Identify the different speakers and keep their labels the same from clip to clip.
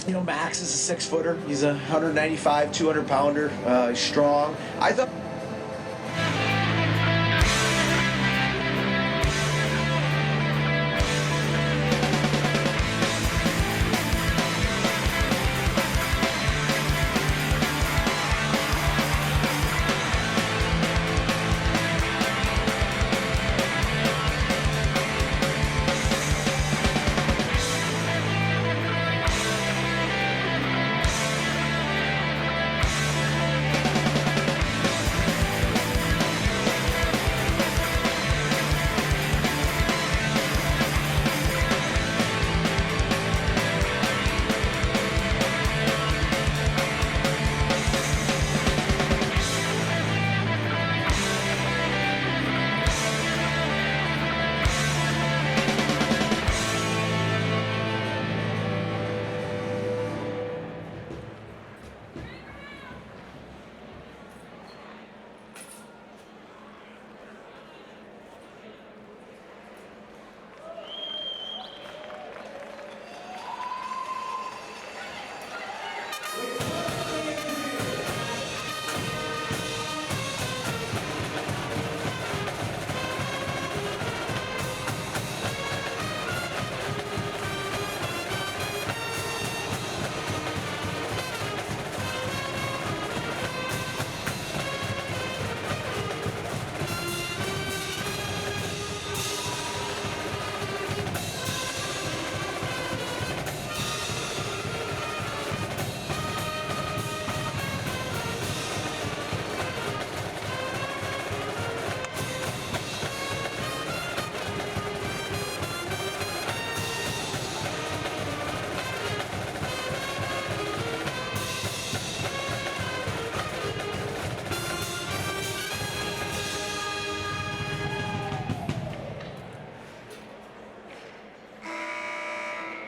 Speaker 1: You know, Max is a 6-footer. He's a 195, 200-pounder. He's strong. I thought.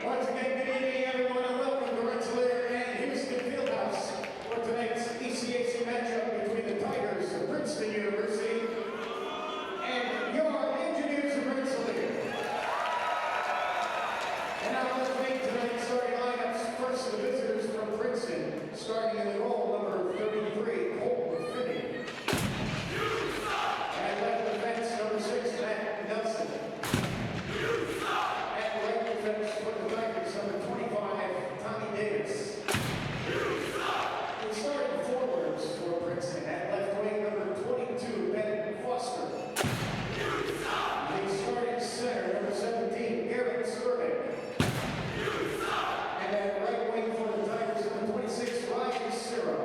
Speaker 2: Once again, good evening, everyone, and welcome to Rensselaer and Houston Fieldhouse for tonight's ECAC matchup between the Tigers of Princeton University and your Engineers of Rensselaer. And now let's make tonight's starting lineups. First, the visitors from Princeton, starting in the goal, number 33, Colton Finney. At left defense, number 6, Matt Nelson. At right defense for the Tigers, number 25, Tommy Davis. The starting forwards for Princeton, at left wing, number 22, Ben Foster. The starting center, number 17, Garrett Skirvin. And at right wing for the Tigers, number 26, Ryan Ciro.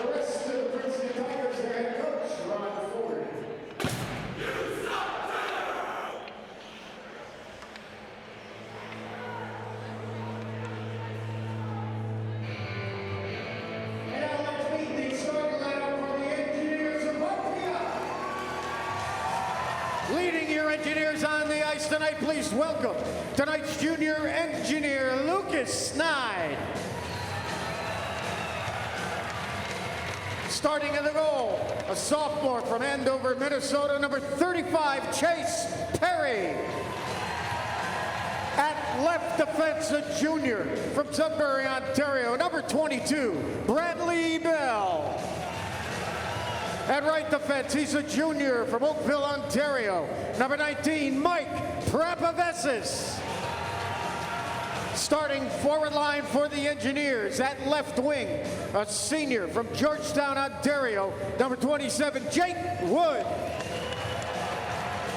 Speaker 2: The rest of the Princeton Tigers, their head coach, Ron Ford. And now let's meet the starting lineup for the Engineers of RPI. Leading your Engineers on the ice tonight, please welcome tonight's junior engineer, Lucas Snide. Starting in the goal, a sophomore from Andover, Minnesota, number 35, Chase Perry. At left defense, a junior from Sudbury, Ontario, number 22, Bradley Bell. At right defense, he's a junior from Oakville, Ontario, number 19, Mike Prapavesis. Starting forward line for the Engineers, at left wing, a senior from Georgetown, Ontario, number 27, Jake Wood.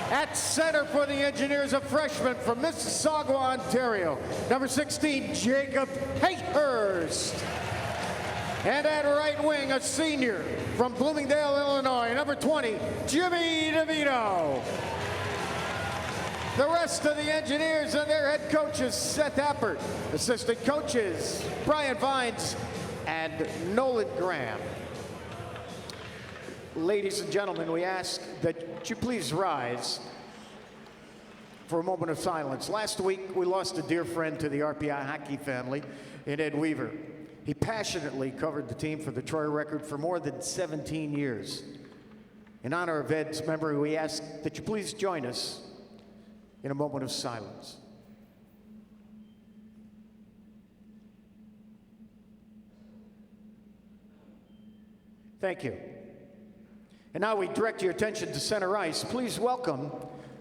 Speaker 2: At center for the Engineers, a freshman from Mississauga, Ontario, number 16, Jacob Hayhurst. And at right wing, a senior from Bloomingdale, Illinois, number 20, Jimmy DeVito. The rest of the Engineers and their head coaches, Seth Appert, assistant coaches, Brian Vines and Nolan Graham. Ladies and gentlemen, we ask that you please rise for a moment of silence. Last week, we lost a dear friend to the RPI hockey family in Ed Weaver. He passionately covered the team for the Troy Record for more than 17 years. In honor of Ed's memory, we ask that you please join us in a moment of silence. Thank you. And now we direct your attention to center ice. Please welcome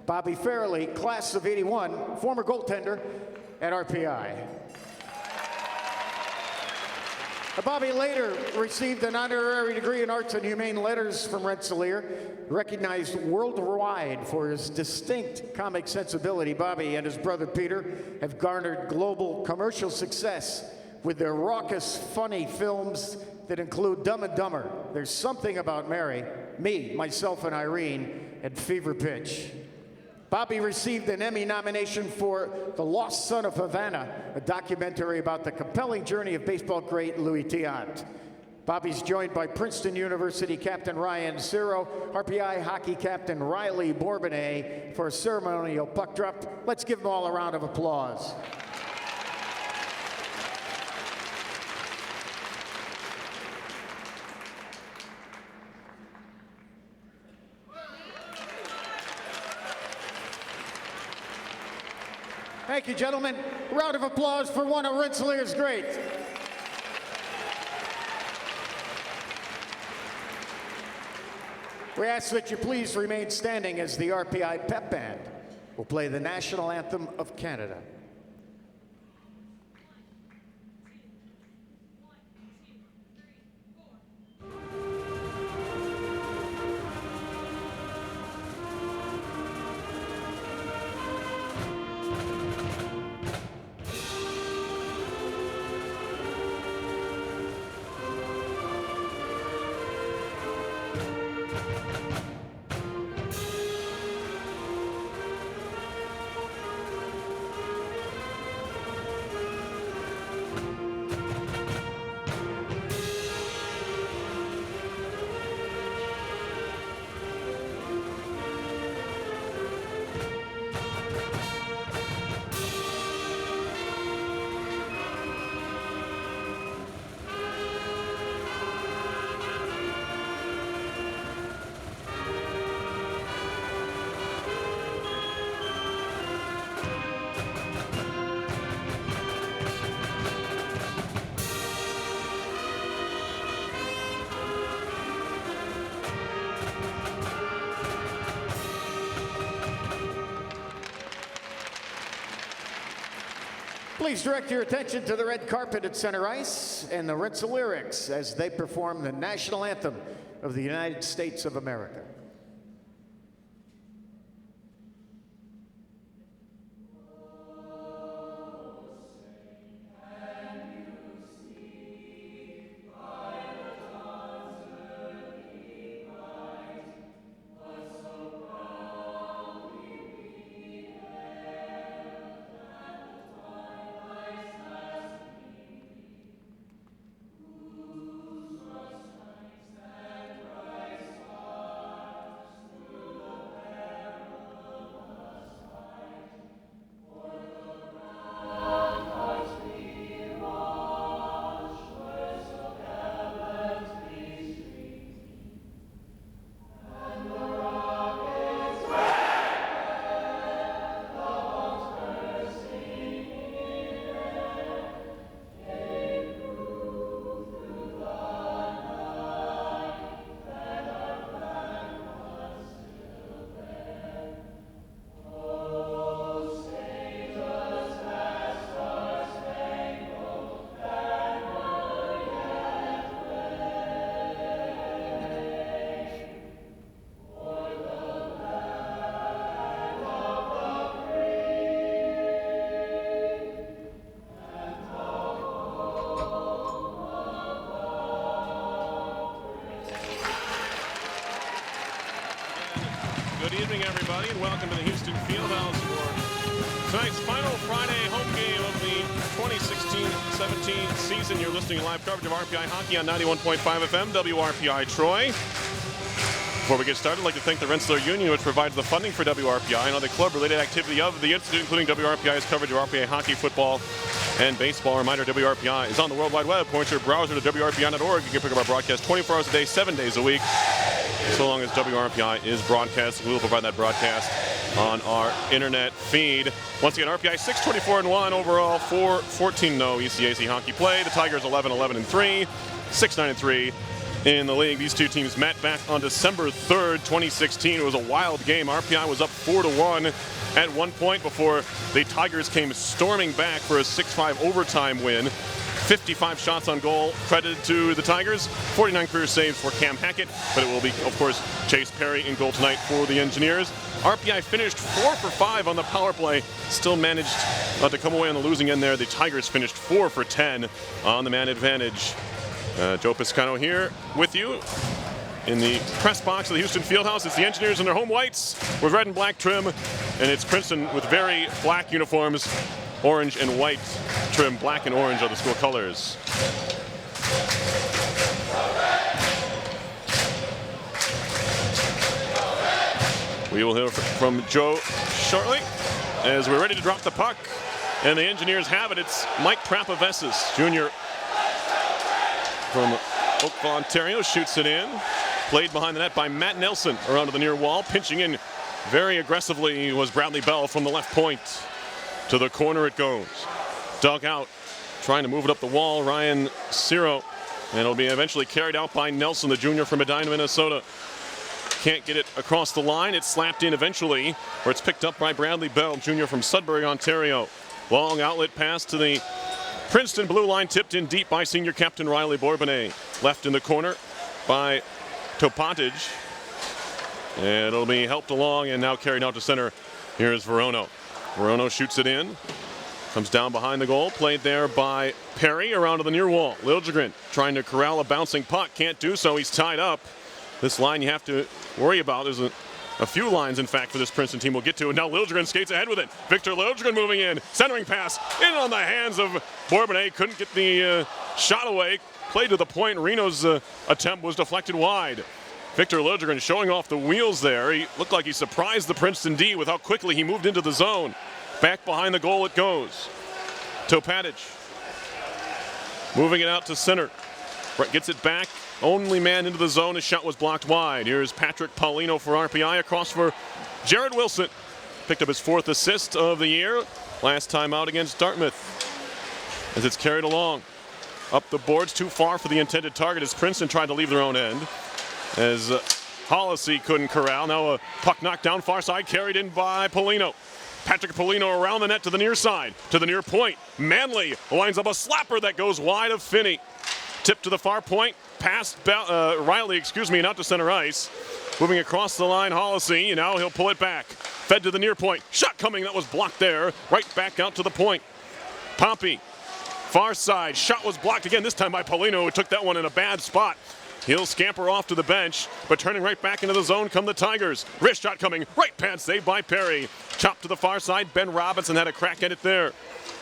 Speaker 2: Bobby Fairley, class of '81, former goaltender at RPI. Bobby later received an honorary degree in Arts and Humane Letters from Rensselaer, recognized worldwide for his distinct comic sensibility. Bobby and his brother Peter have garnered global commercial success with their raucous, funny films that include Dumb and Dumber, There's Something About Mary, Me, Myself, and Irene, and Fever Pitch. Bobby received an Emmy nomination for The Lost Son of Havana, a documentary about the compelling journey of baseball great Louis Tiant. Bobby's joined by Princeton University captain Ryan Ciro, RPI hockey captain Riley Bourbonnais for a ceremonial puck drop. Let's give them all a round of applause. Thank you, gentlemen. A round of applause for one of Rensselaer's greats. We ask that you please remain standing as the RPI Pep Band will play the national anthem of Canada. Please direct your attention to the red carpet at center ice and the Rensselaerics as they perform the national anthem of the United States of America.
Speaker 3: Good evening, everybody, and welcome to the Houston Fieldhouse for tonight's final Friday home game of the 2016-17 season. You're listening to live coverage of RPI hockey on 91.5 FM, WRPI Troy. Before we get started, I'd like to thank the Rensselaer Union, which provides the funding for WRPI and other club-related activity of the Institute, including WRPI's coverage of RPI hockey, football, and baseball. A reminder, WRPI is on the World Wide Web. Point your browser to WRPI.org. You can pick up our broadcast 24 hours a day, 7 days a week. So long as WRPI is broadcasting, we will provide that broadcast on our internet feed. Once again, RPI 6-24-1 overall, 4-14-0 ECAC hockey play. The Tigers 11-11-3, 6-9-3 in the league. These two teams met back on December 3rd, 2016. It was a wild game. RPI was up 4-1 at one point before the Tigers came storming back for a 6-5 overtime win. 55 shots on goal credited to the Tigers, 49 career saves for Cam Hackett, but it will be, of course, Chase Perry in goal tonight for the Engineers. RPI finished 4 for 5 on the power play, still managed to come away on the losing end there. The Tigers finished 4 for 10 on the man advantage. Joe Piscano here with you in the press box of the Houston Fieldhouse. It's the Engineers in their home whites with red and black trim, and it's Princeton with very black uniforms, orange and white trim. Black and orange are the school colors. We will hear from Joe shortly as we're ready to drop the puck, and the Engineers have it. It's Mike Prapavesis, Jr. from Oakville, Ontario, shoots it in. Played behind the net by Matt Nelson around to the near wall. Pinching in very aggressively was Bradley Bell from the left point. To the corner it goes. Dug out, trying to move it up the wall, Ryan Ciro. And it'll be eventually carried out by Nelson, the junior from Medina, Minnesota. Can't get it across the line. It's slapped in eventually, where it's picked up by Bradley Bell, junior from Sudbury, Ontario. Long outlet pass to the Princeton blue line, tipped in deep by senior captain Riley Bourbonnais. Left in the corner by Topatic. And it'll be helped along and now carried out to center. Here's Verono. Verono shoots it in. Comes down behind the goal. Played there by Perry around to the near wall. Liljegren trying to corral a bouncing puck. Can't do so. He's tied up. This line you have to worry about. There's a few lines, in fact, for this Princeton team we'll get to. And now Liljegren skates ahead with it. Victor Liljegren moving in. Centering pass in on the hands of Bourbonnais. Couldn't get the shot away. Played to the point. Reno's attempt was deflected wide. Victor Liljegren showing off the wheels there. He looked like he surprised the Princeton D with how quickly he moved into the zone. Back behind the goal it goes. Topatic moving it out to center. Gets it back. Only man into the zone. His shot was blocked wide. Here's Patrick Paulino for RPI. Across for Jared Wilson. Picked up his 4th assist of the year. Last time out against Dartmouth. As it's carried along. Up the boards, too far for the intended target as Princeton tried to leave their own end. As Hollisey couldn't corral. Now a puck knocked down far side, carried in by Paulino. Patrick Paulino around the net to the near side, to the near point. Manley lines up a slapper that goes wide of Finney. Tip to the far point, past Riley, not to center ice. Moving across the line, Hollisey, now he'll pull it back. Fed to the near point, shot coming, that was blocked there. Right back out to the point. Pompey, far side, shot was blocked again, this time by Paulino, who took that one in a bad spot. He'll scamper off to the bench, but turning right back into the zone come the Tigers. Wrist shot coming, right pad saved by Perry. Chopped to the far side, Ben Robinson had a crack at it there.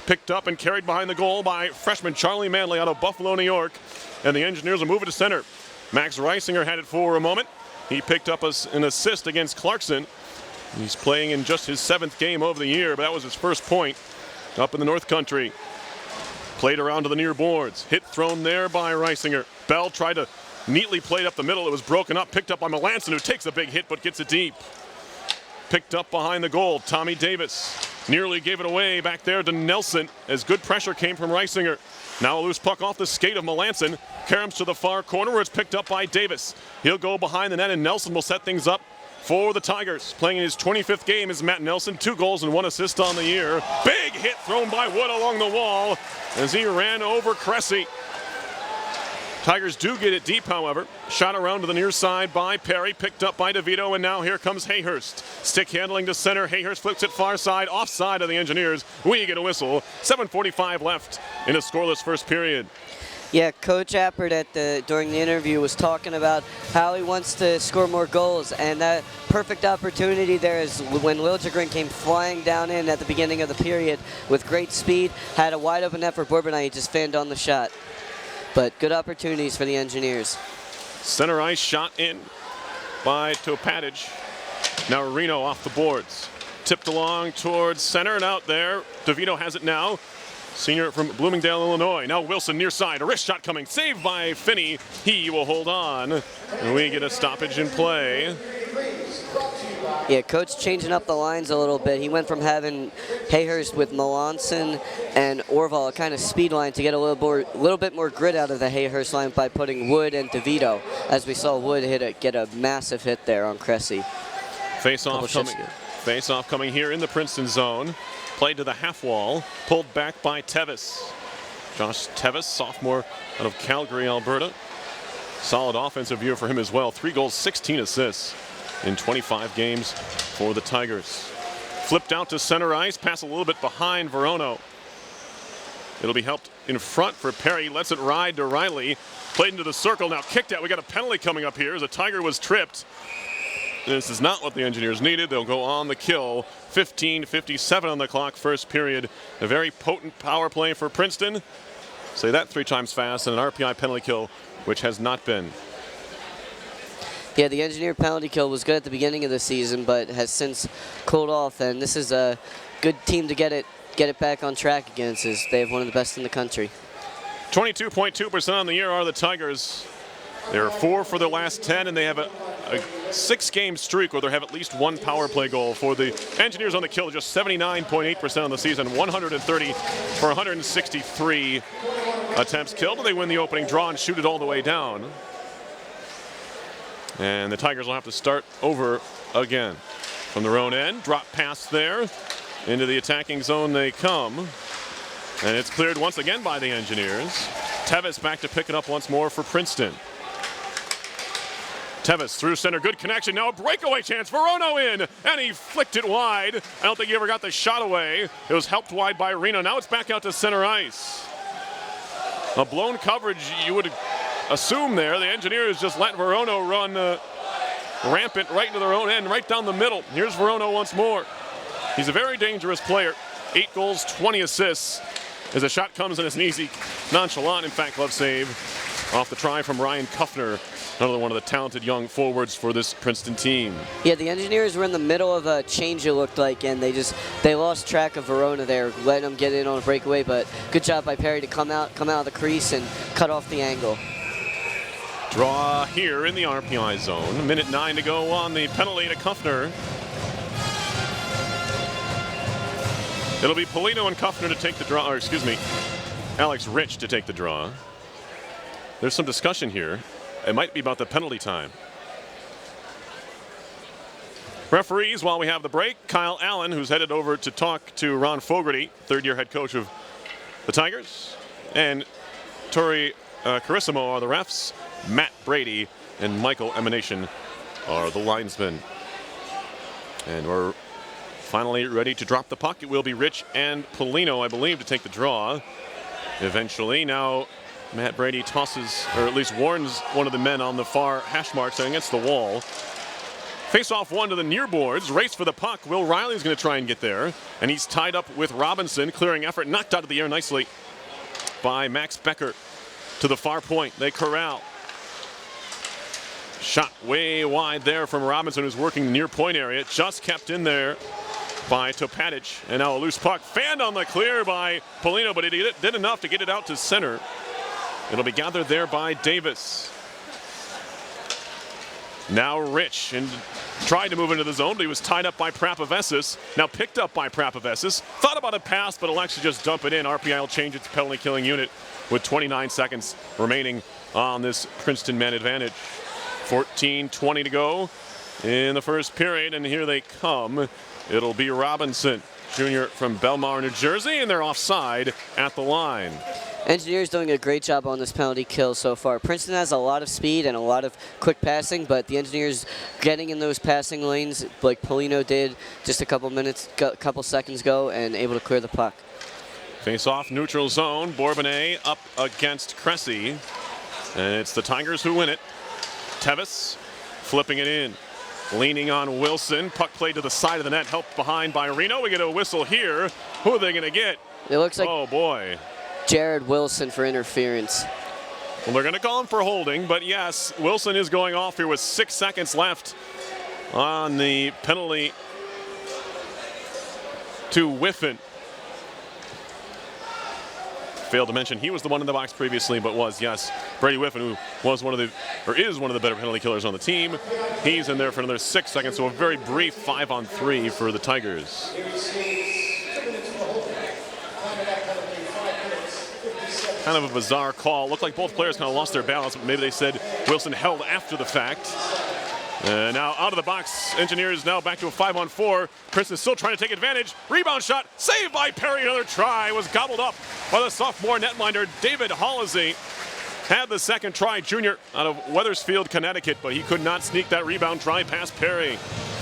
Speaker 3: Picked up and carried behind the goal by freshman Charlie Manley out of Buffalo, New York. And the Engineers will move it to center. Max Reisinger had it for a moment. He picked up an assist against Clarkson. He's playing in just his 7th game of the year, but that was his first point up in the North Country. Played around to the near boards. Hit thrown there by Reisinger. Bell tried to neatly played up the middle. It was broken up, picked up by Melanson, who takes a big hit but gets it deep. Picked up behind the goal, Tommy Davis. Nearly gave it away back there to Nelson as good pressure came from Reisinger. Now a loose puck off the skate of Melanson. Caroms to the far corner where it's picked up by Davis. He'll go behind the net and Nelson will set things up for the Tigers. Playing in his 25th game is Matt Nelson. 2 goals and 1 assist on the year. Big hit thrown by Wood along the wall as he ran over Cressy. Tigers do get it deep, however. Shot around to the near side by Perry, picked up by DeVito, and now here comes Hayhurst. Stick handling to center. Hayhurst flips it far side, offside of the Engineers. We get a whistle. 7:45 left in a scoreless first period.
Speaker 4: Yeah, Coach Appert during the interview was talking about how he wants to score more goals, and that perfect opportunity there is when Liljegren came flying down in at the beginning of the period with great speed, had a wide open net for Bourbonnais, he just fanned on the shot. But good opportunities for the Engineers.
Speaker 3: Center ice shot in by Topatic. Now Reno off the boards. Tipped along towards center and out there. DeVito has it now. Senior from Bloomingdale, Illinois. Now Wilson near side. A wrist shot coming. Saved by Finney. He will hold on. And we get a stoppage in play.
Speaker 4: Yeah, coach changing up the lines a little bit. He went from having Hayhurst with Melanson and Orval, a kind of speed line, to get a little bit more grit out of the Hayhurst line by putting Wood and DeVito, as we saw Wood get a massive hit there on Cressy.
Speaker 3: Face-off coming here in the Princeton zone. Played to the half wall, pulled back by Tevis. Josh Tevis, sophomore out of Calgary, Alberta. Solid offensive year for him as well. 3 goals, 16 assists in 25 games for the Tigers. Flipped out to center ice, pass a little bit behind Verono. It'll be helped in front for Perry, lets it ride to Riley. Played into the circle, now kicked out. We got a penalty coming up here as a Tiger was tripped. This is not what the Engineers needed. They'll go on the kill. 15:57 on the clock, first period. A very potent power play for Princeton. Say that 3 times fast, and an RPI penalty kill, which has not been.
Speaker 4: Yeah, the Engineer penalty kill was good at the beginning of the season, but has since cooled off, and this is a good team to get it back on track against, as they have one of the best in the country.
Speaker 3: 22.2% on the year are the Tigers. They're 4 for their last 10, and they have a 6-game streak where they have at least 1 power play goal. For the Engineers on the kill, just 79.8% on the season, 130 for 163 attempts killed. They win the opening draw and shoot it all the way down. And the Tigers will have to start over again. From their own end, drop pass there. Into the attacking zone they come. And it's cleared once again by the Engineers. Tevis back to pick it up once more for Princeton. Tevis through center, good connection. Now a breakaway chance. Verono in, and he flicked it wide. I don't think he ever got the shot away. It was helped wide by Reno. Now it's back out to center ice. A blown coverage, you would assume there. The Engineers just let Verono run rampant right into their own end, right down the middle. Here's Verono once more. He's a very dangerous player. 8 goals, 20 assists. As a shot comes and it's an easy, nonchalant, in fact, glove save off the try from Ryan Kuffner. Another one of the talented young forwards for this Princeton team.
Speaker 4: Yeah, the Engineers were in the middle of a change, it looked like, and they lost track of Verona there, letting them get in on a breakaway, but good job by Perry to come out of the crease and cut off the angle.
Speaker 3: Draw here in the RPI zone. 1:09 to go on the penalty to Kuffner. It'll be Polino and Kuffner to take the draw, or excuse me, Alex Rich to take the draw. There's some discussion here. It might be about the penalty time. Referees, while we have the break, Kyle Allen, who's headed over to talk to Ron Fogarty, 3rd-year head coach of the Tigers, and Tori Carissimo are the refs. Matt Brady and Michael Emanation are the linesmen. And we're finally ready to drop the puck. It will be Rich and Polino, I believe, to take the draw eventually. Now Matt Brady tosses, or at least warns one of the men on the far hash marks against the wall. Face-off one to the near boards. Race for the puck. Will Riley's going to try and get there. And he's tied up with Robinson. Clearing effort. Knocked out of the air nicely by Max Becker to the far point. They corral. Shot way wide there from Robinson, who's working the near point area. Just kept in there by Topatic. And now a loose puck. Fanned on the clear by Polino, but he did enough to get it out to center. It'll be gathered there by Davis. Now Rich, and tried to move into the zone, but he was tied up by Prapavesis. Now picked up by Prapavesis. Thought about a pass, but elects to just dump it in. RPI will change its penalty killing unit with 29 seconds remaining on this Princeton man advantage. 14:20 to go in the first period, and here they come. It'll be Robinson, junior from Belmar, New Jersey, and they're offside at the line.
Speaker 4: Engineers doing a great job on this penalty kill so far. Princeton has a lot of speed and a lot of quick passing, but the Engineers getting in those passing lanes like Polino did just a couple seconds ago, and able to clear the puck.
Speaker 3: Face off neutral zone. Bourbonnais up against Cressy, and it's the Tigers who win it. Tevis flipping it in. Leaning on Wilson. Puck played to the side of the net, helped behind by Reno. We get a whistle here. Who are they going to get?
Speaker 4: It looks like,
Speaker 3: oh boy,
Speaker 4: Jared Wilson for interference.
Speaker 3: Well, they're going to call him for holding, but yes, Wilson is going off here with 6 seconds left on the penalty to Whiffen. failed to mention he was the one in the box previously, but was, yes, Brady Whiffen, who was is one of the better penalty killers on the team. He's in there for another 6 seconds, so a very brief 5-on-3 for the Tigers. Kind of a bizarre call. Looked like both players kind of lost their balance, but maybe they said Wilson held after the fact. Now out of the box, Engineers now back to a 5-on-4. Princeton still trying to take advantage. Rebound shot, saved by Perry. Another try was gobbled up by the sophomore netminder David Hollisey. Had the second try, junior out of Wethersfield, Connecticut, but he could not sneak that rebound try past Perry.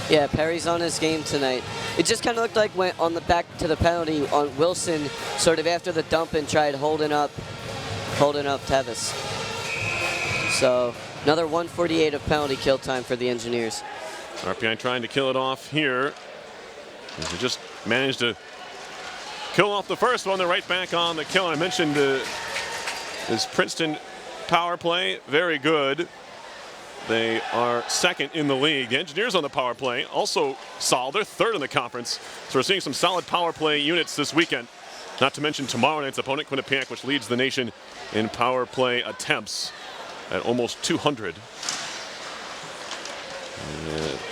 Speaker 4: Yeah, Perry's on his game tonight. It just kind of looked like went on the back to the penalty on Wilson, sort of after the dump and tried holding up Tevis. So another 1:48 of penalty kill time for the Engineers.
Speaker 3: RPI trying to kill it off here. They just managed to kill off the first one. They're right back on the kill. I mentioned this Princeton power play, very good. They are second in the league. The Engineers on the power play also solid. They're third in the conference. So we're seeing some solid power play units this weekend. Not to mention tomorrow night's opponent, Quinnipiac, which leads the nation in power play attempts at almost 200.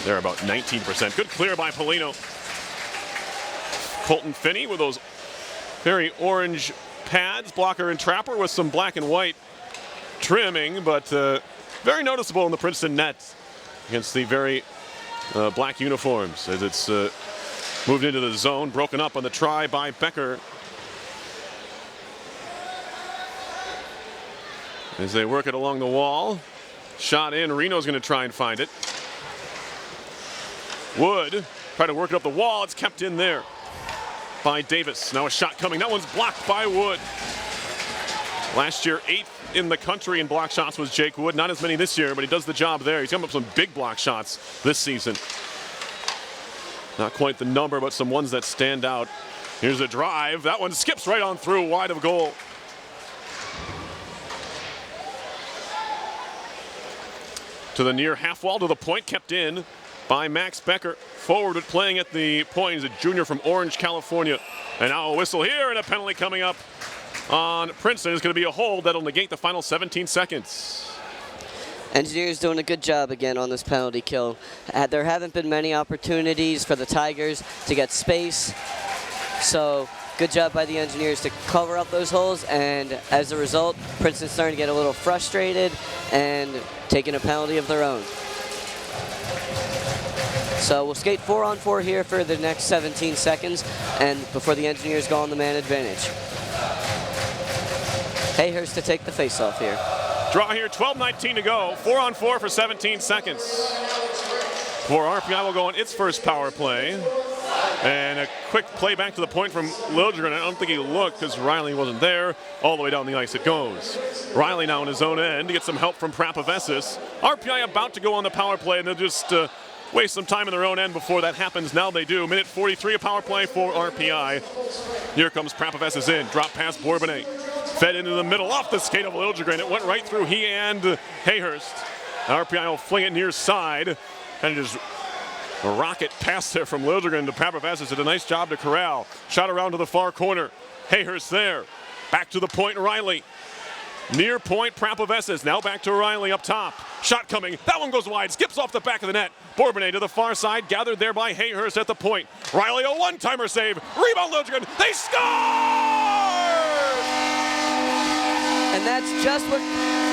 Speaker 3: They're about 19%. Good clear by Polino. Colton Finney with those very orange pads, blocker and trapper with some black and white trimming, but very noticeable in the Princeton net against the very black uniforms as it's moved into the zone, broken up on the try by Becker. As they work it along the wall. Shot in, Reno's going to try and find it. Wood try to work it up the wall. It's kept in there by Davis. Now a shot coming. That one's blocked by Wood. Last year, 8th in the country in block shots was Jake Wood. Not as many this year, but he does the job there. He's come up with some big block shots this season. Not quite the number, but some ones that stand out. Here's a drive. That one skips right on through, wide of goal. To the near half wall, to the point, kept in by Max Becker. Forward playing at the point. He's a junior from Orange, California. And now a whistle here and a penalty coming up on Princeton. Is going to be a hold that'll negate the final 17 seconds.
Speaker 4: Engineers doing a good job again on this penalty kill. There haven't been many opportunities for the Tigers to get space. So good job by the Engineers to cover up those holes, and as a result, Princeton's starting to get a little frustrated and taking a penalty of their own. So we'll skate 4-on-4 here for the next 17 seconds, and before the Engineers go on the man advantage. Hayhurst to take the face-off here.
Speaker 3: Draw here, 12:19 to go. 4-on-4 for 17 seconds. For RPI will go on its first power play. And a quick play back to the point from Liljegren. I don't think he looked because Riley wasn't there. All the way down the ice it goes. Riley now on his own end to get some help from Prapavesis. RPI about to go on the power play, and they'll just waste some time in their own end before that happens. Now they do. Minute 43 of power play for RPI. Here comes Prapavesis in. Drop pass Bourbonnais. Fed into the middle off the skate of Liljegren. It went right through he and Hayhurst. RPI will fling it near side and just a rocket pass there from Liljegren to Prapavesis. Did a nice job to corral. Shot around to the far corner. Hayhurst there. Back to the point, Riley. Near point, Prapavesis. Now back to Riley up top. Shot coming. That one goes wide. Skips off the back of the net. Bourbonnais to the far side. Gathered there by Hayhurst at the point. Riley, a one-timer save. Rebound, Liljegren. They score!
Speaker 4: And that's just what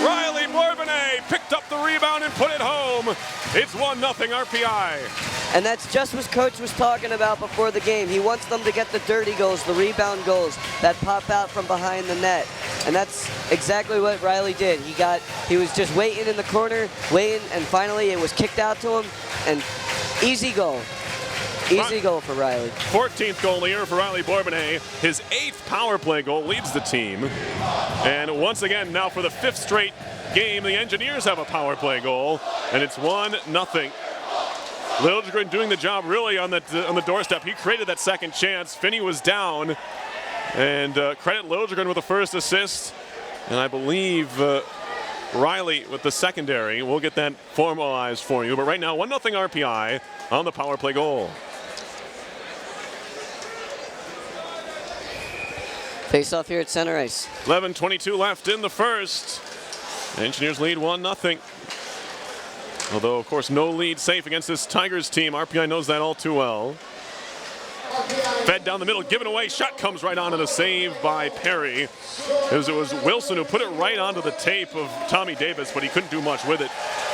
Speaker 3: Riley Bourbonnais picked up the rebound and put it home. It's 1-0 RPI.
Speaker 4: And that's just what Coach was talking about before the game. He wants them to get the dirty goals, the rebound goals that pop out from behind the net. And that's exactly what Riley did. He was just waiting in the corner, waiting, and finally it was kicked out to him. And easy goal. Easy goal for Riley.
Speaker 3: 14th goal of the year for Riley Bourbonnais. His 8th power play goal leads the team. And once again, now for the 5th straight game, the Engineers have a power play goal, and it's 1-0. Liljegren doing the job really on the doorstep. He created that second chance. Finney was down, and credit Liljegren with the first assist, and I believe Riley with the secondary. We'll get that formalized for you, but right now 1-0 RPI on the power play goal.
Speaker 4: Face off here at center ice.
Speaker 3: 11:22 left in the first. Engineers lead 1-0. Although, of course, no lead safe against this Tigers team. RPI knows that all too well. Fed down the middle, given away. Shot comes right onto the save by Perry. As it was Wilson who put it right onto the tape of Tommy Davis, but he couldn't do much with it.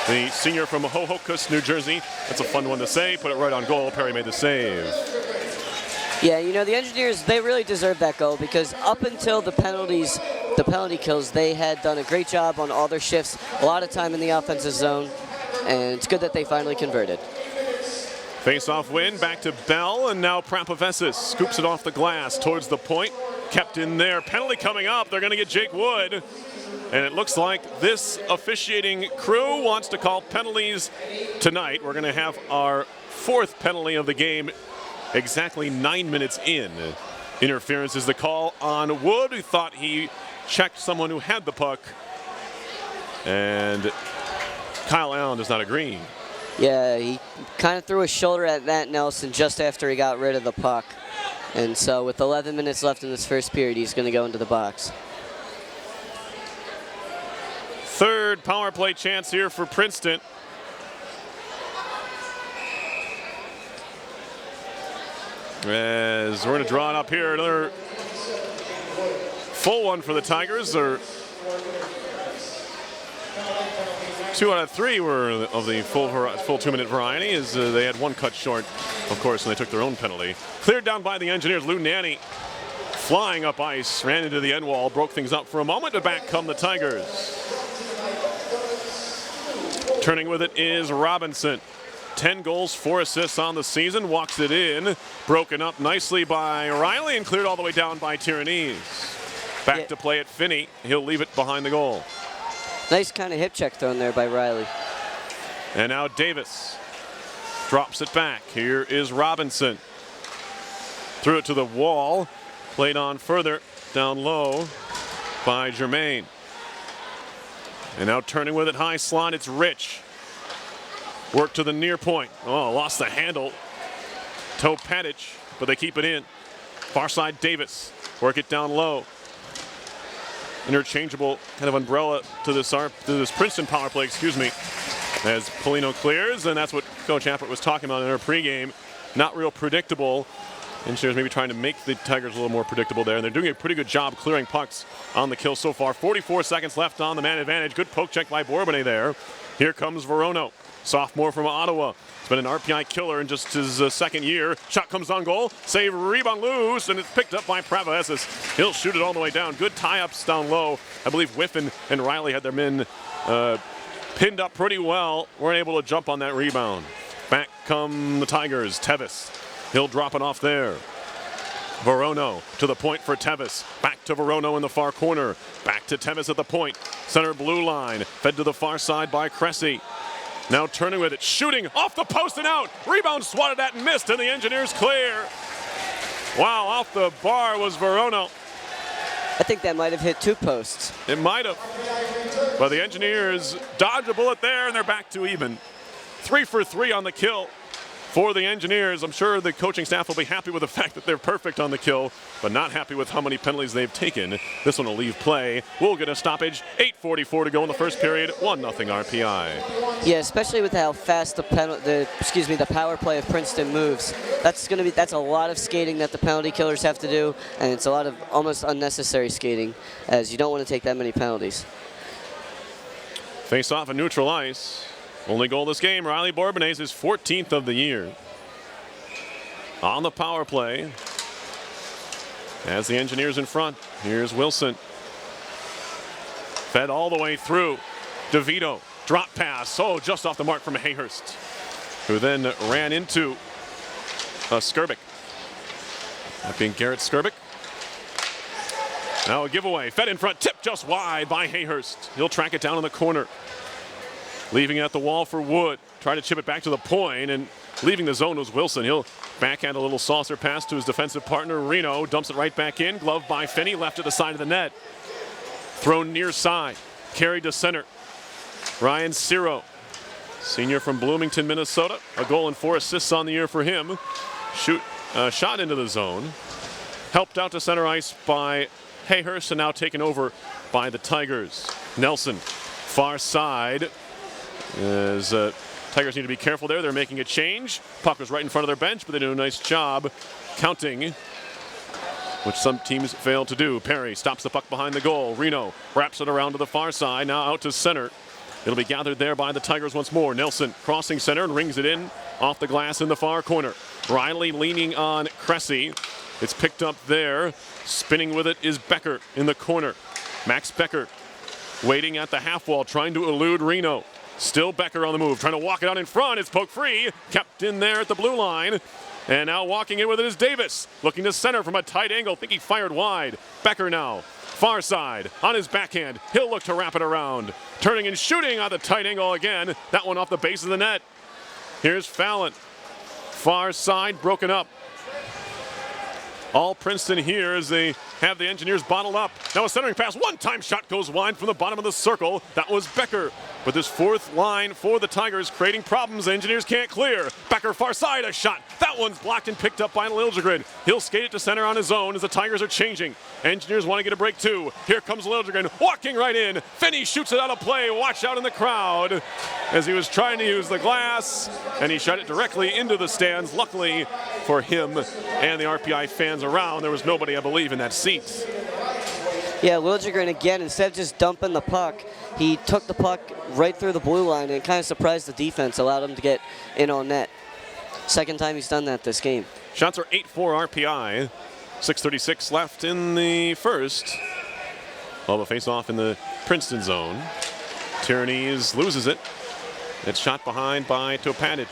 Speaker 3: The senior from Hohokus, New Jersey. That's a fun one to say. Put it right on goal. Perry made the save.
Speaker 4: Yeah, you know, the Engineers, they really deserved that goal because up until the penalty kills, they had done a great job on all their shifts, a lot of time in the offensive zone, and it's good that they finally converted.
Speaker 3: Face-off win, back to Bell, and now Prapavesis scoops it off the glass towards the point. Kept in there. Penalty coming up. They're going to get Jake Wood. And it looks like this officiating crew wants to call penalties tonight. We're going to have our fourth penalty of the game exactly 9 minutes in. Interference is the call on Wood, who thought he checked someone who had the puck. And Kyle Allen does not agree.
Speaker 4: Yeah, he kind of threw his shoulder at Matt Nelson just after he got rid of the puck. And so with 11 minutes left in this first period, he's going to go into the box.
Speaker 3: Third power play chance here for Princeton. As we're going to draw it up here, another full one for the Tigers. Or 2 out of 3 were of the full 2-minute variety, as they had one cut short, of course, and they took their own penalty. Cleared down by the Engineers. Lou Nanny flying up ice, ran into the end wall, broke things up for a moment, but back come the Tigers. Turning with it is Robinson. 10 goals, 4 assists on the season. Walks it in. Broken up nicely by Riley and cleared all the way down by Tyrannese. Back to play at Finney. He'll leave it behind the goal.
Speaker 4: Nice kind of hip check thrown there by Riley.
Speaker 3: And now Davis drops it back. Here is Robinson. Threw it to the wall. Played on further down low by Germain. And now turning with it high slot, it's Rich. Work to the near point. Oh, lost the handle. Topatic, but they keep it in. Far side Davis. Work it down low. Interchangeable kind of umbrella to this Princeton power play, excuse me, as Polino clears, and that's what Coach Appert was talking about in our pregame. Not real predictable. Engineers maybe trying to make the Tigers a little more predictable there, and they're doing a pretty good job clearing pucks on the kill so far. 44 seconds left on the man advantage. Good poke check by Bourbonnais there. Here comes Verono, sophomore from Ottawa. It's been an RPI killer in just his second year. Shot comes on goal. Save, rebound loose, and it's picked up by Prapavesis. He'll shoot it all the way down. Good tie-ups down low. I believe Whiffen and Riley had their men pinned up pretty well. Weren't able to jump on that rebound. Back come the Tigers. Tevis. He'll drop it off there. Verono to the point for Tevis. Back to Verono in the far corner. Back to Tevis at the point. Center blue line. Fed to the far side by Cressy. Now turning with it. Shooting off the post and out. Rebound swatted at and missed, and the Engineers clear. Wow, off the bar was Verono.
Speaker 4: I think that might have hit 2 posts.
Speaker 3: It might have. But the Engineers dodge a bullet there, and they're back to even. 3 for 3 on the kill for the Engineers. I'm sure the coaching staff will be happy with the fact that they're perfect on the kill, but not happy with how many penalties they've taken. This one will leave play. We'll get a stoppage. 8:44 to go in the first period. 1-0 RPI.
Speaker 4: Yeah, especially with how fast the power play of Princeton moves. That's a lot of skating that the penalty killers have to do, and it's a lot of almost unnecessary skating, as you don't want to take that many penalties.
Speaker 3: Face off at neutral ice. Only goal this game, Riley Bourbonnais, his 14th of the year. On the power play, as the Engineers in front, here's Wilson. Fed all the way through. DeVito, drop pass, just off the mark from Hayhurst, who then ran into Skirbic. That being Garrett Skirbic. Now a giveaway, fed in front, tipped just wide by Hayhurst. He'll track it down in the corner. Leaving it at the wall for Wood. Trying to chip it back to the point, and leaving the zone was Wilson. He'll backhand a little saucer pass to his defensive partner, Reno. Dumps it right back in. Glove by Finney, left at the side of the net. Thrown near side. Carried to center. Ryan Ciro, senior from Bloomington, Minnesota. A goal and 4 assists on the year for him. Shot into the zone. Helped out to center ice by Hayhurst, and now taken over by the Tigers. Nelson, far side. As Tigers need to be careful there. They're making a change. Puck was right in front of their bench, but they do a nice job counting, which some teams fail to do. Perry stops the puck behind the goal. Reno wraps it around to the far side, now out to center. It'll be gathered there by the Tigers once more. Nelson crossing center and rings it in off the glass in the far corner. Riley leaning on Cressy. It's picked up there. Spinning with it is Becker in the corner. Max Becker waiting at the half wall, trying to elude Reno. Still Becker on the move, trying to walk it out in front. It's poked free, kept in there at the blue line. And now walking in with it is Davis, looking to center from a tight angle. Think he fired wide. Becker now, far side, on his backhand. He'll look to wrap it around. Turning and shooting on the tight angle again. That one off the base of the net. Here's Fallon. Far side, broken up. All Princeton here as they have the Engineers bottled up. Now a centering pass, one-time shot goes wide from the bottom of the circle. That was Becker. But this fourth line for the Tigers creating problems. The Engineers can't clear. Becker far side, a shot. That one's blocked and picked up by Liljegren. He'll skate it to center on his own as the Tigers are changing. Engineers want to get a break too. Here comes Liljegren, walking right in. Finney shoots it out of play. Watch out in the crowd as he was trying to use the glass, and he shot it directly into the stands. Luckily for him and the RPI fans around, there was nobody, I believe, in that seat.
Speaker 4: Yeah, Liljegren again, instead of just dumping the puck, he took the puck right through the blue line and kind of surprised the defense, allowed him to get in on net. Second time he's done that this game.
Speaker 3: Shots are 8-4 RPI. 6:36 left in the first. Well, the face-off in the Princeton zone. Tyrannies loses it. It's shot behind by Topatic.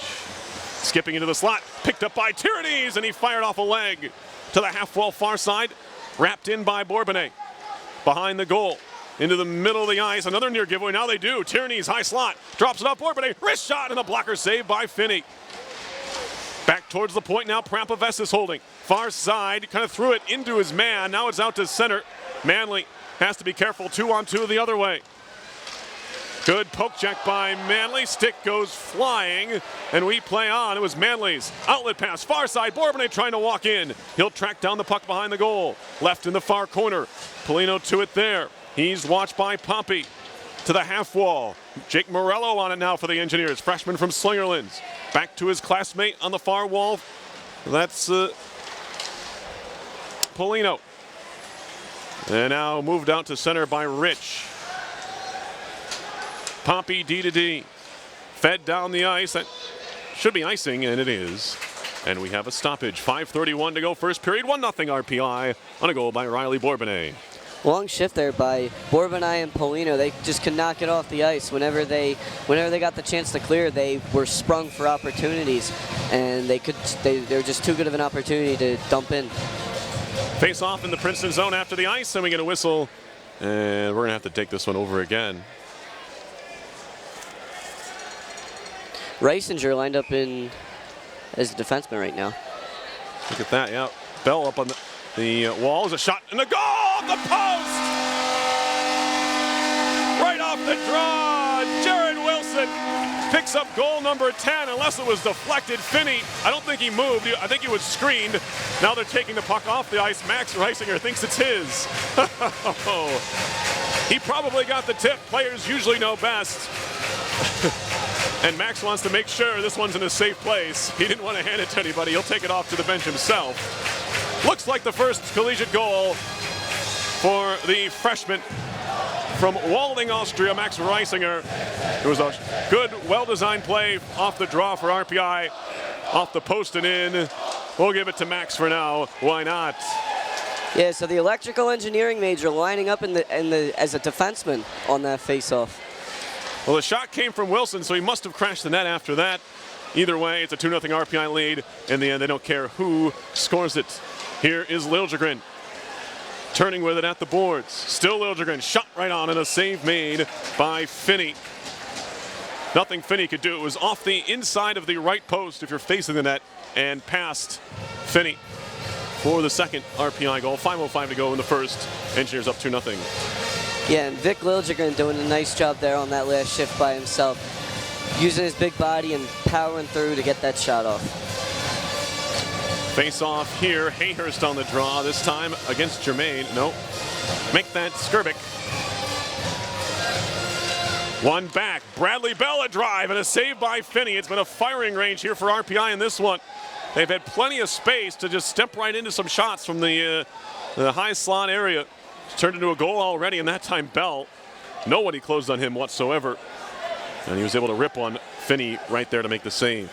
Speaker 3: Skipping into the slot, picked up by Tyrannies, and he fired off a leg to the half-wall far side, wrapped in by Bourbonnais. Behind the goal, into the middle of the ice, another near giveaway. Now they do. Tyrannies high slot, drops it up. Bourbonnais, wrist shot, and a blocker save by Finney. Back towards the point now. Prampaves is holding. Far side, kind of threw it into his man. Now it's out to center. Manley has to be careful. 2-on-2 the other way. Good poke check by Manley. Stick goes flying, and we play on. It was Manley's outlet pass. Far side, Bourbonnais trying to walk in. He'll track down the puck behind the goal. Left in the far corner. Polino to it there. He's watched by Pompey. To the half wall. Jake Morello on it now for the Engineers. Freshman from Slingerlands. Back to his classmate on the far wall. That's Polino. And now moved out to center by Rich. Pompey D to D. Fed down the ice. That should be icing, and it is. And we have a stoppage. 5:31 to go first period. 1-0 RPI on a goal by Riley Bourbonnais.
Speaker 4: Long shift there by Bourbonnais and Polino. They just could not get off the ice. Whenever they got the chance to clear, they were sprung for opportunities, and they were just too good of an opportunity to dump in.
Speaker 3: Face off in the Princeton zone after the ice, and we get a whistle, and we're gonna have to take this one over again.
Speaker 4: Reisinger lined up as a defenseman right now.
Speaker 3: Look at that, yeah. Bell up on the wall. Is a shot and a goal off the post! Right off the draw, Jared Wilson picks up goal number 10, unless it was deflected. Finney, I don't think he moved. I think he was screened. Now they're taking the puck off the ice. Max Reisinger thinks it's his. He probably got the tip. Players usually know best. And Max wants to make sure this one's in a safe place. He didn't want to hand it to anybody. He'll take it off to the bench himself. Looks like the first collegiate goal for the freshman from Walding, Austria, Max Reisinger. It was a good, well-designed play off the draw for RPI. Off the post and in. We'll give it to Max for now. Why not?
Speaker 4: Yeah, so the electrical engineering major lining up as a defenseman on that face-off.
Speaker 3: Well, the shot came from Wilson, so he must have crashed the net after that. Either way, it's a 2-0 RPI lead. In the end, they don't care who scores it. Here is Liljegren. Turning with it at the boards. Still Liljegren. Shot right on and a save made by Finney. Nothing Finney could do. It was off the inside of the right post if you're facing the net and past Finney for the second RPI goal. 5:05 to go in the first. Engineers up 2-0.
Speaker 4: Yeah, and Vic Liljegren doing a nice job there on that last shift by himself. Using his big body and powering through to get that shot off.
Speaker 3: Face off here. Hayhurst on the draw, this time against Germain. Nope. make that Skrbek. One back, Bradley Bell a drive and a save by Finney. It's been a firing range here for RPI in this one. They've had plenty of space to just step right into some shots from the high slot area. It's turned into a goal already, and that time Bell, nobody closed on him whatsoever. And he was able to rip on Finney right there to make the save.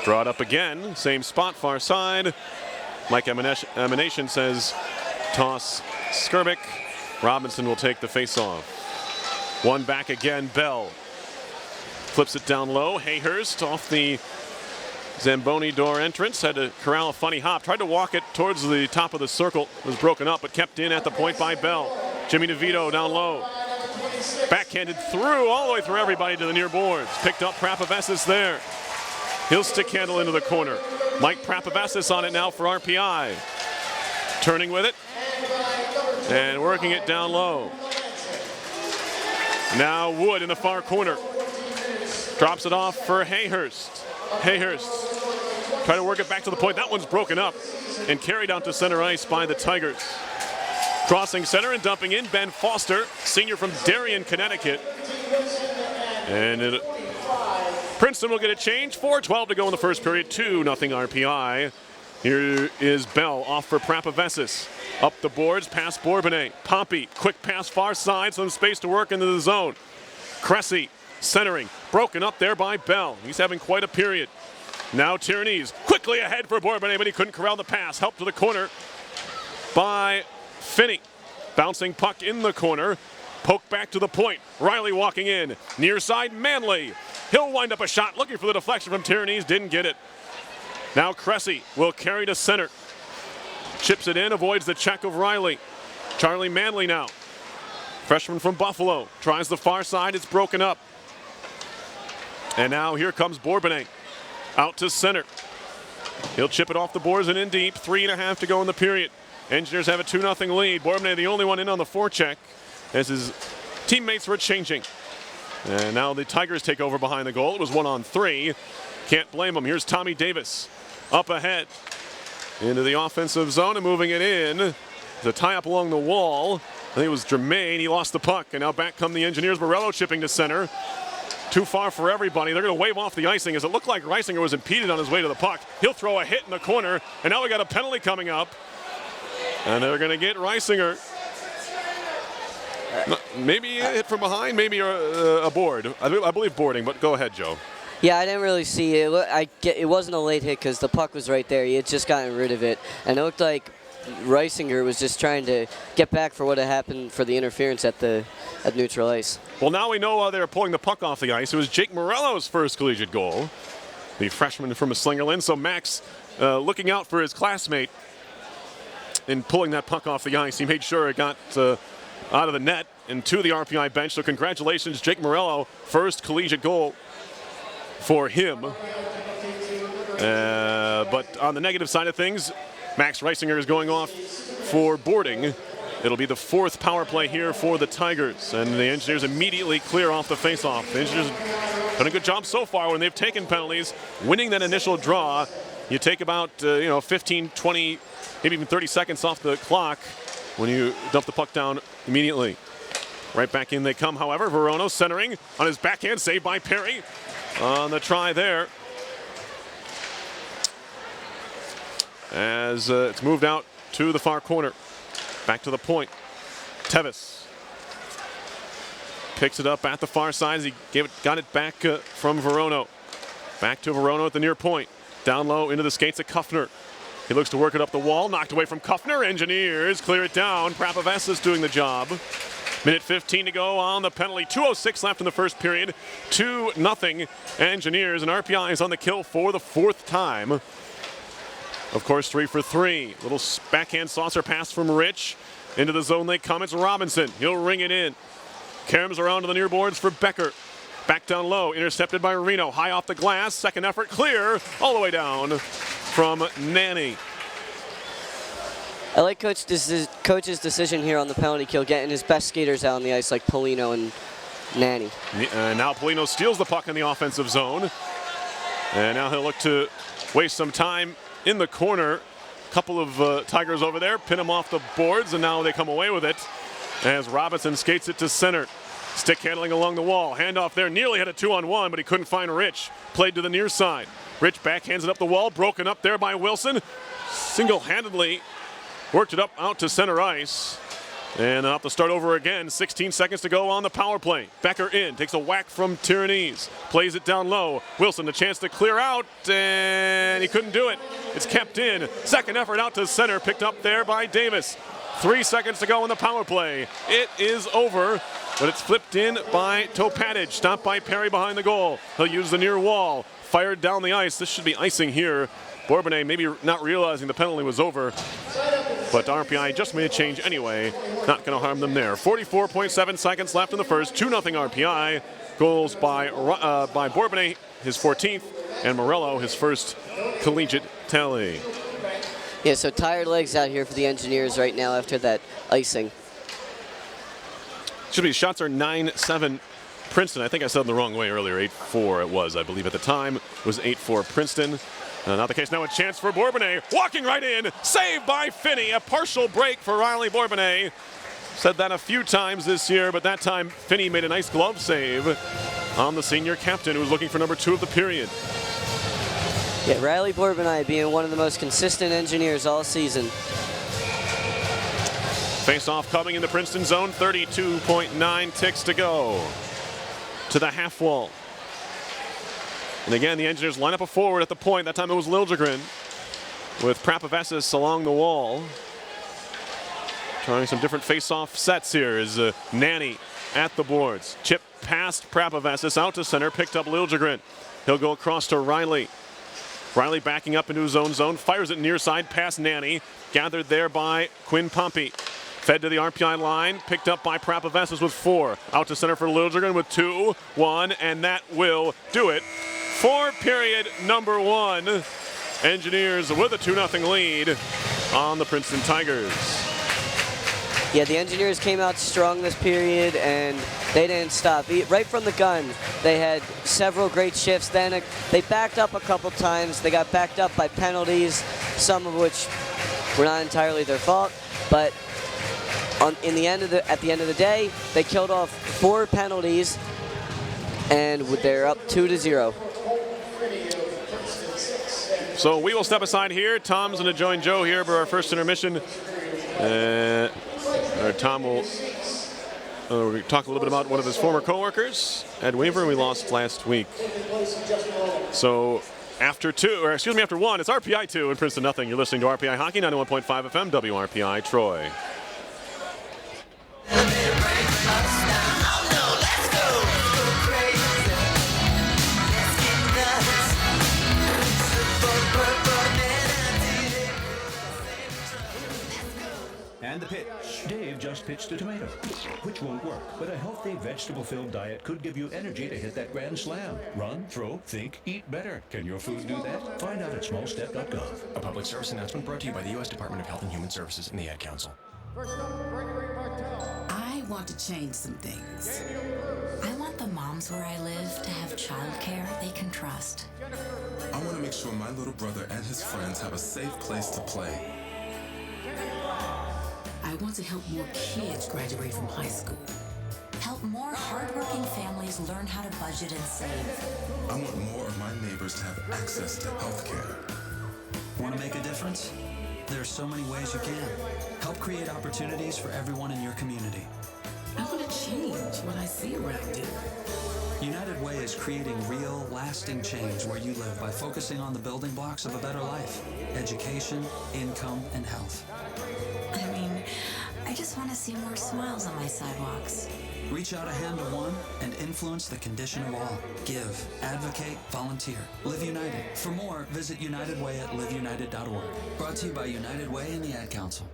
Speaker 3: Draw it up again, same spot, far side. Mike Emanation says toss Skrbek. Robinson will take the face-off. One back again, Bell. Flips it down low. Hayhurst off the Zamboni door entrance. Had to corral a funny hop. Tried to walk it towards the top of the circle. Was broken up, but kept in at the point by Bell. Jimmy DeVito down low. Backhanded through, all the way through everybody to the near boards. Picked up Prapavesis there. He'll stick handle into the corner. Mike Prapavesis on it now for RPI. Turning with it. And working it down low. Now Wood in the far corner. Drops it off for Hayhurst. Hayhurst try to work it back to the point. That one's broken up and carried out to center ice by the Tigers. Crossing center and dumping in, Ben Foster, senior from Darien, Connecticut. And Princeton will get a change. 4:12 to go in the first period. 2-0 RPI. Here is Bell off for Prapavesis. Up the boards, past Bourbonnais. Pompey, quick pass far side, some space to work into the zone. Cressy centering, broken up there by Bell. He's having quite a period. Now Tierney's quickly ahead for Bourbonnais, but he couldn't corral the pass. Helped to the corner by Finney. Bouncing puck in the corner. Poke back to the point. Riley walking in. Near side, Manley. He'll wind up a shot looking for the deflection from Tierney's. Didn't get it. Now Cressy will carry to center. Chips it in, avoids the check of Riley. Charlie Manley now. Freshman from Buffalo. Tries the far side, it's broken up. And now here comes Bourbonnais. Out to center. He'll chip it off the boards and in deep. 3.5 to go in the period. Engineers have a 2-0 lead. Bourbonnais the only one in on the forecheck as his teammates were changing. And now the Tigers take over behind the goal. It was 1-on-3. Can't blame them. Here's Tommy Davis up ahead into the offensive zone and moving it in. The tie up along the wall. I think it was Germain. He lost the puck, and now back come the Engineers. Morello chipping to center. Too far for everybody. They're going to wave off the icing as it looked like Reisinger was impeded on his way to the puck. He'll throw a hit in the corner, and now we got a penalty coming up. And they're going to get Reisinger. Maybe a hit from behind, maybe a board. I believe boarding, but go ahead, Joe.
Speaker 4: Yeah, I didn't really see it. It wasn't a late hit because the puck was right there. He had just gotten rid of it. And it looked like Reisinger was just trying to get back for what had happened for the interference at neutral ice.
Speaker 3: Well, now we know they're pulling the puck off the ice. It was Jake Morello's first collegiate goal, the freshman from Slingerland. So Max looking out for his classmate in pulling that puck off the ice. He made sure it got out of the net and to the RPI bench. So congratulations, Jake Morello, first collegiate goal for him. But on the negative side of things, Max Reisinger is going off for boarding. It'll be the fourth power play here for the Tigers, and the Engineers immediately clear off the faceoff. The Engineers have done a good job so far when they've taken penalties, winning that initial draw. You take about 15, 20, maybe even 30 seconds off the clock when you dump the puck down immediately. Right back in they come, however. Verono centering on his backhand, saved by Perry on the try there. As it's moved out to the far corner. Back to the point. Tevis picks it up at the far side as he got it back from Verono. Back to Verono at the near point. Down low into the skates of Kuffner. He looks to work it up the wall. Knocked away from Kuffner. Engineers clear it down. Prapavesis doing the job. Minute 15 to go on the penalty. 2:06 left in the first period. 2-0 Engineers, and RPI is on the kill for the fourth time. Of course, 3 for 3. Little backhand saucer pass from Rich. Into the zone they come. It's Robinson. He'll ring it in. Caroms around to the near boards for Becker. Back down low. Intercepted by Reno. High off the glass. Second effort clear. All the way down from Nanny.
Speaker 4: I like coach's decision here on the penalty kill, getting his best skaters out on the ice like Polino and Nanny.
Speaker 3: Now Polino steals the puck in the offensive zone. And now he'll look to waste some time in the corner couple of Tigers over there, pin them off the boards, and now they come away with it as Robinson skates it to center. Stick handling along the wall. Handoff there. Nearly had a 2-on-1, but he couldn't find Rich. Played to the near side. Rich backhands it up the wall. Broken up there by Wilson. Single-handedly worked it up out to center ice. And I'll have to start over again. 16 seconds to go on the power play. Becker in. Takes a whack from Tyranese. Plays it down low. Wilson a chance to clear out, and he couldn't do it. It's kept in. Second effort out to center. Picked up there by Davis. 3 seconds to go in the power play. It is over, but it's flipped in by Topatic. Stopped by Perry behind the goal. He'll use the near wall. Fired down the ice. This should be icing here. Bourbonnais maybe not realizing the penalty was over, but RPI just made a change anyway. Not going to harm them there. 44.7 seconds left in the first. 2-0 RPI. Goals by Bourbonnais, his 14th, and Morello, his first collegiate tally.
Speaker 4: Yeah, so tired legs out here for the Engineers right now after that icing.
Speaker 3: Should be shots are 9-7 Princeton. I think I said it the wrong way earlier. 8-4 it was, I believe at the time. It was 8-4 Princeton. Not the case now. A chance for Bourbonnais. Walking right in. Saved by Finney. A partial break for Riley Bourbonnais. Said that a few times this year, but that time Finney made a nice glove save on the senior captain who was looking for number 2 of the period.
Speaker 4: Yeah, Riley Bourbonnais being one of the most consistent Engineers all season.
Speaker 3: Face-off coming in the Princeton zone. 32.9 ticks to go to the half wall. And again, the Engineers line up a forward at the point. That time it was Liljegren with Prapavesis along the wall. Trying some different face-off sets here is Nanny at the boards. Chip past Prapavesis out to center, picked up Liljegren. He'll go across to Riley. Riley backing up into his own zone, fires it near side past Nanny. Gathered there by Quinn Pompey. Fed to the RPI line, picked up by Prapavesis with 4. Out to center for Liljegren with 2, 1, and that will do it. For period number 1. Engineers with a 2-0 lead on the Princeton Tigers.
Speaker 4: Yeah, the Engineers came out strong this period, and they didn't stop. Right from the gun, they had several great shifts. Then they backed up a couple times. They got backed up by penalties, some of which were not entirely their fault. But at the end of the day, they killed off 4 penalties, and they're up 2-0.
Speaker 3: So we will step aside here. Tom's going to join Joe here for our first intermission. Tom will talk a little bit about one of his former co-workers, Ed Weaver, we lost last week. So after 1, it's RPI 2 and Princeton nothing. You're listening to RPI Hockey, 91.5 FM, WRPI Troy.
Speaker 5: And the pitch. Dave just pitched a tomato, which won't work, but a healthy vegetable-filled diet could give you energy to hit that grand slam. Run, throw, think, eat better. Can your food do that? Find out at smallstep.gov.
Speaker 6: A public service announcement brought to you by the U.S. Department of Health and Human Services and the Ad Council.
Speaker 7: I want to change some things. I want the moms where I live to have childcare they can trust.
Speaker 8: I want to make sure my little brother and his friends have a safe place to play.
Speaker 7: I want to help more kids graduate from high school. Help more hardworking families learn how to budget and save.
Speaker 8: I want more of my neighbors to have access to health care.
Speaker 9: Want to make a difference? There are so many ways you can. Help create opportunities for everyone in your community.
Speaker 7: I want to change what I see around here.
Speaker 9: United Way is creating real, lasting change where you live by focusing on the building blocks of a better life: education, income, and health.
Speaker 7: I mean, I just want to see more smiles on my sidewalks.
Speaker 9: Reach out a hand to one and influence the condition of all. Give, advocate, volunteer. Live United. For more, visit United Way at liveunited.org. Brought to you by United Way and the Ad Council.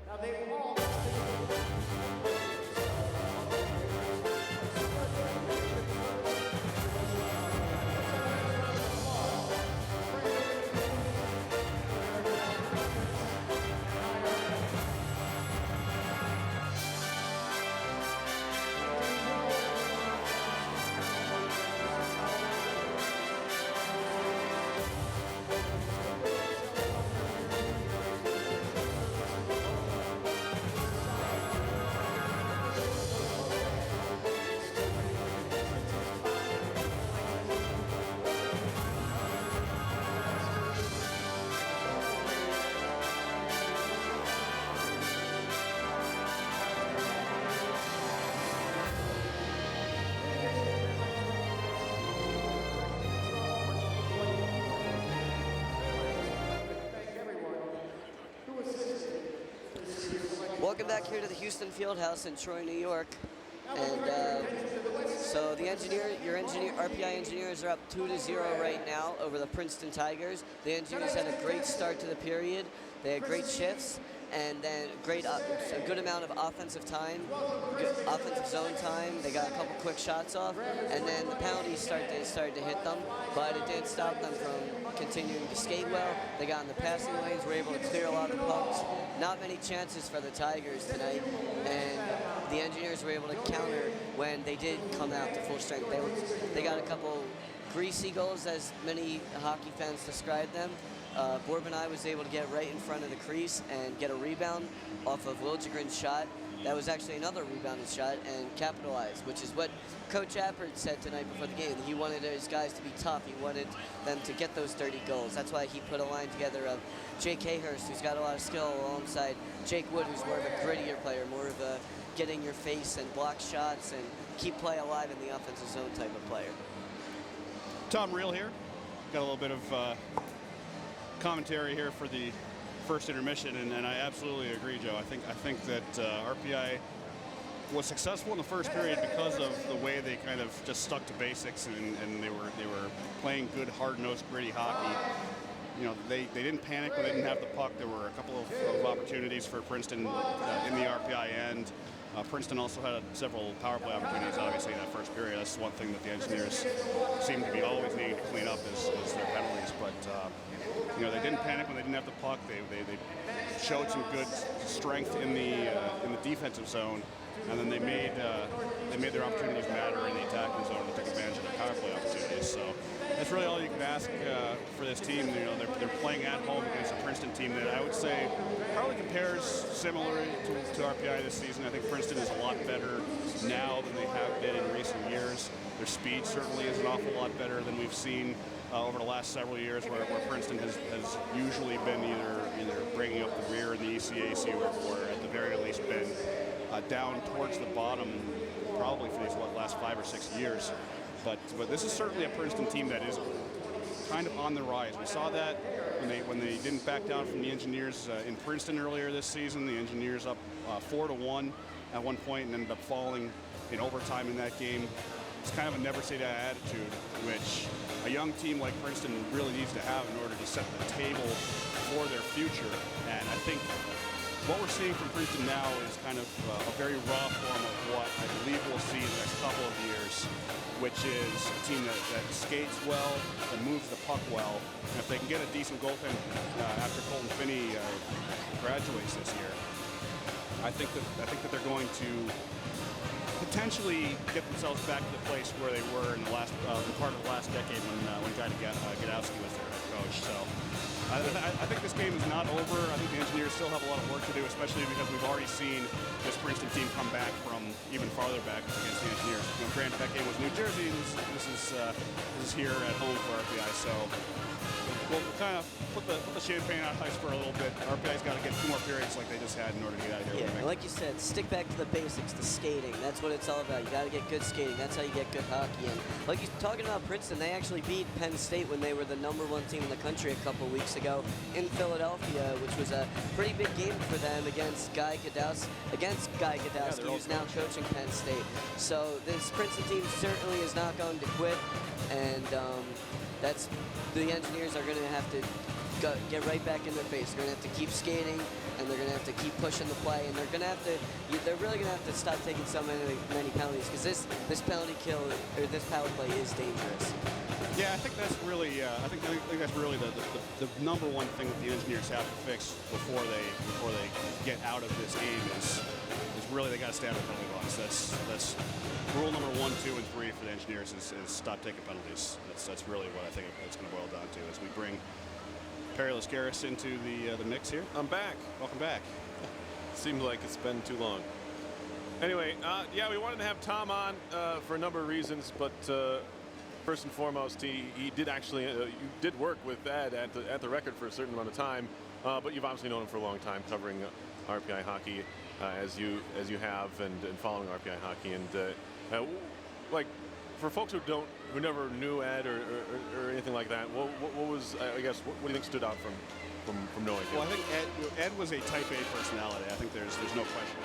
Speaker 4: Welcome back here to the Houston Fieldhouse in Troy, New York. And so the RPI Engineers are up 2-0 right now over the Princeton Tigers. The Engineers had a great start to the period. They had great shifts, and then a good amount of offensive time, offensive zone time. They got a couple quick shots off, and then the penalties started to hit them, but it didn't stop them from continuing to skate well. They got in the passing lanes, were able to clear a lot of pucks. Not many chances for the Tigers tonight, and the Engineers were able to counter when they did come out to full strength. They got a couple greasy goals, as many hockey fans describe them. Bourbonnais was able to get right in front of the crease and get a rebound off of Liljegren's shot. That was actually another rebounded shot and capitalized, which is what Coach Appert said tonight before the game. He wanted his guys to be tough. He wanted them to get those dirty goals. That's why he put a line together of Jake Hayhurst, who's got a lot of skill, alongside Jake Wood, who's more of a grittier player, more of a get in your face and block shots and keep play alive in the offensive zone type of player.
Speaker 10: Tom Reel here. Got a little bit of commentary here for the first intermission, and I absolutely agree, Joe. I think that RPI was successful in the first period because of the way they kind of just stuck to basics, and they were playing good, hard-nosed, gritty hockey. You know, they didn't panic when they didn't have the puck. There were a couple of opportunities for Princeton in the RPI end. Princeton also had several power play opportunities, obviously, in that first period. That's one thing that the Engineers seem to be always needing to clean up is their penalties. But, you know, they didn't panic when they didn't have the puck. They showed some good strength in the defensive zone, and then they made their opportunities matter in the attacking zone and took advantage of their power play opportunities. So that's really all you can ask for this team. You know, they're playing at home against a Princeton team that I would say probably compares similarly to RPI this season. I think Princeton is a lot better now than they have been in recent years. Their speed certainly is an awful lot better than we've seen over the last several years, where Princeton has usually been either bringing up the rear in the ECAC or at the very least been down towards the bottom probably for these last 5 or 6 years. But this is certainly a Princeton team that is kind of on the rise. We saw that when they didn't back down from the Engineers in Princeton earlier this season. The Engineers up 4-1 at one point and ended up falling in overtime in that game. It's kind of a never say die attitude, which a young team like Princeton really needs to have in order to set the table for their future. And I think what we're seeing from Princeton now is kind of a very raw form of what I believe we'll see in the next couple of years, which is a team that skates well, that moves the puck well. And if they can get a decent goaltender after Colton Finney graduates this year, I think that they're going to potentially get themselves back to the place where they were in the last part of the last decade when Guy Gadowski was their head coach. So I think this game is not over. I think the Engineers still have a lot of work to do, especially because we've already seen this Princeton team come back from even farther back against the Engineers. You know, granted, that game was New Jersey, and this is here at home for RPI. So we'll kind of put the champagne on ice for a little bit. RPI's got to get 2 more periods like they just had in order to get out of here.
Speaker 4: Yeah, like you said, stick back to the basics, the skating. That's what it's all about. You got to get good skating. That's how you get good hockey. And like you're talking about Princeton, they actually beat Penn State when they were the #1 team in the country a couple weeks ago in Philadelphia, which was a pretty big game for them against Guy Gadowski, who's now coaching Penn State. So this Princeton team certainly is not going to quit, and the Engineers are going to have to get right back in their face. They're going to have to keep skating, and they're going to have to keep pushing the play, and they're really going to have to stop taking so many penalties, because this penalty kill or this power play is dangerous.
Speaker 10: Yeah, I think that's really I think that's really the #1 thing that the Engineers have to fix before they get out of this game is really they got to stay out of the penalty box. That's rule number 1, 2, and 3 for the Engineers is stop taking penalties. That's really what I think it's going to boil down to as we bring Perry Lascaris into the mix here.
Speaker 3: I'm back.
Speaker 10: Welcome back.
Speaker 3: Seems like it's been too long. Anyway, yeah, we wanted to have Tom on for a number of reasons, but first and foremost, he did actually you did work with Ed at the Record for a certain amount of time, but you've obviously known him for a long time, covering RPI hockey as you have, and following RPI hockey, and like for folks who don't who never knew Ed or anything like that, what was, I guess, what do you think stood out from knowing him?
Speaker 10: Well, I think Ed was a type A personality. I think there's no question.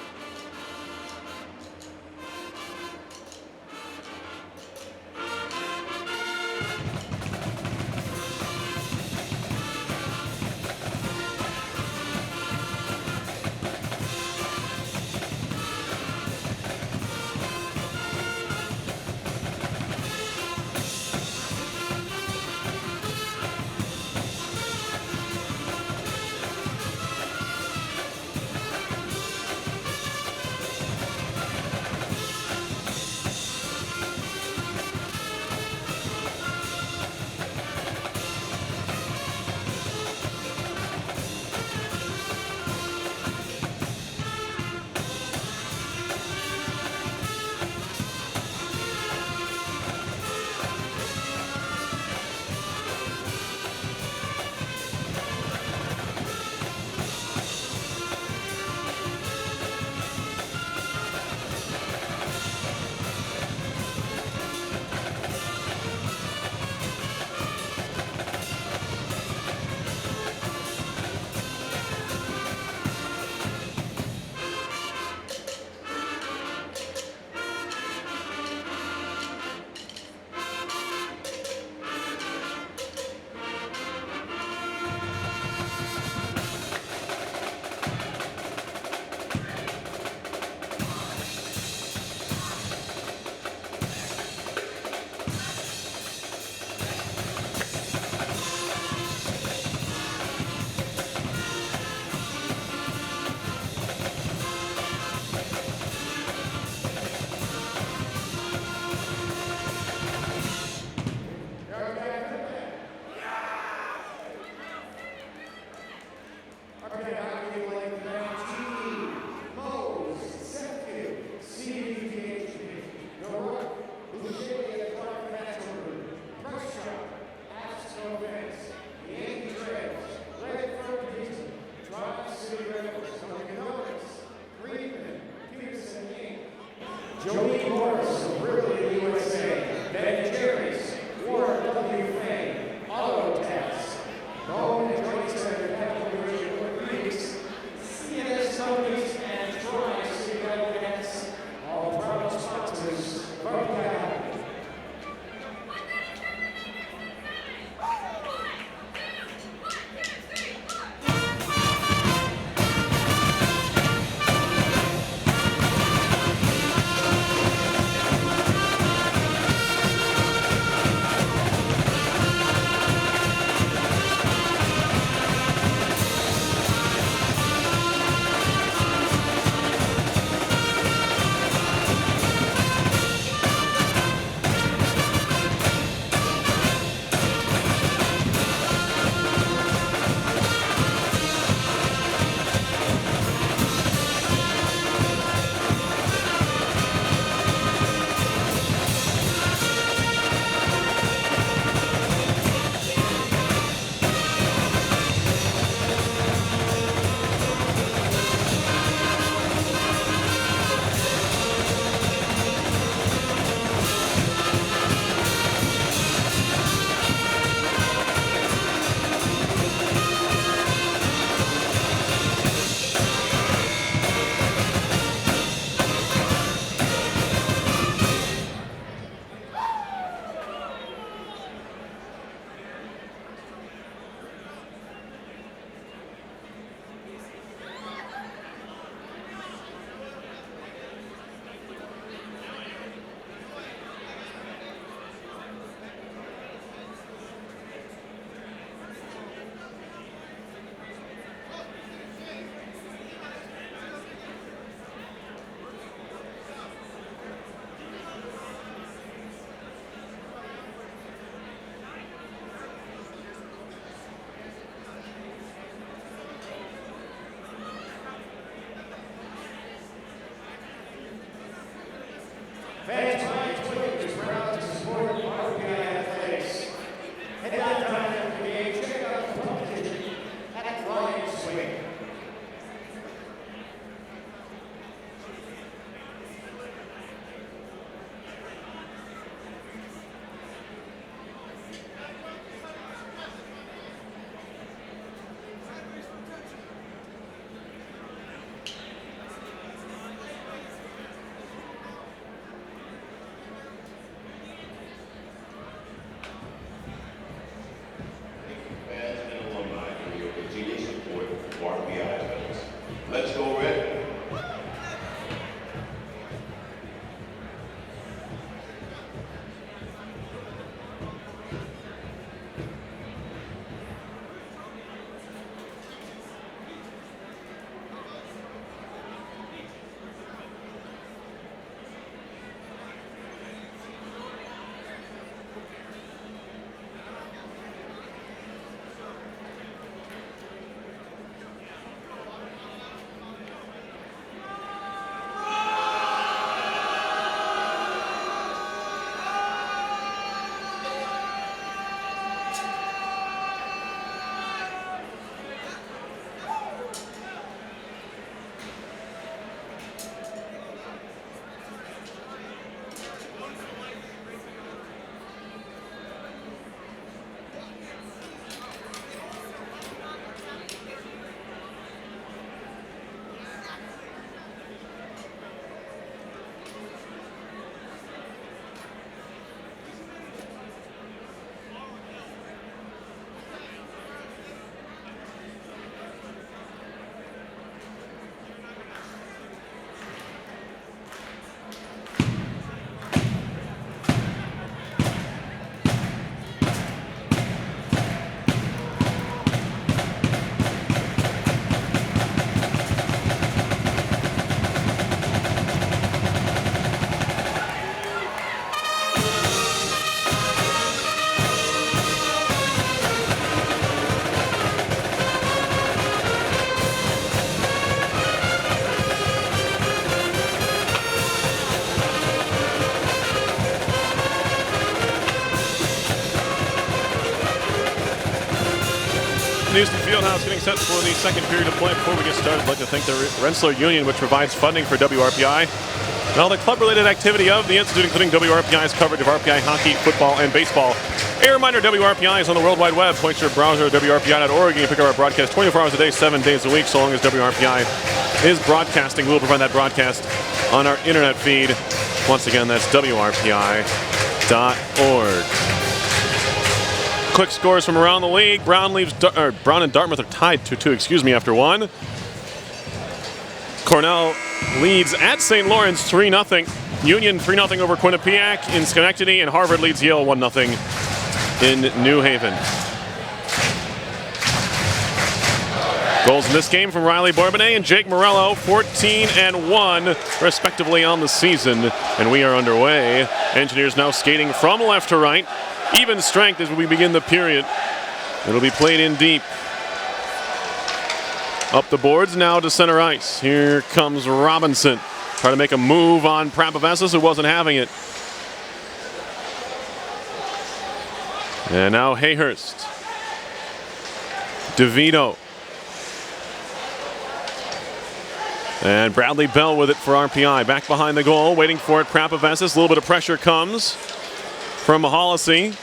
Speaker 3: the Houston Fieldhouse, getting set for the second period of play. Before we get started, I'd like to thank the Rensselaer Union, which provides funding for WRPI, and all the club-related activity of the Institute, including WRPI's coverage of RPI hockey, football, and baseball. A reminder, WRPI is on the World Wide Web. Point your browser at WRPI.org. You can pick up our broadcast 24 hours a day, 7 days a week, so long as WRPI is broadcasting. We'll provide that broadcast on our internet feed. Once again, that's WRPI.org. Quick scores from around the league. Brown and Dartmouth are tied 2-2, after one. Cornell leads at St. Lawrence 3-0. Union 3-0 over Quinnipiac in Schenectady, and Harvard leads Yale 1-0 in New Haven. Goals in this game from Riley Bourbonnais and Jake Morello, 14 and 1 respectively on the season, and we are underway. Engineers now skating from left to right. Even strength as we begin the period. It'll be played in deep. Up the boards now to center ice. Here comes Robinson. Trying to make a move on Prapavessis, who wasn't having it. And now Hayhurst. DeVito. And Bradley Bell with it for RPI. Back behind the goal, waiting for it, Prapavessis. A little bit of pressure comes from Hollisey.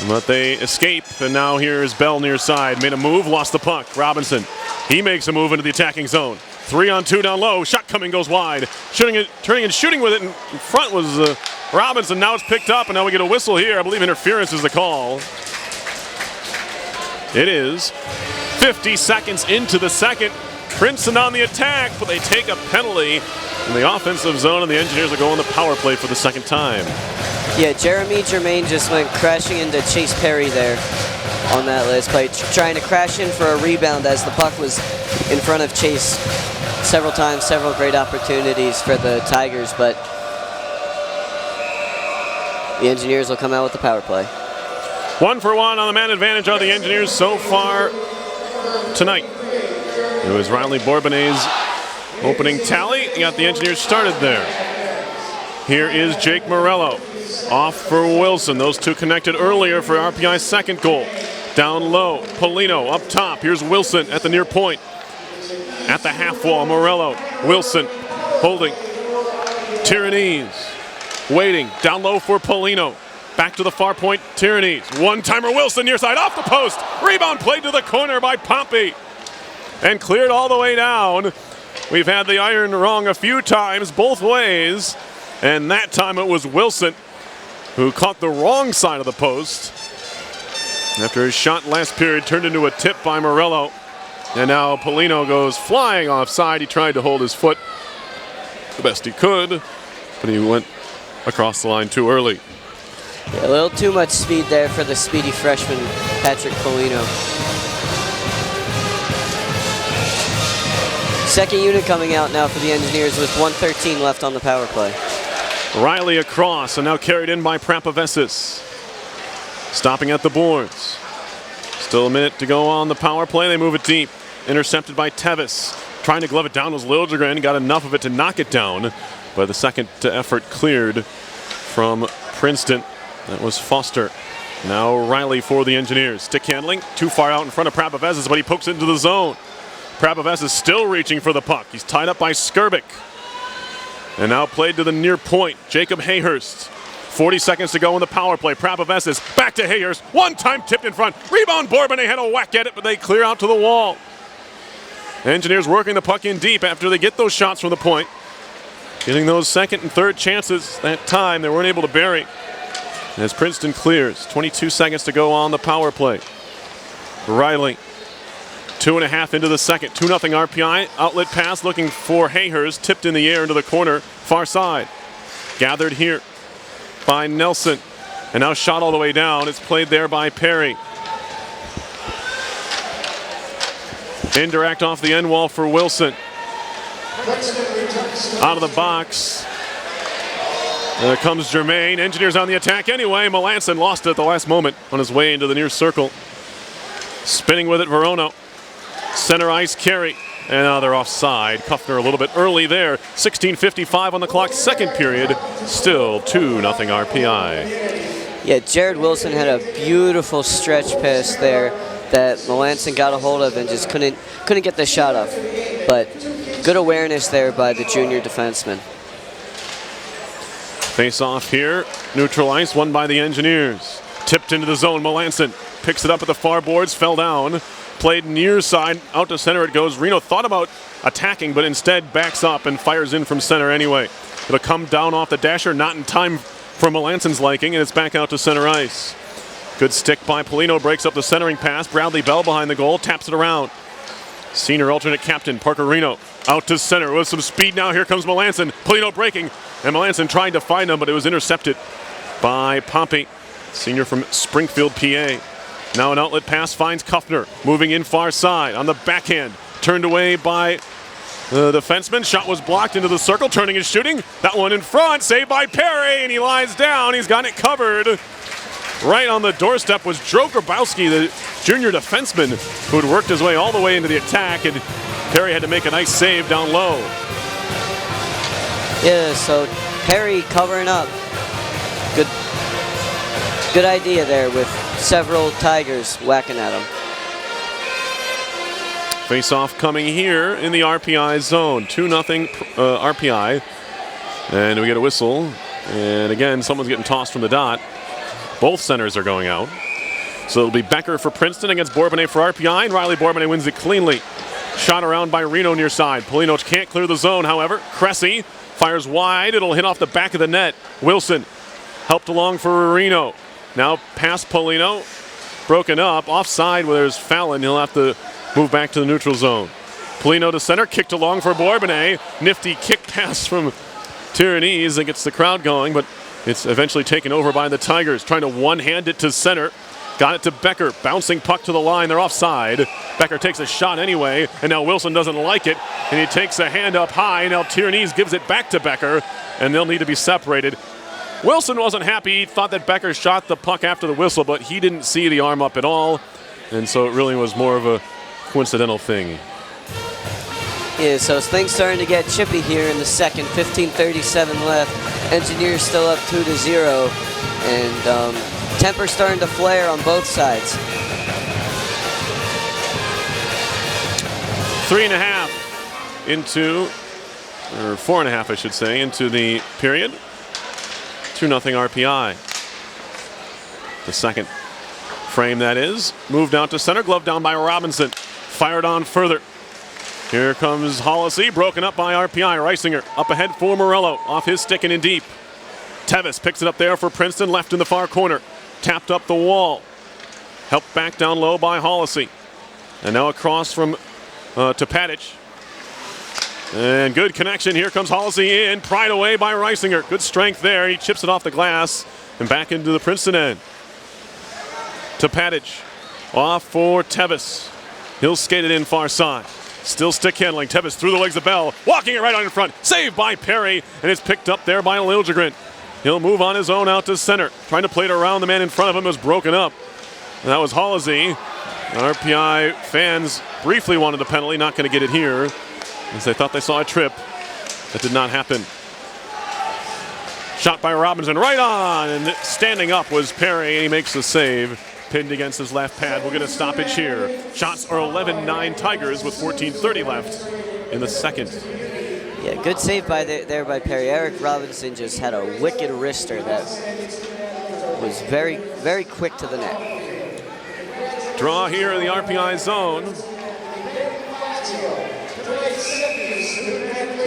Speaker 3: But they escape, and now here is Bell near side. Made a move, lost the puck. Robinson, he makes a move into the attacking zone. 3-on-2 down low, shot coming, goes wide. Turning and shooting with it in front was Robinson. Now it's picked up, and now we get a whistle here. I believe interference is the call. It is 50 seconds into the second. Princeton on the attack, but they take a penalty in the offensive zone, and the Engineers are going the power play for the second time.
Speaker 4: Yeah, Jeremy Germain just went crashing into Chase Perry there on that list by trying to crash in for a rebound as the puck was in front of Chase several times, several great opportunities for the Tigers, but the Engineers will come out with the power play.
Speaker 3: 1-for-1 on the man advantage of the Engineers so far tonight. It was Riley Bourbonnais' opening tally. He got the Engineers started there. Here is Jake Morello. Off for Wilson. Those two connected earlier for RPI's second goal. Down low, Polino up top. Here's Wilson at the near point. At the half wall, Morello. Wilson holding. Tyrannese waiting. Down low for Polino. Back to the far point, Tyrannese. One-timer Wilson near side, off the post. Rebound played to the corner by Pompey. And cleared all the way down. We've had the iron wrong a few times, both ways. And that time it was Wilson who caught the wrong side of the post. After his shot last period turned into a tip by Morello. And now Polino goes flying offside. He tried to hold his foot the best he could, but he went across the line too early.
Speaker 4: Yeah, a little too much speed there for the speedy freshman, Patrick Polino. Second unit coming out now for the Engineers with 1:13 left on the power play.
Speaker 3: Riley across, and now carried in by Prapavessis. Stopping at the boards. Still a minute to go on the power play. They move it deep. Intercepted by Tevis. Trying to glove it down was Liljegren. Got enough of it to knock it down. But the second effort cleared from Princeton. That was Foster. Now Riley for the Engineers. Stick handling. Too far out in front of Prapavessis, but he pokes into the zone. Prapavessis still reaching for the puck. He's tied up by Skirbic. And now played to the near point. Jacob Hayhurst. 40 seconds to go in the power play. Prapavessis back to Hayhurst. One time tipped in front. Rebound Bourbonnais had a whack at it, but they clear out to the wall. Engineers working the puck in deep after they get those shots from the point. Getting those second and third chances that time they weren't able to bury. As Princeton clears. 22 seconds to go on the power play. Riley. 2.5 into the second. 2-0 RPI. Outlet pass looking for Hayhurst. Tipped in the air into the corner. Far side. Gathered here by Nelson. And now shot all the way down. It's played there by Perry. Indirect off the end wall for Wilson. Out of the box. There comes Germain. Engineers on the attack anyway. Melanson lost it at the last moment on his way into the near circle. Spinning with it, Verona. Center ice carry. And now they're offside. Kuffner a little bit early there. 16:55 on the clock, second period. Still 2-0 RPI.
Speaker 4: Yeah, Jared Wilson had a beautiful stretch pass there that Melanson got a hold of and just couldn't get the shot up. But good awareness there by the junior defenseman.
Speaker 3: Face off here, neutral ice, won by the Engineers. Tipped into the zone, Melanson picks it up at the far boards, fell down. Played near side, out to center it goes. Reno thought about attacking, but instead backs up and fires in from center anyway. It'll come down off the dasher, not in time for Melanson's liking, and it's back out to center ice. Good stick by Polino, breaks up the centering pass. Bradley Bell behind the goal, taps it around. Senior alternate captain, Parker Reno, out to center with some speed now. Here comes Melanson. Polino breaking, and Melanson tried to find him, but it was intercepted by Pompey, senior from Springfield, PA. Now an outlet pass finds Kuffner, moving in far side on the backhand. Turned away by the defenseman. Shot was blocked into the circle, turning and shooting. That one in front, saved by Perry, and he lies down. He's got it covered. Right on the doorstep was Joe Grabowski, the junior defenseman, who had worked his way all the way into the attack, and Perry had to make a nice save down low.
Speaker 4: Yeah, so Perry covering up. Good idea there with several Tigers whacking at him.
Speaker 3: Face-off coming here in the RPI zone. 2-0 RPI. And we get a whistle. And again, someone's getting tossed from the dot. Both centers are going out. So it'll be Becker for Princeton against Bourbonnais for RPI, and Riley Bourbonnais wins it cleanly. Shot around by Reno near side. Polino can't clear the zone, however. Cressy fires wide. It'll hit off the back of the net. Wilson helped along for Reno. Now past Polino. Broken up. Offside where there's Fallon. He'll have to move back to the neutral zone. Polino to center. Kicked along for Bourbonnais. Nifty kick pass from Tyranese that gets the crowd going, but it's eventually taken over by the Tigers. Trying to one-hand it to center. Got it to Becker. Bouncing puck to the line. They're offside. Becker takes a shot anyway, and now Wilson doesn't like it, and he takes a hand up high. Now Tyranese gives it back to Becker, and they'll need to be separated. Wilson wasn't happy. He thought that Becker shot the puck after the whistle, but he didn't see the arm up at all, and so it really was more of a coincidental thing.
Speaker 4: Yeah, so things starting to get chippy here in the second. 15:37 left. Engineers still up 2-0, and temper starting to flare on both sides.
Speaker 3: 3.5 into, or 4.5 I should say, into the period. 2-0 RPI. The second frame that is. Moved out to center, glove down by Robinson. Fired on further. Here comes Hollisey, broken up by RPI. Reisinger up ahead for Morello, off his stick and in deep. Tevis picks it up there for Princeton, left in the far corner. Tapped up the wall. Helped back down low by Hollisey. And now across from to Padich. And good connection. Here comes Hollisey in. Pried away by Reisinger. Good strength there. He chips it off the glass and back into the Princeton end. To Padich. Off for Tevis. He'll skate it in far side. Still stick handling. Tevis through the legs of Bell. Walking it right on in front. Saved by Perry. And it's picked up there by Liljegren. He'll move on his own out to center. Trying to play it around the man in front of him. Is broken up. And that was Hollisey. RPI fans briefly wanted a penalty. Not going to get it here, as they thought they saw a trip. That did not happen. Shot by Robinson. Right on. And standing up was Perry. And he makes the save. Pinned against his left pad. We'll get a stoppage here. Shots are 11-9 Tigers with 14:30 left in the second.
Speaker 4: Yeah, good save there by Perry. Eric Robinson just had a wicked wrister that was very, very quick to the net.
Speaker 3: Draw here in the RPI zone.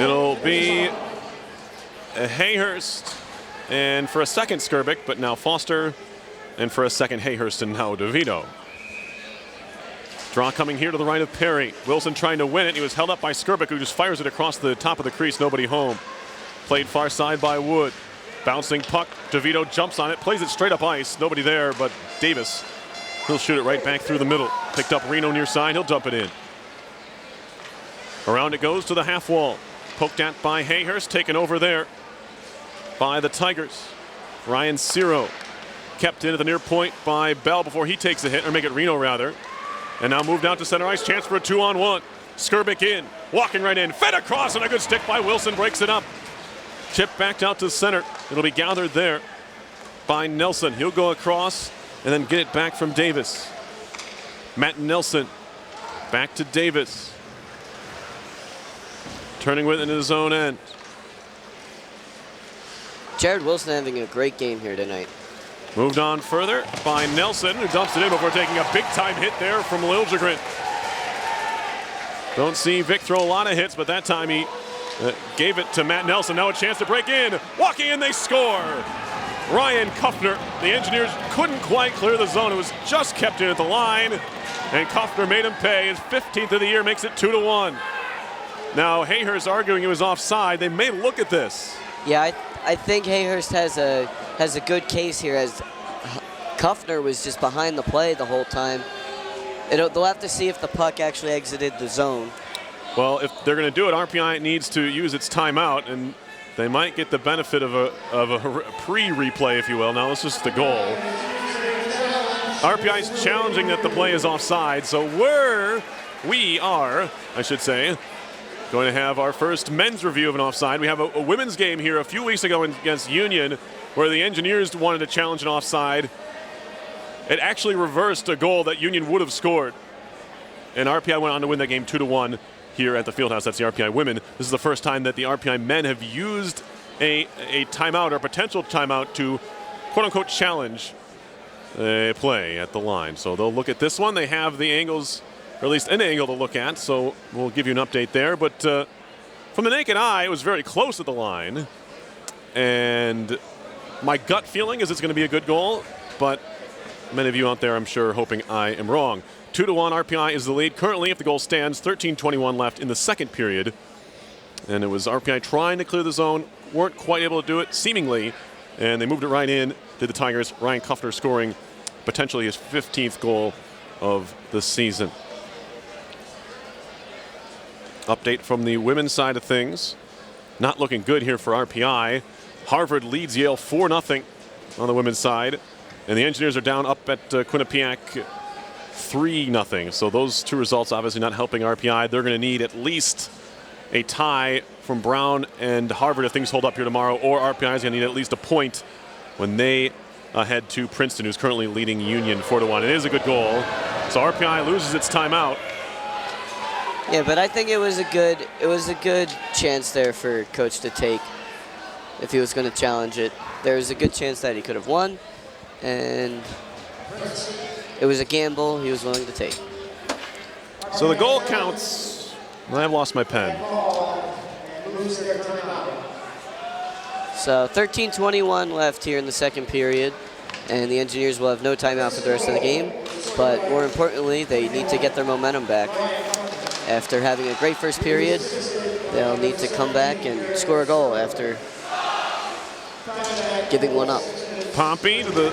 Speaker 3: It'll be Hayhurst and for a second Skirbick, but now Foster. And for a second, Hayhurst and now DeVito. Draw coming here to the right of Perry. Wilson trying to win it. He was held up by Skirbick, who just fires it across the top of the crease. Nobody home. Played far side by Wood. Bouncing puck. DeVito jumps on it. Plays it straight up ice. Nobody there but Davis. He'll shoot it right back through the middle. Picked up Reno near side. He'll dump it in. Around it goes to the half wall. Poked at by Hayhurst. Taken over there by the Tigers. Ryan Ciro. Kept in at the near point by Bell before he takes a hit, or make it Reno rather. And now moved out to center ice. Chance for a 2-on-1. Skirbick in. Walking right in. Fed across, and a good stick by Wilson. Breaks it up. Chip backed out to center. It'll be gathered there by Nelson. He'll go across and then get it back from Davis. Matt Nelson. Back to Davis. Turning with it into his own end.
Speaker 4: Jared Wilson having a great game here tonight.
Speaker 3: Moved on further by Nelson, who dumps it in before taking a big-time hit there from Liljegren. Don't see Vic throw a lot of hits, but that time he gave it to Matt Nelson. Now a chance to break in. Walking in, they score. Ryan Kuffner. The Engineers couldn't quite clear the zone. It was just kept in at the line, and Kuffner made him pay. His 15th of the year makes it 2-1. Now Hayhurst arguing he was offside. They may look at this.
Speaker 4: Yeah, I think Hayhurst has a good case here, as Kuffner was just behind the play the whole time. They'll have to see if the puck actually exited the zone.
Speaker 3: Well, if they're going to do it, RPI needs to use its timeout, and they might get the benefit of a pre-replay, if you will. Now, this is the goal. RPI is challenging that the play is offside, so we are, I should say, going to have our first men's review of an offside. We have a women's game here a few weeks ago against Union, where the Engineers wanted to challenge an offside. It actually reversed a goal that Union would have scored. And RPI went on to win that game 2-1 here at the Fieldhouse. That's the RPI women. This is the first time that the RPI men have used a timeout or potential timeout to quote-unquote challenge a play at the line. So they'll look at this one. They have the angles, or at least an angle to look at, so we'll give you an update there. But from the naked eye, it was very close at the line. And my gut feeling is it's going to be a good goal, but many of you out there, I'm sure, hoping I am wrong. 2-1, RPI is the lead currently if the goal stands. 13:21 left in the second period. And it was RPI trying to clear the zone, weren't quite able to do it, seemingly, and they moved it right in, did the Tigers. Ryan Kuffner scoring potentially his 15th goal of the season. Update from the women's side of things. Not looking good here for RPI. Harvard leads Yale 4-0 on the women's side. And the Engineers are down up at Quinnipiac 3-0. So those two results obviously not helping RPI. They're going to need at least a tie from Brown and Harvard if things hold up here tomorrow, or RPI is going to need at least a point when they head to Princeton, who's currently leading Union 4-1. It is a good goal. So RPI loses its timeout.
Speaker 4: Yeah, but I think it was a good chance there for Coach to take if he was going to challenge it. There was a good chance that he could have won, and it was a gamble he was willing to take.
Speaker 3: So the goal counts. I've lost my pen.
Speaker 4: So 13:21 left here in the second period, and the Engineers will have no timeout for the rest of the game. But more importantly, they need to get their momentum back. After having a great first period, they'll need to come back and score a goal after giving one up.
Speaker 3: Pompey to the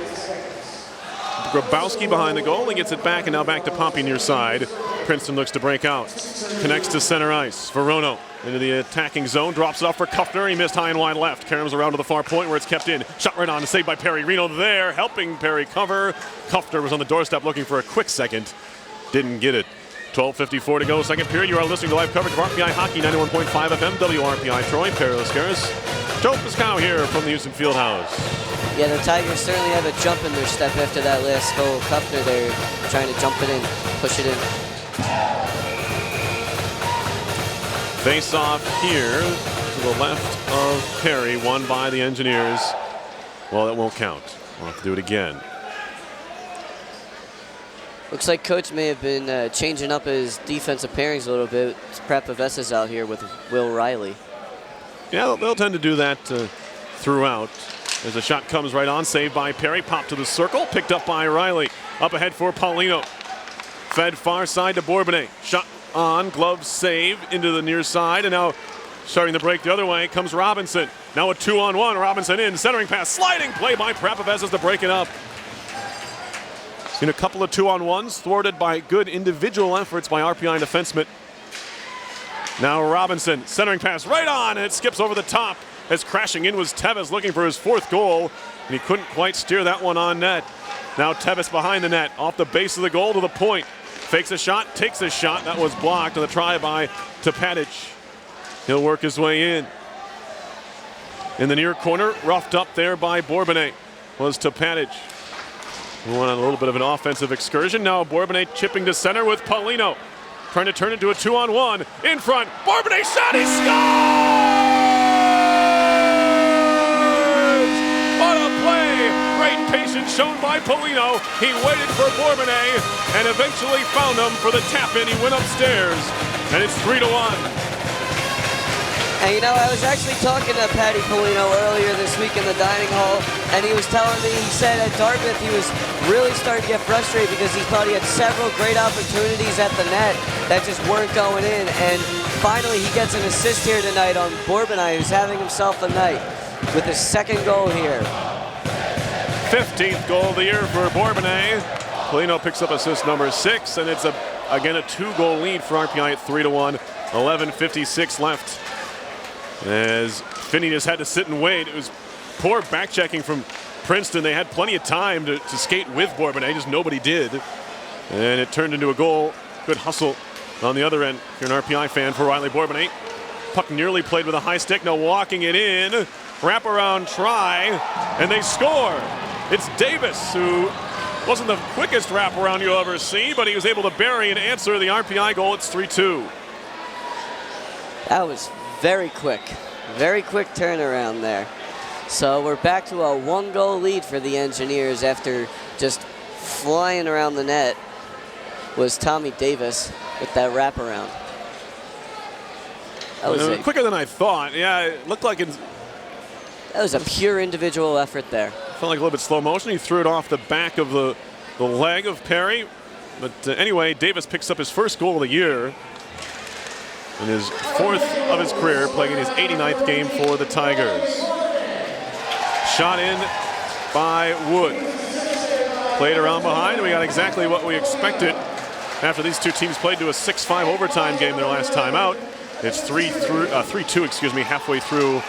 Speaker 3: Grabowski behind the goal. He gets it back, and now back to Pompey near side. Princeton looks to break out. Connects to center ice. Verono into the attacking zone. Drops it off for Kuffner. He missed high and wide left. Caroms around to the far point where it's kept in. Shot right on. Saved by Perry. Reno there, helping Perry cover. Kuffner was on the doorstep looking for a quick second. Didn't get it. 12:54 to go, second period. You are listening to live coverage of RPI Hockey, 91.5 FM, WRPI Troy. Perry Lascaris, Joe Piscow here from the Houston Fieldhouse.
Speaker 4: Yeah, the Tigers certainly have a jump in their step after that last goal. Kuffner there trying to jump it in, push it in.
Speaker 3: Face off here to the left of Perry, won by the Engineers. Well, that won't count. We'll have to do it again.
Speaker 4: Looks like Coach may have been changing up his defensive pairings a little bit. Prapavesa's out here with Will Riley.
Speaker 3: Yeah, they'll tend to do that throughout. As the shot comes right on, saved by Perry, popped to the circle, picked up by Riley. Up ahead for Paulino. Fed far side to Bourbonnais. Shot on, glove save into the near side, and now starting to break the other way comes Robinson. Now a 2-on-1, Robinson in, centering pass, sliding play by Prapavesas to break it up. Seen a couple of 2-on-1s thwarted by good individual efforts by RPI defensemen. Now Robinson, centering pass right on, and it skips over the top. As crashing in was Teves looking for his fourth goal, and he couldn't quite steer that one on net. Now Teves behind the net, off the base of the goal to the point. Fakes a shot, takes a shot, that was blocked on the try by Tepatic. He'll work his way in. In the near corner, roughed up there by Bourbonnais was Tepatic. who went on a little bit of an offensive excursion. Now Bourbonnais chipping to center with Paulino. Trying to turn it into a 2-on-1. In front, Bourbonnais shot, he scores! What a play! Great patience shown by Paulino. He waited for Bourbonnais and eventually found him for the tap-in. He went upstairs, and it's 3-1.
Speaker 4: And you know, I was actually talking to Patty Paulino earlier this week in the dining hall, and he was telling me, he said at Dartmouth he was really starting to get frustrated because he thought he had several great opportunities at the net that just weren't going in. And finally he gets an assist here tonight on Bourbonnais, who's having himself a night with his second goal here.
Speaker 3: 15th goal of the year for Bourbonnais. Paulino picks up assist number 6, and it's again a 2-goal lead for RPI at 3-1. 11:56 left. As Finney just had to sit and wait. It was poor back checking from Princeton. They had plenty of time to skate with Bourbonnais, just nobody did. And it turned into a goal. Good hustle on the other end. If you're an RPI fan for Riley Bourbonnais. Puck nearly played with a high stick, now walking it in. Wraparound try, and they score. It's Davis, who wasn't the quickest wraparound you'll ever see, but he was able to bury and answer the RPI goal. It's 3-2.
Speaker 4: That was very quick turnaround there. So we're back to a 1-goal lead for the Engineers after just flying around the net was Tommy Davis with that wraparound. That was
Speaker 3: quicker than I thought. Yeah, it looked like that
Speaker 4: was a pure individual effort there.
Speaker 3: Felt like a little bit slow motion. He threw it off the back of the leg of Perry. But anyway, Davis picks up his first goal of the year. In his 4th of his career, playing in his 89th game for the Tigers. Shot in by Wood. Played around behind, and we got exactly what we expected after these two teams played to a 6-5 overtime game their last time out. It's 3-2, excuse me, halfway through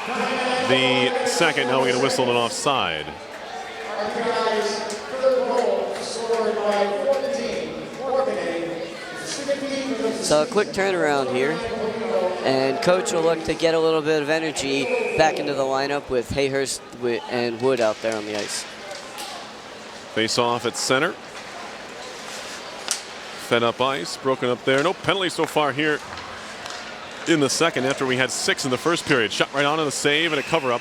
Speaker 3: the second. Now we get a whistle and an offside.
Speaker 4: So a quick turnaround here, and coach will look to get a little bit of energy back into the lineup with Hayhurst and Wood out there on the ice.
Speaker 3: Face off at center. Fed up ice, broken up there. No penalty so far here in the second after we had 6 in the first period. Shot right on in the save and a cover up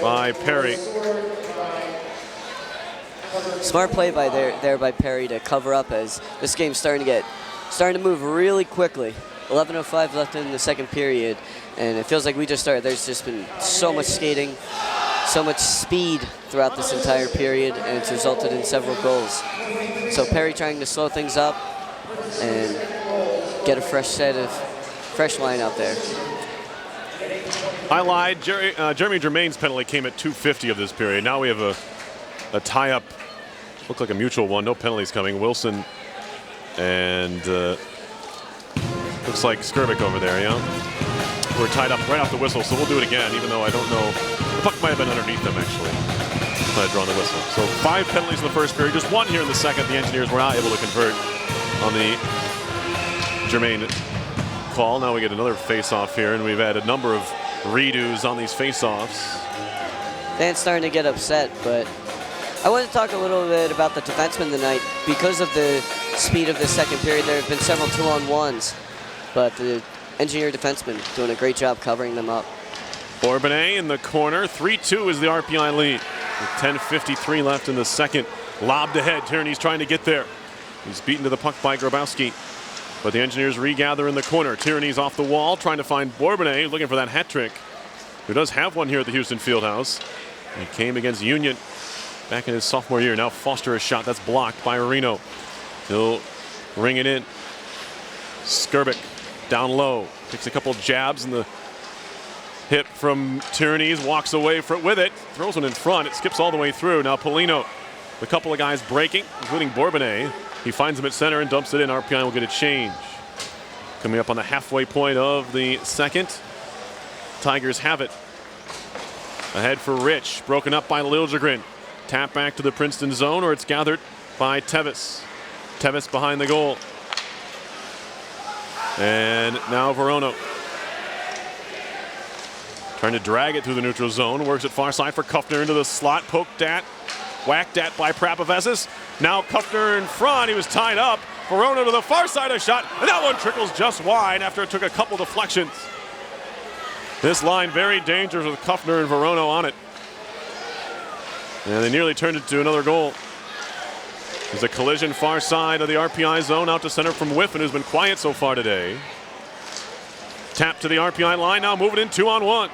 Speaker 3: by Perry.
Speaker 4: Smart play by there by Perry to cover up as this game's starting to move really quickly. 11:05 left in the second period, and it feels like we just started. There's just been so much skating, so much speed throughout this entire period, and it's resulted in several goals. So Perry trying to slow things up and get a fresh line out there.
Speaker 3: I lied. Jeremy Germain's penalty came at 2:50 of this period. Now we have a tie-up. Looked like a mutual one. No penalties coming. Wilson and looks like Skirvik over there, yeah. We're tied up right off the whistle, so we'll do it again, even though I don't know. The puck might have been underneath them, actually. Might have drawn the whistle. So 5 penalties in the first period, just 1 here in the second. The Engineers were not able to convert on the Germain call. Now we get another face-off here, and we've had a number of redos on these face-offs.
Speaker 4: Dan's starting to get upset, but I want to talk a little bit about the defensemen tonight. Because of the speed of the second period, there have been several 2-on-1s, but the Engineer defensemen doing a great job covering them up.
Speaker 3: Bourbonnais in the corner. 3-2 is the RPI lead. With 10:53 left in the second. Lobbed ahead. Tierney's trying to get there. He's beaten to the puck by Grabowski. But the Engineers regather in the corner. Tierney's off the wall, trying to find Bourbonnais, looking for that hat trick, who does have one here at the Houston Fieldhouse. He came against Union back in his sophomore year. Now Foster a shot that's blocked by Reno. He'll ring it in. Skirvik down low. Takes a couple jabs in the hip from Tierney's. Walks away with it. Throws one in front. It skips all the way through. Now Paulino. A couple of guys breaking, including Bourbonnais. He finds him at center and dumps it in. RPI will get a change. Coming up on the halfway point of the second. Tigers have it. Ahead for Rich. Broken up by Liljegren. Tap back to the Princeton zone, or it's gathered by Tevis. Tevis behind the goal. And now Verono. Trying to drag it through the neutral zone. Works it far side for Kuffner into the slot. Poked at. Whacked at by Prapavesis. Now Kuffner in front. He was tied up. Verona to the far side, a shot, and that one trickles just wide after it took a couple deflections. This line very dangerous with Kuffner and Verona on it. And they nearly turned it to another goal. There's a collision far side of the RPI zone out to center from Whiffen, who's been quiet so far today. Tap to the RPI line, now moving in 2-on-1.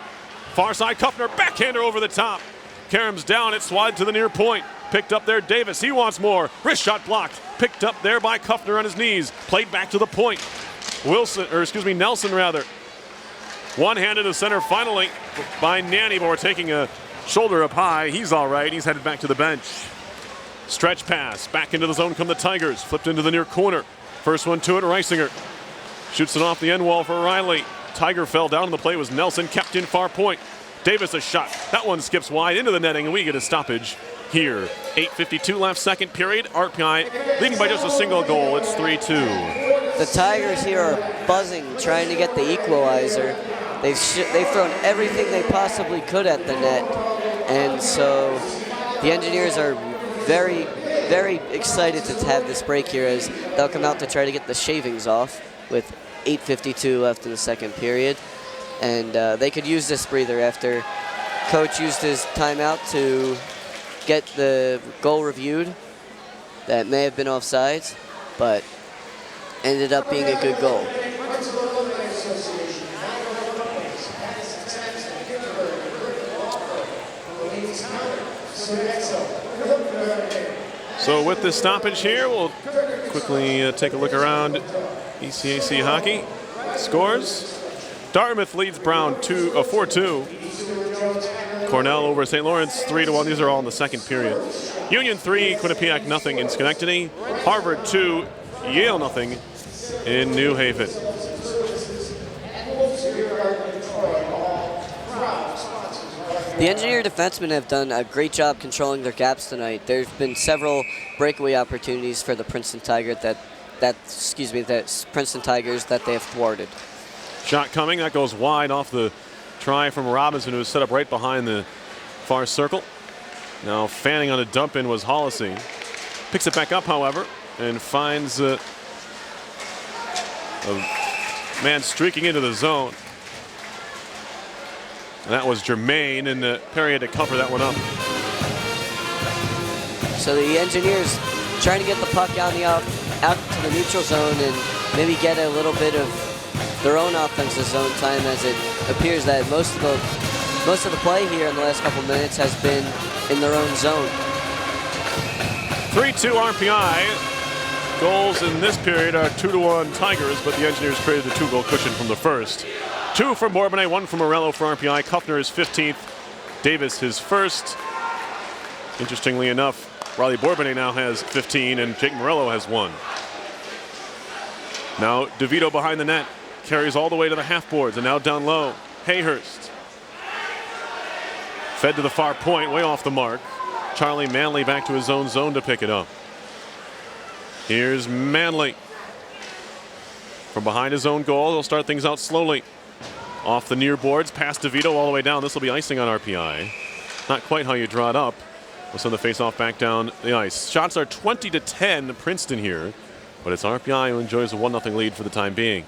Speaker 3: Far side, Kuffner, backhander over the top. Karam's down, it's swatted to the near point. Picked up there, Davis, he wants more. Wrist shot blocked. Picked up there by Kuffner on his knees. Played back to the point. Nelson rather. One-handed to center finally by Nanny, but we're taking a shoulder up high. He's all right, he's headed back to the bench. Stretch pass, back into the zone come the Tigers. Flipped into the near corner. First one to it, Reisinger. Shoots it off the end wall for Riley. Tiger fell down on the play, was Nelson, kept in far point. Davis a shot. That one skips wide into the netting, and we get a stoppage here. 8:52 left, second period. RPI leading by just a single goal. It's 3-2.
Speaker 4: The Tigers here are buzzing, trying to get the equalizer. They've thrown everything they possibly could at the net, and so the Engineers are very, very excited to have this break here, as they'll come out to try to get the shavings off with 8:52 left in the second period. And they could use this breather after Coach used his timeout to get the goal reviewed. That may have been offsides, but ended up being a good goal.
Speaker 3: So with this stoppage here, we'll quickly take a look around ECAC hockey. Scores. Dartmouth leads Brown 4-2. Cornell over St. Lawrence 3-1. These are all in the second period. Union 3, Quinnipiac nothing in Schenectady. Harvard 2, Yale nothing in New Haven.
Speaker 4: The Engineer defensemen have done a great job controlling their gaps tonight. There's been several breakaway opportunities for the Princeton Tigers the Princeton Tigers that they have thwarted.
Speaker 3: Shot coming, that goes wide off the try from Robinson, who was set up right behind the far circle. Now fanning on a dump in was Hollisey. Picks it back up, however, and finds a man streaking into the zone. And that was Germain, and Perry had to cover that one up.
Speaker 4: So the Engineers trying to get the puck out to the neutral zone and maybe get a little bit of their own offensive zone time, as it appears that most of the play here in the last couple minutes has been in their own zone.
Speaker 3: 3-2 RPI. Goals in this period are 2-1 Tigers, but the Engineers created the 2-goal cushion from the first. 2 from Bourbonnais, 1 from Morello for RPI. Kuffner is 15th. Davis his first. Interestingly enough, Riley Bourbonnais now has 15 and Jake Morello has 1. Now DeVito behind the net. Carries all the way to the half boards, and now down low. Hayhurst. Fed to the far point, way off the mark. Charlie Manley back to his own zone to pick it up. Here's Manley. From behind his own goal, he'll start things out slowly. Off the near boards, past DeVito all the way down. This will be icing on RPI. Not quite how you draw it up. We'll send the face-off back down the ice. Shots are 20-10 Princeton here, but it's RPI who enjoys a 1-0 lead for the time being.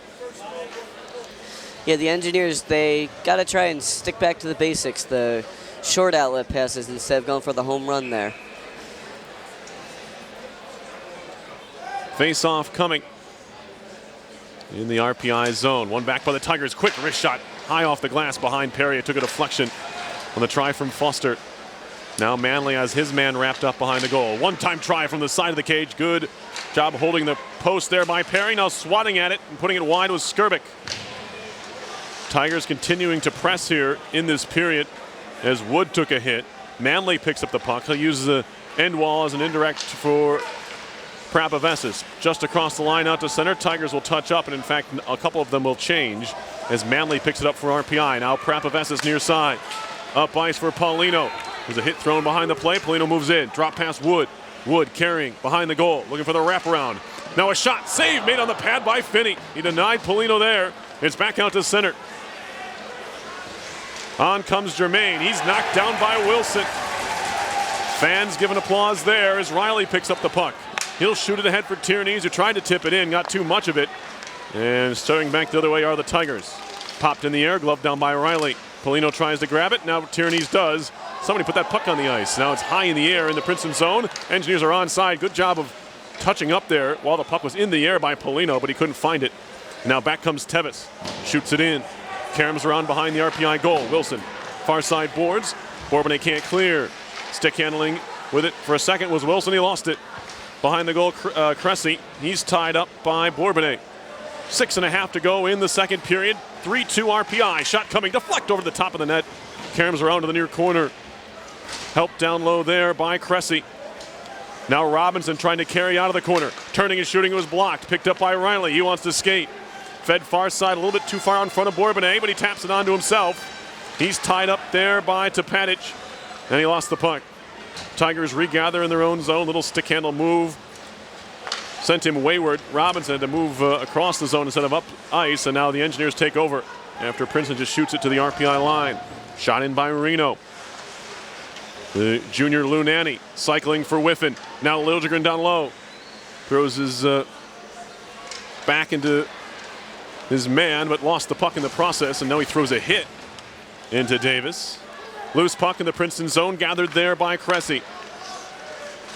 Speaker 4: Yeah, the Engineers, they got to try and stick back to the basics, the short outlet passes instead of going for the home run there.
Speaker 3: Face-off coming in the RPI zone. One back by the Tigers. Quick wrist shot high off the glass behind Perry. It took a deflection on the try from Foster. Now Manley has his man wrapped up behind the goal. One-time try from the side of the cage. Good job holding the post there by Perry. Now swatting at it and putting it wide was Skirbick. Tigers continuing to press here in this period as Wood took a hit. Manley picks up the puck. He'll use the end wall as an indirect for Prapavesis. Just across the line out to center. Tigers will touch up, and in fact a couple of them will change as Manley picks it up for RPI. Now Prapavesis near side. Up ice for Paulino. There's a hit thrown behind the play. Paulino moves in. Drop pass Wood. Wood carrying behind the goal. Looking for the wraparound. Now a shot. Save made on the pad by Finney. He denied Paulino there. It's back out to center. On comes Germain. He's knocked down by Wilson. Fans giving applause there as Riley picks up the puck. He'll shoot it ahead for Tierney's, who tried to tip it in, got too much of it. And starting back the other way are the Tigers. Popped in the air, glove down by Riley. Polino tries to grab it, now Tierney's does. Somebody put that puck on the ice. Now it's high in the air in the Princeton zone. Engineers are onside. Good job of touching up there while the puck was in the air by Polino, but he couldn't find it. Now back comes Tevis. Shoots it in. Caroms around behind the RPI goal. Wilson, far side boards. Bourbonnais can't clear. Stick handling with it for a second was Wilson. He lost it. Behind the goal, Cressy. He's tied up by Bourbonnais. 6.5 to go in the second period. 3-2 RPI. Shot coming. Deflect over the top of the net. Caroms around to the near corner. Helped down low there by Cressy. Now Robinson trying to carry out of the corner. Turning and shooting, it was blocked. Picked up by Riley. He wants to skate. Fed far side, a little bit too far in front of Bourbonnais, but he taps it onto himself. He's tied up there by Tepatich, and he lost the puck. Tigers regather in their own zone. Little stick handle move. Sent him wayward. Robinson had to move across the zone instead of up ice, and now the Engineers take over after Princeton just shoots it to the RPI line. Shot in by Reno. The junior Lou Nanny cycling for Whiffen. Now Liljegren down low. Throws his back into his man, but lost the puck in the process, and now he throws a hit into Davis. Loose puck in the Princeton zone, gathered there by Cressy.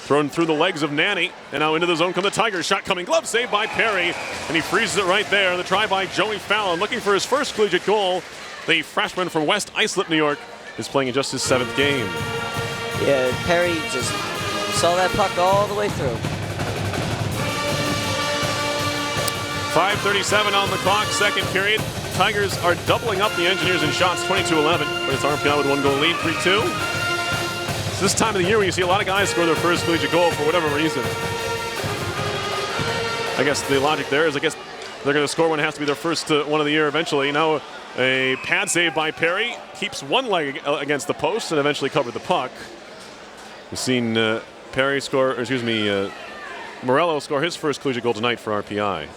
Speaker 3: Thrown through the legs of Nanny, and now into the zone come the Tigers. Shot coming, glove saved by Perry, and he freezes it right there. The try by Joey Fallon, looking for his first collegiate goal. The freshman from West Islip, New York, is playing in just his 7th game.
Speaker 4: Yeah, Perry just saw that puck all the way through.
Speaker 3: 5:37 on the clock, second period. Tigers are doubling up the Engineers in shots, 22-11. But it's RPI with 1-goal lead, 3-2. It's this time of the year when you see a lot of guys score their first collegiate goal for whatever reason. I guess the logic there is, I guess they're going to score when it has to be their first one of the year eventually. Now a pad save by Perry keeps one leg against the post and eventually covered the puck. We've seen Morello score his first collegiate goal tonight for RPI.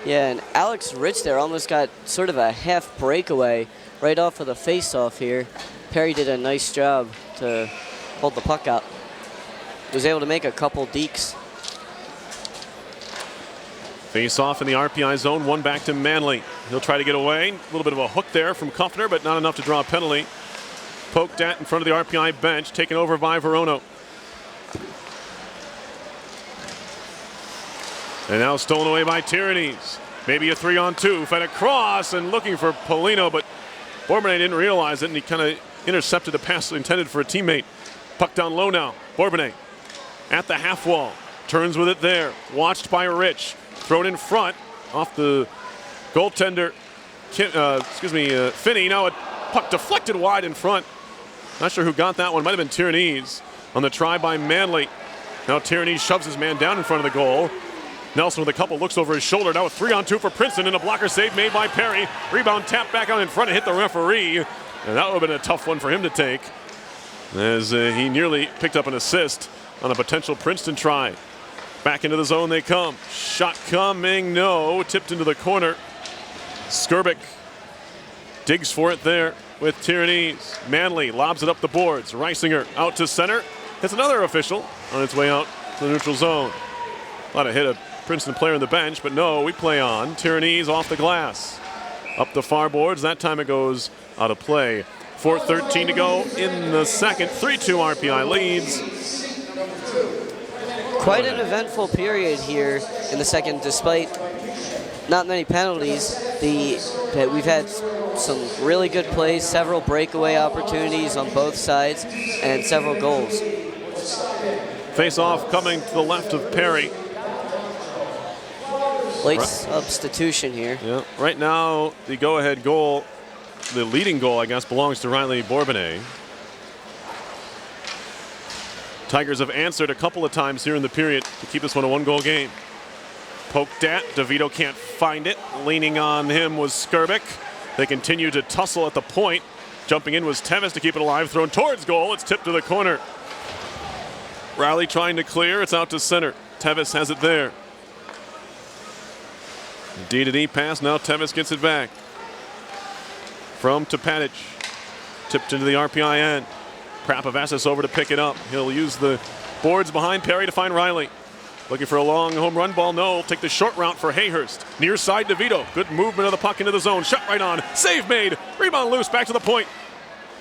Speaker 4: Yeah, and Alex Rich there almost got sort of a half breakaway right off of the face-off here. Perry did a nice job to hold the puck out. Was able to make a couple dekes.
Speaker 3: Face-off in the RPI zone, one back to Manley. He'll try to get away. A little bit of a hook there from Kuffner, but not enough to draw a penalty. Poked at in front of the RPI bench, taken over by Verono. And now stolen away by Tyrannies. Maybe a 3-on-2, fed across and looking for Polino, but Bourbonnais didn't realize it, and he kind of intercepted the pass intended for a teammate. Puck down low now. Bourbonnais at the half wall. Turns with it there. Watched by Rich. Thrown in front off the goaltender, Finney. Now a puck deflected wide in front. Not sure who got that one. Might have been Tyrannies on the try by Manley. Now Tyrannies shoves his man down in front of the goal. Nelson with a couple looks over his shoulder. Now a 3-on-2 for Princeton, and a blocker save made by Perry. Rebound tapped back out in front and hit the referee. And that would have been a tough one for him to take, as he nearly picked up an assist on a potential Princeton try. Back into the zone they come. Shot coming, no. Tipped into the corner. Skrbek digs for it there with Tyrannies. Manley lobs it up the boards. Reisinger out to center. Hits another official on its way out to the neutral zone. Thought it hit a Princeton player on the bench, but no, we play on. Tyrannies off the glass. Up the far boards. That time it goes out of play. 4:13 to go in the second. 3-2 RPI leads.
Speaker 4: Quite an eventful period here in the second, despite not many penalties. We've had some really good plays, several breakaway opportunities on both sides, and several goals.
Speaker 3: Face-off coming to the left of Perry.
Speaker 4: Late substitution here.
Speaker 3: Yeah. Right now, the go-ahead goal, the leading goal, I guess, belongs to Riley Bourbonnais. Tigers have answered a couple of times here in the period to keep this one a 1-goal game. Poked at. DeVito can't find it. Leaning on him was Skrbek. They continue to tussle at the point. Jumping in was Tevis to keep it alive. Thrown towards goal. It's tipped to the corner. Riley trying to clear. It's out to center. Tevis has it there. D-to-D pass. Now Tevis gets it back. From Tepatich. Tipped into the RPI end. Prapavassis over to pick it up. He'll use the boards behind Perry to find Riley. Looking for a long home run ball. No, take the short route for Hayhurst. Near side DeVito. Good movement of the puck into the zone. Shot right on. Save made. Rebound loose. Back to the point.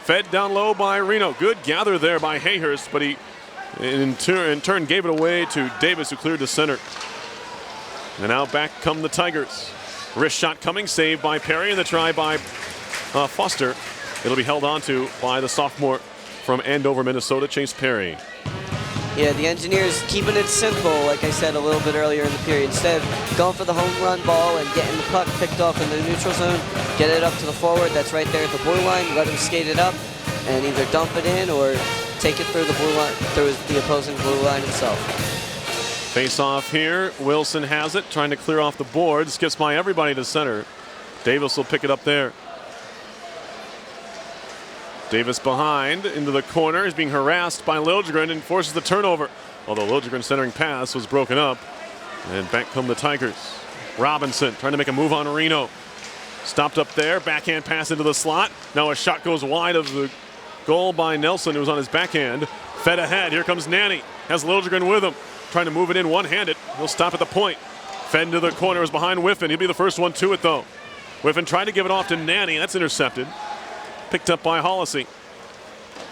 Speaker 3: Fed down low by Reno. Good gather there by Hayhurst, but he in turn gave it away to Davis, who cleared the center. And now back come the Tigers. Wrist shot coming. Saved by Perry, and the try by Foster. It'll be held onto by the sophomore from Andover, Minnesota, Chase Perry.
Speaker 4: Yeah, the Engineers keeping it simple, like I said a little bit earlier in the period. Instead of going for the home run ball and getting the puck picked off in the neutral zone, get it up to the forward that's right there at the blue line, let him skate it up, and either dump it in or take it through the blue line, through the opposing blue line himself.
Speaker 3: Face off here. Wilson has it, trying to clear off the board. Skips by everybody to center. Davis will pick it up there. Davis behind into the corner. He's being harassed by Liljegren and forces the turnover. Although Liljegren's centering pass was broken up. And back come the Tigers. Robinson trying to make a move on Reno. Stopped up there. Backhand pass into the slot. Now a shot goes wide of the goal by Nelson, who was on his backhand. Fed ahead. Here comes Nanny. Has Liljegren with him. Trying to move it in one-handed. He'll stop at the point. Fed into the corner. Is behind Whiffen. He'll be the first one to it, though. Whiffen tried to give it off to Nanny. That's intercepted. Picked up by Hollisey.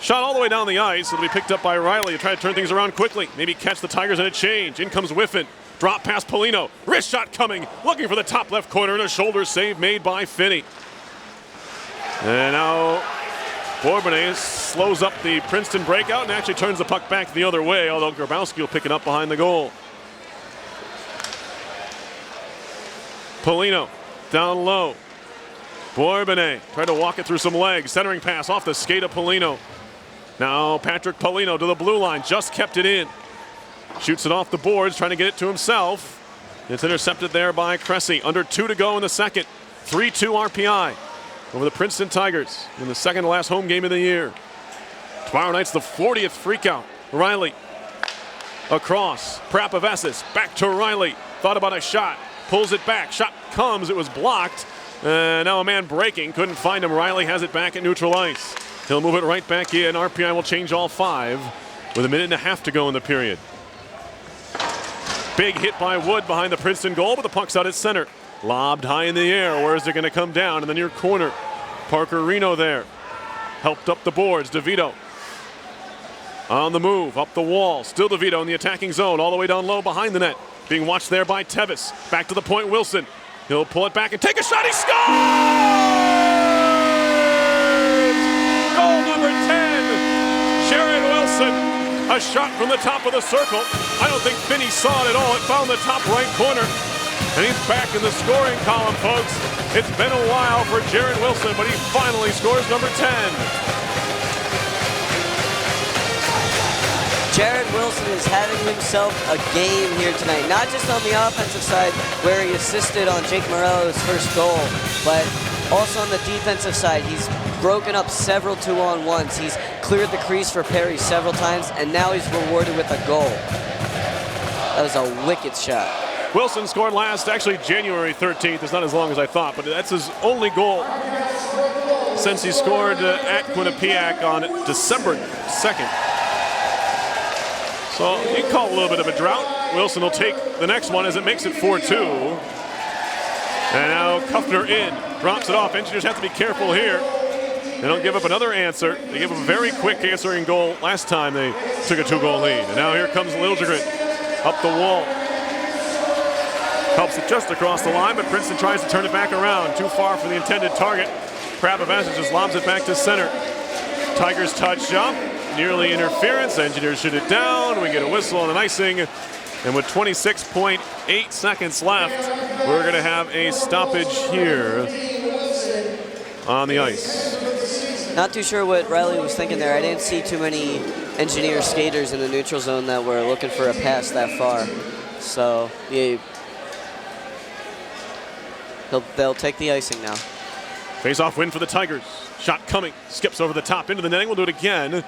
Speaker 3: Shot all the way down the ice. It'll be picked up by Riley to try to turn things around quickly. Maybe catch the Tigers in a change. In comes Whiffen. Drop past Polino. Wrist shot coming. Looking for the top left corner and a shoulder save made by Finney. And now Bourbonnais slows up the Princeton breakout and actually turns the puck back the other way, although Grabowski will pick it up behind the goal. Polino down low. Bourbonnais tried to walk it through some legs. Centering pass off the skate of Polino. Now Patrick Polino to the blue line. Just kept it in. Shoots it off the boards, trying to get it to himself. It's intercepted there by Cressy. Under 2 to go in the second. 3-2 RPI over the Princeton Tigers in the second to last home game of the year. Tomorrow night's the 40th freakout. Riley across. Prapavassis back to Riley. Thought about a shot. Pulls it back. Shot comes. It was blocked. Now a man breaking. Couldn't find him. Riley has it back at neutral ice. He'll move it right back in. RPI will change all 5 with 1.5 minutes to go in the period. Big hit by Wood behind the Princeton goal, but the puck's out at center. Lobbed high in the air. Where is it going to come down? In the near corner. Parker Reno there. Helped up the boards. DeVito on the move. Up the wall. Still DeVito in the attacking zone. All the way down low behind the net. Being watched there by Tevis. Back to the point, Wilson. He'll pull it back and take a shot. He scores! Goal number 10. Jared Wilson. A shot from the top of the circle. I don't think Finney saw it at all. It found the top right corner. And he's back in the scoring column, folks. It's been a while for Jared Wilson, but he finally scores number 10.
Speaker 4: Jared Wilson is having himself a game here tonight. Not just on the offensive side, where he assisted on Jake Morello's first goal, but also on the defensive side. He's broken up several 2-on-1s. He's cleared the crease for Perry several times, and now he's rewarded with a goal. That was a wicked shot.
Speaker 3: Wilson scored last, actually January 13th. It's not as long as I thought, but that's his only goal since he scored at Quinnipiac on December 2nd. So you can call it a little bit of a drought. Wilson will take the next one as it makes it 4-2. And now Kuffner in, drops it off. Engineers have to be careful here. They don't give up another answer. They give up a very quick answering goal last time they took a 2-goal lead. And now here comes Liljegren up the wall. Helps it just across the line, but Princeton tries to turn it back around. Too far for the intended target. Prapavassis just lobs it back to center. Tigers touch up. Nearly interference. Engineers shoot it down. We get a whistle and an icing. And with 26.8 seconds left, we're going to have a stoppage here on the ice.
Speaker 4: Not too sure what Riley was thinking there. I didn't see too many Engineer skaters in the neutral zone that were looking for a pass that far. So yeah, they'll take the icing now.
Speaker 3: Face-off win for the Tigers. Shot coming. Skips over the top into the netting. We'll do it again.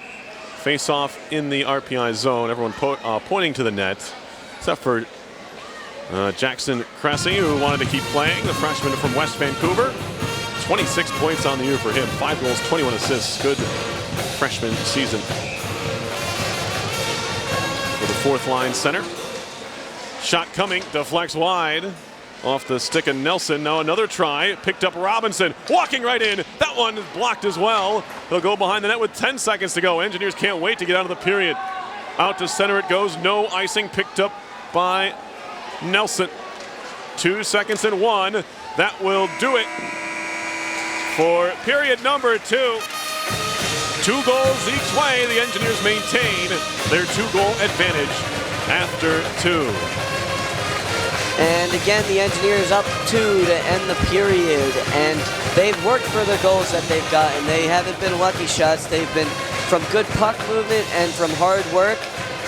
Speaker 3: Face-off in the RPI zone. Everyone pointing to the net, except for Jackson Cressy, who wanted to keep playing. The freshman from West Vancouver. 26 points on the year for him. 5 goals, 21 assists. Good freshman season. For the fourth line center. Shot coming, deflects wide. Off the stick of Nelson. Now another try. Picked up Robinson. Walking right in. That one is blocked as well. They'll go behind the net with 10 seconds to go. Engineers can't wait to get out of the period. Out to center it goes. No icing. Picked up by Nelson. 2 seconds and 1. That will do it for period number 2. 2 goals each way. The Engineers maintain their 2-goal advantage after 2.
Speaker 4: And again, the Engineers up 2 to end the period. And they've worked for the goals that they've gotten. They haven't been lucky shots. They've been from good puck movement and from hard work.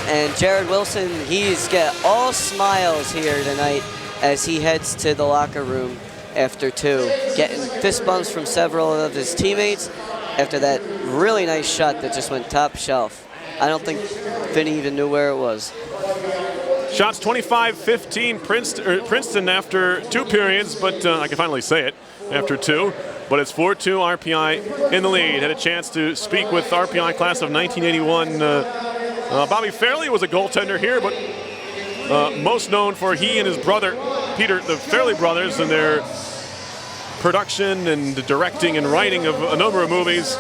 Speaker 4: And Jared Wilson, he's got all smiles here tonight as he heads to the locker room after 2. Getting fist bumps from several of his teammates after that really nice shot that just went top shelf. I don't think Vinny even knew where it was.
Speaker 3: Shots 25-15 Princeton after 2 periods, but I can finally say it after 2. But it's 4-2 RPI in the lead. Had a chance to speak with RPI class of 1981. Bobby Fairley was a goaltender here, but most known for he and his brother, Peter, the Fairley brothers, and their production and directing and writing of a number of movies.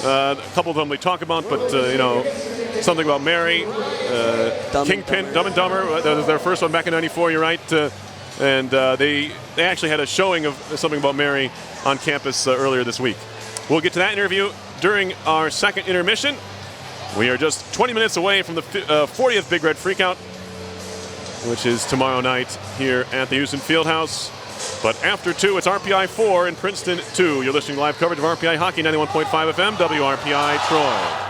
Speaker 3: A couple of them we talk about, but you know, Something About Mary, Kingpin, Dumb and Dumber. That was their first one back in '94. You're right, and they actually had a showing of Something About Mary on campus earlier this week. We'll get to that interview during our second intermission. We are just 20 minutes away from the 40th Big Red Freakout, which is tomorrow night here at the Houston Fieldhouse. But after 2, it's RPI 4 and Princeton 2. You're listening to live coverage of RPI Hockey, 91.5 FM, WRPI Troy.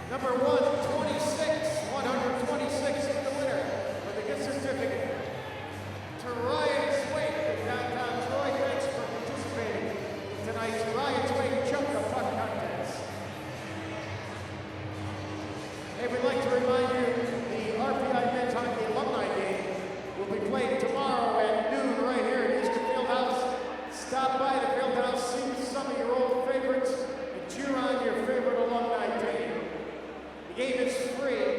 Speaker 2: Number 126, 126 is the winner for the gift certificate to Ryan Swing of downtown Troy. Thanks for participating in tonight's Ryan Swing Chunka Puck Contest. Hey, we'd like to remind you the RPI Men's Hockey Alumni Game will be played tomorrow at noon right here at Houston Fieldhouse. Stop by the Fieldhouse, see some of your old favorites, and cheer on your favorite alumni team. The game is free.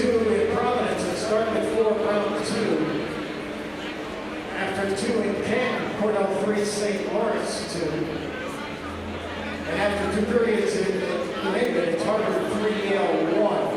Speaker 2: 2 in Providence and started at 4, round 2. After 2 in Canton, Cornell 3, St. Lawrence 2. And after 2 periods in New Haven, it's Harvard 3, Yale 1.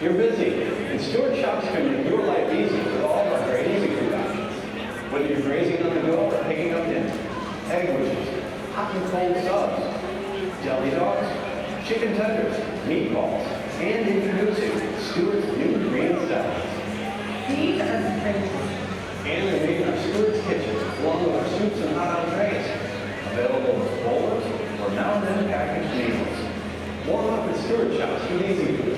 Speaker 11: You're busy, and Stewart Shops can make your life easy with all of our great easy food options. Whether you're grazing on the go or picking up dinner, egg wishes, hot and cold subs, deli dogs, chicken tenders, meatballs, and introducing Stewart's new green salads.
Speaker 12: These are the favorites.
Speaker 11: And they're made in our Stewart's kitchen, along with our soups and hot entrees. Available as bowls or now and then packaged meals. Warm up at Stewart Shops with easy food.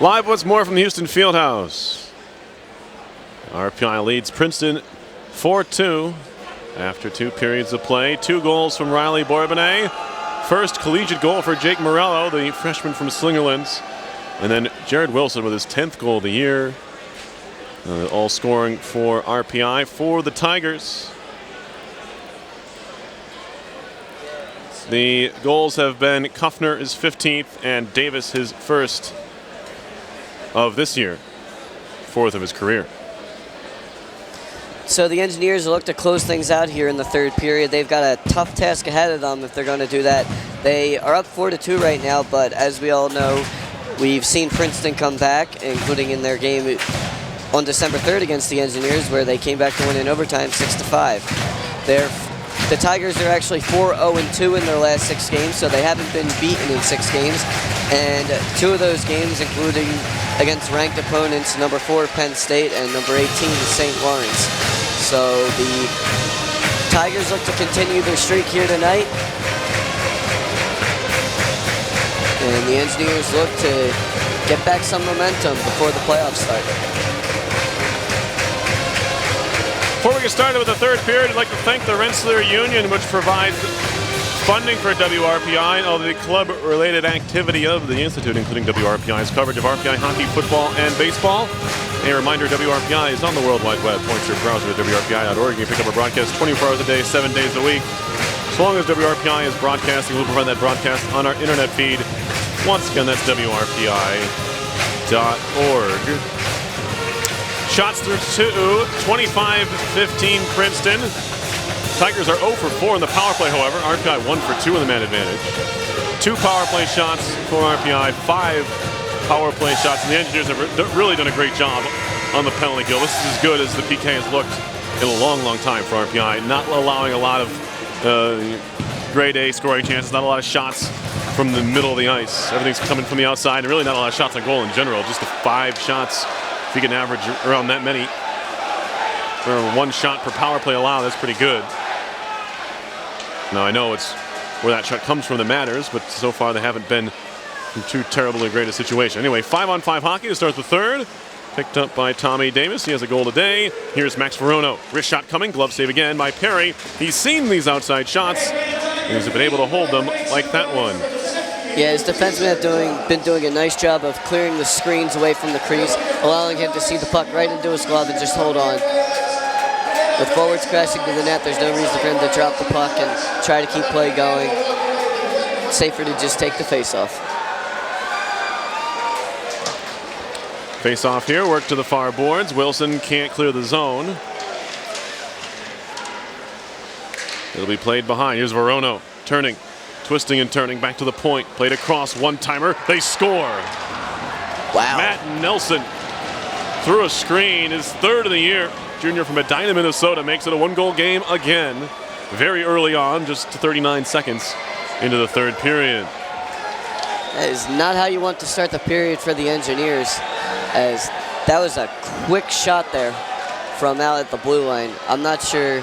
Speaker 3: Live once more from the Houston Fieldhouse. RPI leads Princeton 4-2 after 2 periods of play. 2 goals from Riley Bourbonnais. First collegiate goal for Jake Morello, the freshman from Slingerlands. And then Jared Wilson with his 10th goal of the year. All scoring for RPI for the Tigers. The goals have been Kuffner his 15th and Davis his first of this year, 4th of his career.
Speaker 4: So the Engineers look to close things out here in the 3rd period. They've got a tough task ahead of them if they're going to do that. They are up 4-2 right now, but as we all know, we've seen Princeton come back, including in their game on December 3rd against the Engineers, where they came back to win in overtime 6-5. The Tigers are actually 4-0-2 in their last 6 games, so they haven't been beaten in 6 games. And 2 of those games, including against ranked opponents, number 4 Penn State and number 18 St. Lawrence. So the Tigers look to continue their streak here tonight. And the Engineers look to get back some momentum before the playoffs start.
Speaker 3: Before we we get started with the third period, I'd like to thank the Rensselaer Union, which provides funding for WRPI and all the club-related activity of the Institute, including WRPI's coverage of RPI hockey, football, and baseball. A reminder, WRPI is on the World Wide Web. Point your browser to WRPI.org. You can pick up a broadcast 24 hours a day, 7 days a week. As long as WRPI is broadcasting, we'll provide that broadcast on our internet feed. Once again, that's WRPI.org. Shots through 2, 25-15 Princeton. Tigers are 0 for 4 in the power play, however. RPI 1 for 2 in the man advantage. 2 power play shots for RPI, 5 power play shots, and the Engineers have really done a great job on the penalty kill. This is as good as the PK has looked in a long, long time for RPI. Not allowing a lot of grade A scoring chances, not a lot of shots from the middle of the ice. Everything's coming from the outside, and really not a lot of shots on goal in general. Just the 5 shots. If you can average around that many, or 1 shot per power play allowed, that's pretty good. Now I know it's where that shot comes from that matters, but so far they haven't been in too terribly great a situation. Anyway, 5-on-5 hockey to start the third. Picked up by Tommy Davis. He has a goal today. Here's Max Verono. Wrist shot coming. Glove save again by Perry. He's seen these outside shots, and he's been able to hold them like that one.
Speaker 4: Yeah, his defensemen have been doing a nice job of clearing the screens away from the crease, allowing him to see the puck right into his glove and just hold on. With forwards crashing to the net, there's no reason for him to drop the puck and try to keep play going. It's safer to just take the face-off.
Speaker 3: Face-off here, work to the far boards. Wilson can't clear the zone. It'll be played behind. Here's Verono, turning, twisting and turning, back to the point. Played across, one-timer, they score.
Speaker 4: Wow.
Speaker 3: Matt Nelson through a screen, his 3rd of the year. Junior from Edina, Minnesota, makes it a 1-goal game again. Very early on, just 39 seconds into the 3rd period.
Speaker 4: That is not how you want to start the period for the Engineers, as that was a quick shot there from out at the blue line. I'm not sure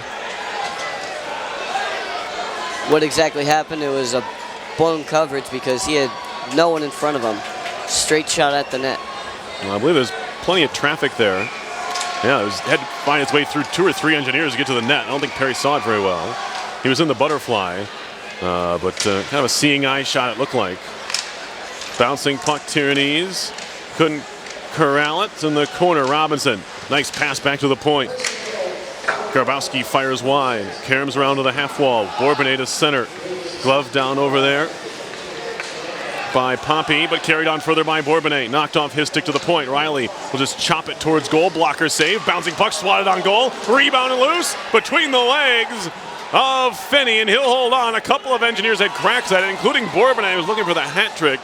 Speaker 4: what exactly happened. It was a blown coverage because he had no one in front of him. Straight shot at the net.
Speaker 3: Well, I believe there's plenty of traffic there. Yeah, it had to find its way through 2 or 3 Engineers to get to the net. I don't think Perry saw it very well. He was in the butterfly, but kind of a seeing eye shot it looked like. Bouncing puck, Tyrannese. Couldn't corral it. It's in the corner, Robinson. Nice pass back to the point. Grabowski fires wide. Caroms around to the half wall. Bourbonnais to center. Glove down over there by Poppy, but carried on further by Bourbonnais. Knocked off his stick to the point. Riley will just chop it towards goal. Blocker save. Bouncing puck swatted on goal. Rebound and loose between the legs of Finney, and he'll hold on. A couple of Engineers had cracks at it, including Bourbonnais, who was looking for the hat trick.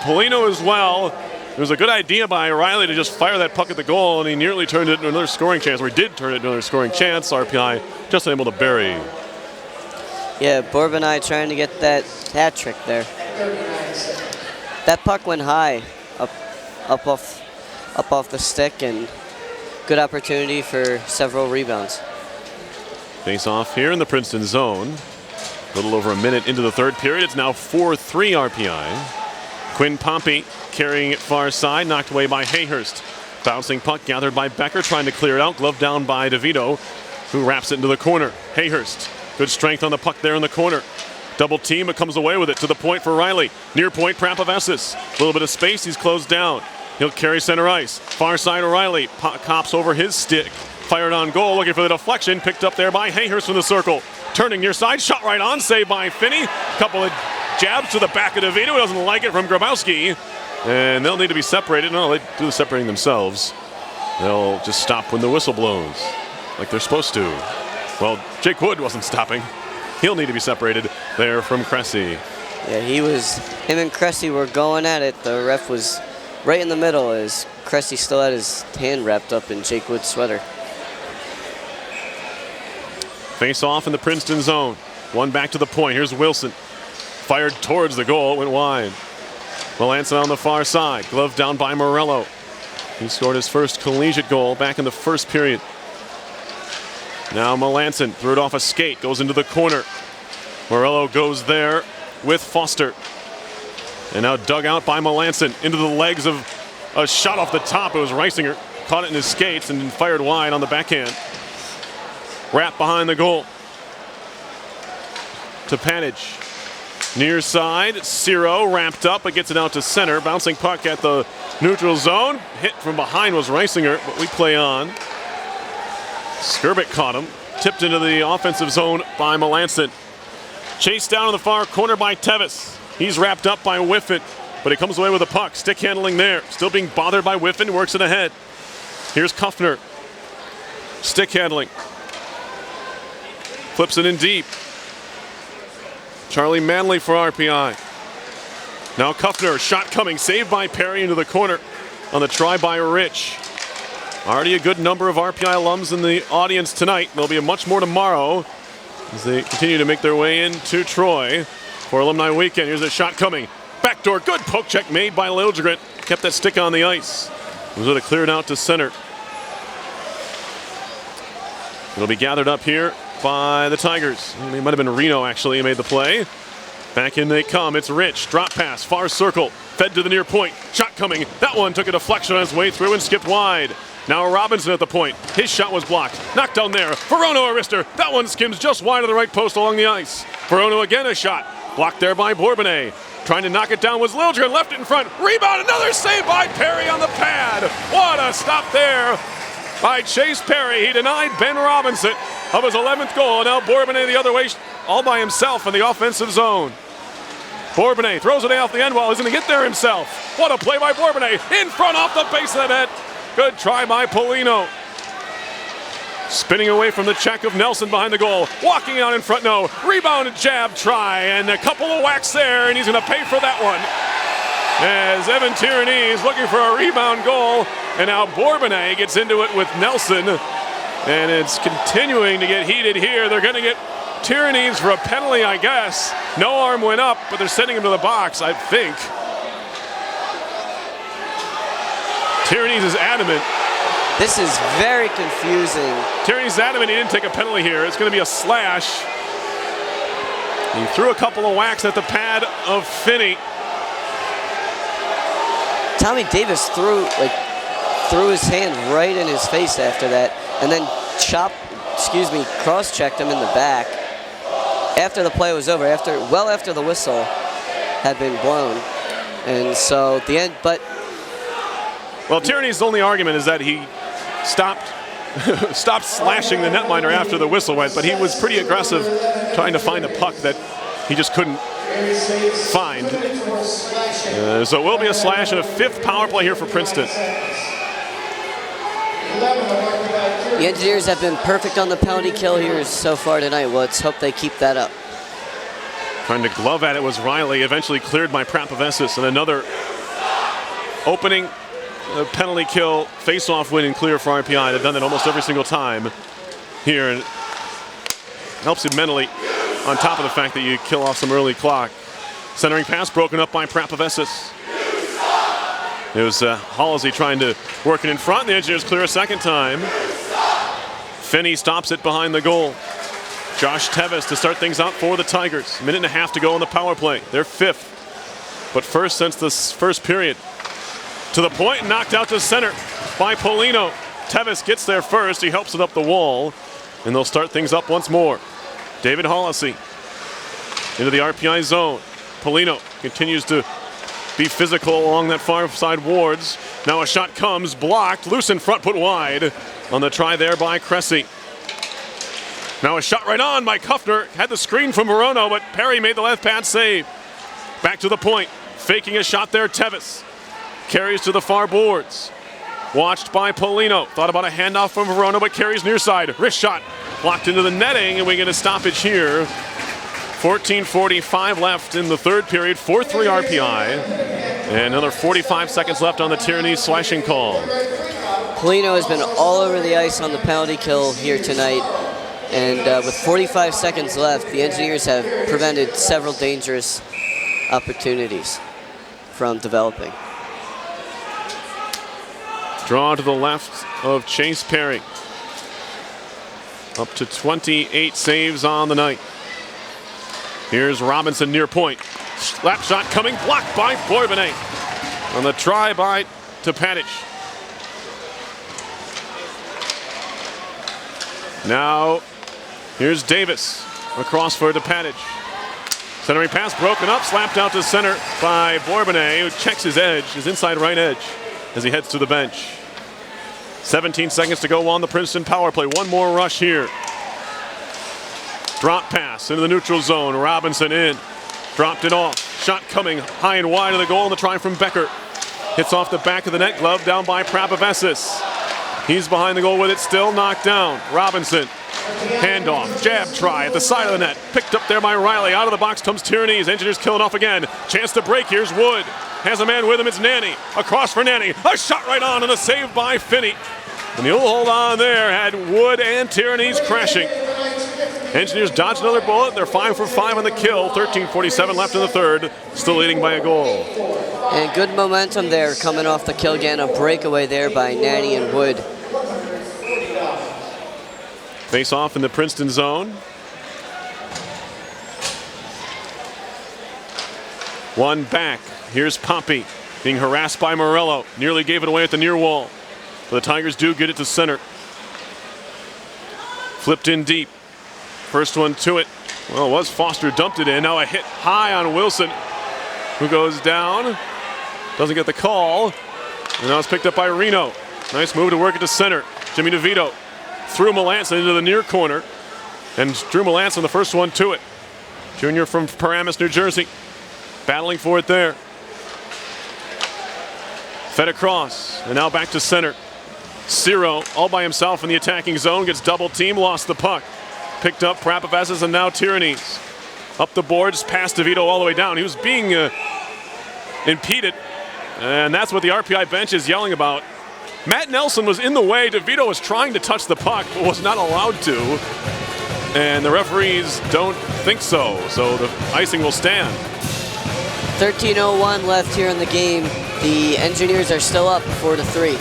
Speaker 3: Polino as well. It was a good idea by Riley to just fire that puck at the goal, and he nearly turned it into another scoring chance, or he did turn it into another scoring chance. RPI just unable to bury.
Speaker 4: Yeah, Bourbonnais trying to get that hat trick there. That puck went high, up off the stick, and good opportunity for several rebounds.
Speaker 3: Face off here in the Princeton zone. A little over a minute into the 3rd period. It's now 4-3 RPI. Quinn Pompey carrying it far side, knocked away by Hayhurst. Bouncing puck gathered by Becker, trying to clear it out. Glove down by DeVito, who wraps it into the corner. Hayhurst, good strength on the puck there in the corner. Double team, but comes away with it to the point for Riley. Near point, Prapavesis. A little bit of space, he's closed down. He'll carry center ice. Far side, O'Reilly cops over his stick. Fired on goal, looking for the deflection. Picked up there by Hayhurst from the circle. Turning near side, shot right on, saved by Finney. Couple of jabs to the back of DeVito. Doesn't like it from Grabowski. And they'll need to be separated. No, they do the separating themselves. They'll just stop when the whistle blows, like they're supposed to. Well, Jake Wood wasn't stopping. He'll need to be separated there from Cressy.
Speaker 4: Yeah, him and Cressy were going at it. The ref was right in the middle as Cressy still had his hand wrapped up in Jake Wood's sweater.
Speaker 3: Face off in the Princeton zone. One back to the point. Here's Wilson. Fired towards the goal. It went wide. Melanson on the far side. Glove down by Morello. He scored his first collegiate goal back in the 1st period. Now Melanson threw it off a skate. Goes into the corner. Morello goes there with Foster. And now dug out by Melanson into the legs of a shot off the top. It was Reisinger. Caught it in his skates and fired wide on the backhand. Wrap behind the goal. To Panage. Near side, Ciro wrapped up, but gets it out to center. Bouncing puck at the neutral zone. Hit from behind was Reisinger, but we play on. Skirbic caught him. Tipped into the offensive zone by Melanson. Chased down in the far corner by Tevis. He's wrapped up by Whiffen, but he comes away with a puck. Stick handling there. Still being bothered by Whiffen, works it ahead. Here's Kuffner. Stick handling. Flips it in deep. Charlie Manley for RPI. Now Kuffner, shot coming, saved by Perry into the corner on the try by Rich. Already a good number of RPI alums in the audience tonight. There'll be much more tomorrow as they continue to make their way into Troy for Alumni Weekend. Here's a shot coming. Backdoor, good poke check made by Liljegren. Kept that stick on the ice. Was it cleared out to center. It'll be gathered up here by the Tigers. It might have been Reno actually who made the play. Back in they come. It's Rich. Drop pass, far circle. Fed to the near point. Shot coming. That one took a deflection on his way through and skipped wide. Now Robinson at the point. His shot was blocked. Knocked down there. Verono Arister. That one skims just wide of the right post along the ice. Verono again a shot. Blocked there by Bourbonnais. Trying to knock it down was Liljegren. Left it in front. Rebound. Another save by Perry on the pad. What a stop there by Chase Perry. He denied Ben Robinson of his 11th goal. Now Bourbonnais the other way, all by himself in the offensive zone. Bourbonnais throws it off the end wall. He's going to get there himself. What a play by Bourbonnais. In front off the base of the net. Good try by Polino. Spinning away from the check of Nelson behind the goal. Walking out in front, no. Rebound, jab, try, and a couple of whacks there, and he's going to pay for that one. As Evan Tierney is looking for a rebound goal, and now Bourbonnais gets into it with Nelson, and it's continuing to get heated here. They're going to get Tierney's for a penalty, I guess. No arm went up, but they're sending him to the box, I think. Tierney's is adamant.
Speaker 4: This is very confusing.
Speaker 3: Tierney's adamant he didn't take a penalty here. It's going to be a slash. He threw a couple of whacks at the pad of Finney.
Speaker 4: Tommy Davis threw his hand right in his face after that, and then cross-checked him in the back after the play was over, after the whistle had been blown. And so at the end, but
Speaker 3: well, Tierney's only argument is that he stopped slashing the netminder after the whistle went, but he was pretty aggressive trying to find a puck that he just couldn't find. So it will be a slash and a 5th power play here for Princeton.
Speaker 4: The Engineers have been perfect on the penalty kill here so far tonight. Let's hope they keep that up.
Speaker 3: Trying to glove at it was Riley, eventually cleared by Prapavesis, and another opening penalty kill, face-off win and clear for RPI. They've done that almost every single time here, and it helps you mentally on top of the fact that you kill off some early clock. Centering pass broken up by Prapavesis. It was Halsey trying to work it in front. The Engineers clear a second time. Finney stops it behind the goal. Josh Tevis to start things out for the Tigers. A minute and a half to go in the power play. They're 5th, but first since this first period. To the point, knocked out to center by Polino. Tevis gets there first. He helps it up the wall, and they'll start things up once more. David Hollisey into the RPI zone. Polino continues to be physical along that far side wards. Now a shot comes, blocked, loose in front, put wide on the try there by Cressy. Now a shot right on by Kuffner. Had the screen from Verono, but Perry made the left pad save. Back to the point, faking a shot there, Tevis. Carries to the far boards. Watched by Polino. Thought about a handoff from Verono, but carries near side. Wrist shot. Blocked into the netting, and we get a stoppage here. 14:45 left in the third period. 4-3 RPI. And another 45 seconds left on the Tierney slashing call.
Speaker 4: Polino has been all over the ice on the penalty kill here tonight. And with 45 seconds left, the Engineers have prevented several dangerous opportunities from developing.
Speaker 3: Draw to the left of Chase Perry. Up to 28 saves on the night. Here's Robinson near point. Slap shot coming, blocked by Bourbonnais. On the try by Topanic. Now Here's Davis across for DePatage. Centering pass broken up, slapped out to center by Bourbonnais, who checks his edge, his inside right edge, as he heads to the bench. 17 seconds to go on the Princeton power play. One more rush here. Drop pass into the neutral zone. Robinson in. Dropped it off. Shot coming high and wide of the goal, and the try from Becker. Hits off the back of the net glove, down by Prapavesis. He's behind the goal with it, still knocked down. Robinson. Handoff, jab try at the side of the net. Picked up there by Riley. Out of the box comes Tierney. Engineers killing off again. Chance to break. Here's Wood. Has a man with him. It's Nanny. Across for Nanny. A shot right on and a save by Finney. And the old hold on there had Wood and Tierney's crashing. Engineers dodge another bullet. They're 5 for 5 on the kill. 13:47 left in the third. Still leading by a goal.
Speaker 4: And good momentum there coming off the kill. Again, a breakaway there by Nanny and Wood.
Speaker 3: Face off in the Princeton zone. One back. Here's Pompey being harassed by Morello. Nearly gave it away at the near wall. But the Tigers do get it to center. Flipped in deep. First one to it. Well, it was Foster, dumped it in. Now a hit high on Wilson, who goes down. Doesn't get the call. And now it's picked up by Reno. Nice move to work it to center. Jimmy DeVito threw Melanson into the near corner. And Drew Melanson, the first one to it. Junior from Paramus, New Jersey. Battling for it there. Fed across. And now back to center. Ciro, all by himself in the attacking zone, gets double team, lost the puck. Picked up Prapavesis and now Tierney's. Up the boards, past DeVito all the way down. He was being impeded, and that's what the RPI bench is yelling about. Matt Nelson was in the way. DeVito was trying to touch the puck, but was not allowed to. And the referees don't think so, so the icing will stand.
Speaker 4: 13:01 left here in the game. The Engineers are still up 4-3.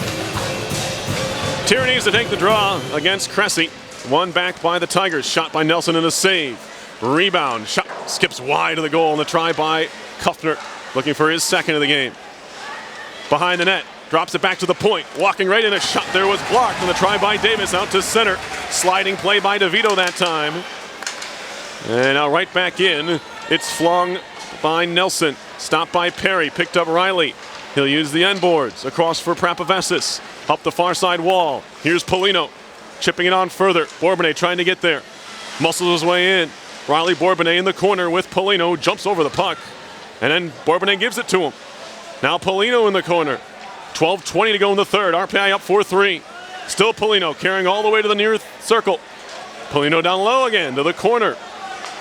Speaker 3: Tierney's to take the draw against Cressy. One back by the Tigers. Shot by Nelson and a save. Rebound. Shot skips wide of the goal, and the try by Kuffner, looking for his second of the game. Behind the net. Drops it back to the point. Walking right in, a shot there was blocked, and the try by Davis out to center. Sliding play by DeVito that time. And now right back in. It's flung by Nelson. Stopped by Perry. Picked up Riley. He'll use the end boards. Across for Prapavesis. Up the far side wall. Here's Polino. Chipping it on further. Bourbonnais trying to get there. Muscles his way in. Riley Bourbonnais in the corner with Polino. Jumps over the puck. And then Bourbonnais gives it to him. Now Polino in the corner. 12:20 to go in the third. RPI up 4-3. Still Polino carrying all the way to the near circle. Polino down low again to the corner.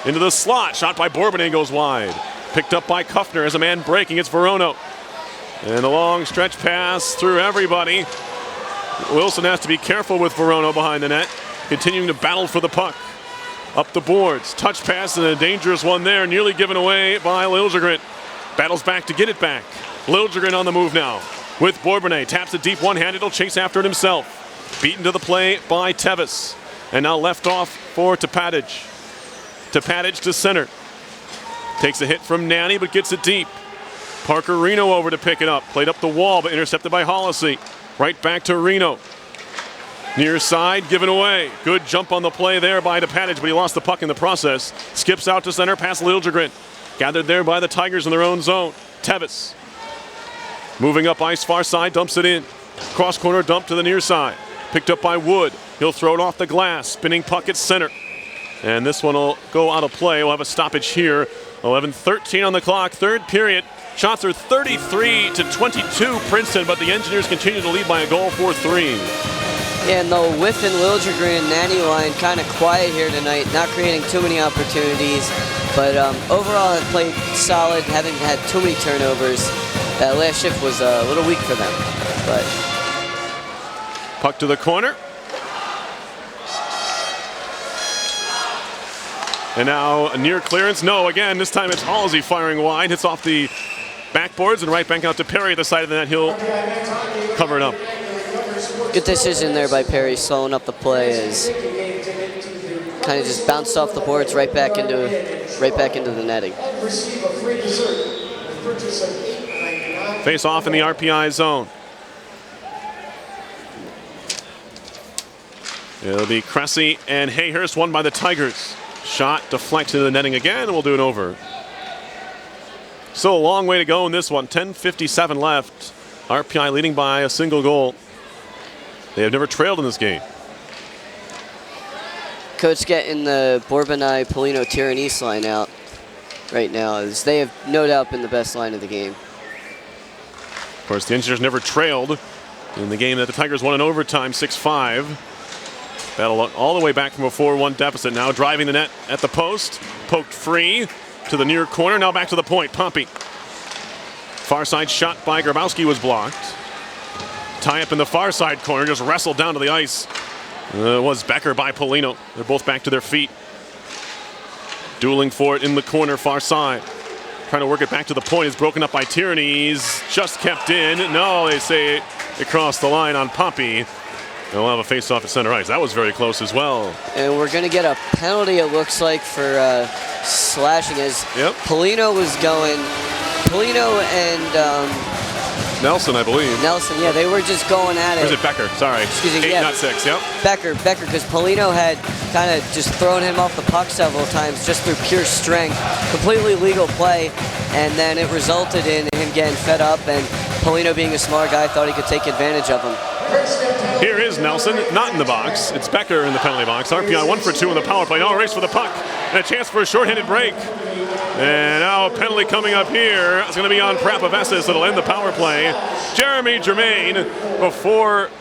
Speaker 3: Into the slot. Shot by Bourbonnais goes wide. Picked up by Kuffner as a man breaking. It's Verono. And a long stretch pass through everybody. Wilson has to be careful with Verono behind the net. Continuing to battle for the puck. Up the boards. Touch pass and a dangerous one there. Nearly given away by Liljegren. Battles back to get it back. Liljegren on the move now. With Bourbonnais. Taps it deep one-handed. He'll chase after it himself. Beaten to the play by Tevis. And now left off for Tepatage. Tepatage to center. Takes a hit from Nanny but gets it deep. Parker Reno over to pick it up. Played up the wall but intercepted by Hollisey. Right back to Reno. Near side, given away. Good jump on the play there by Tepatage, but he lost the puck in the process. Skips out to center, past Liljegren. Gathered there by the Tigers in their own zone. Tevis. Moving up ice, far side, dumps it in. Cross corner dump to the near side. Picked up by Wood. He'll throw it off the glass. Spinning puck at center. And this one will go out of play. We'll have a stoppage here. 11:13 on the clock, third period. Shots are 33-22 Princeton, but the Engineers continue to lead by a goal, 4-3.
Speaker 4: Yeah, and the Whiff and Liljegren Nanny line kind of quiet here tonight, not creating too many opportunities, but overall have played solid, haven't had too many turnovers. That last shift was a little weak for them. But
Speaker 3: puck to the corner. And now a near clearance. No, again, this time it's Halsey firing wide. Hits off the backboards and right back out to Perry at the side of the net. He'll cover it up.
Speaker 4: Good decision there by Perry, slowing up the play as kind of just bounced off the boards right back into the netting.
Speaker 3: Face off in the RPI zone. It'll be Cressy and Hayhurst, won by the Tigers. Shot deflected into the netting again, and we'll do it over. Still a long way to go in this one. 10:57 left. RPI leading by a single goal. They have never trailed in this game.
Speaker 4: Coach getting the Bourbonnais, Polino, Tyranese line out right now, as they have no doubt been the best line of the game.
Speaker 3: Of course, the Engineers never trailed in the game that the Tigers won in overtime, 6-5. Battle all the way back from a 4-1 deficit. Now driving the net at the post. Poked free to the near corner. Now back to the point. Pompey. Far side shot by Grabowski was blocked. Tie up in the far side corner. Just wrestled down to the ice. It was Becker by Polino. They're both back to their feet. Dueling for it in the corner, far side. Trying to work it back to the point. Is broken up by Tyranese. Just kept in. No, they say it crossed the line on Pompey. They'll have a face-off at center ice. That was very close as well.
Speaker 4: And we're going to get a penalty, it looks like, for slashing as Polino was going. Polino and
Speaker 3: Nelson, I believe.
Speaker 4: Nelson, yeah, they were just going at it.
Speaker 3: Or is it Becker? Sorry.
Speaker 4: Excuse me,
Speaker 3: 8,
Speaker 4: yeah.
Speaker 3: not 6, yep.
Speaker 4: Becker, because Polino had kind of just thrown him off the puck several times just through pure strength. Completely legal play, and then it resulted in him getting fed up, and Polino, being a smart guy, thought he could take advantage of him.
Speaker 3: Here is Nelson, not in the box. It's Becker in the penalty box. RPI 1 for 2 in the power play. Now a race for the puck, and a chance for a shorthanded break. And now a penalty coming up here. It's going to be on Prapavesis. It'll end the power play. Jeremy Germain, before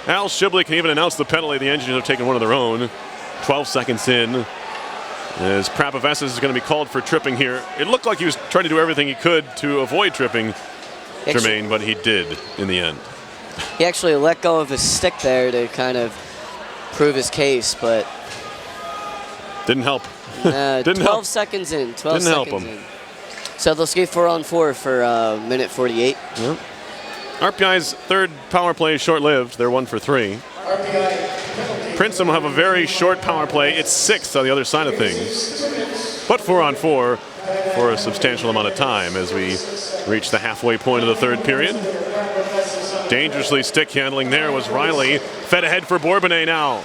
Speaker 3: Al Shibley can even announce the penalty, the Engineers have taken one of their own. 12 seconds in, as Prapavesis is going to be called for tripping here. It looked like he was trying to do everything he could to avoid tripping Germain, but he did in the end.
Speaker 4: He actually let go of his stick there to kind of prove his case, but
Speaker 3: didn't help.
Speaker 4: 12 seconds in. 12
Speaker 3: Didn't help
Speaker 4: seconds
Speaker 3: him.
Speaker 4: in. So they'll skate 4-on-4 for minute 48.
Speaker 3: Yep. RPI's third power play is short-lived. They're 1 for 3. Princeton will have a very short power play. It's 6 on the other side of things. But 4-on-4 for a substantial amount of time as we reach the halfway point of the third period. Dangerously stick handling there was Riley. Fed ahead for Bourbonnais now.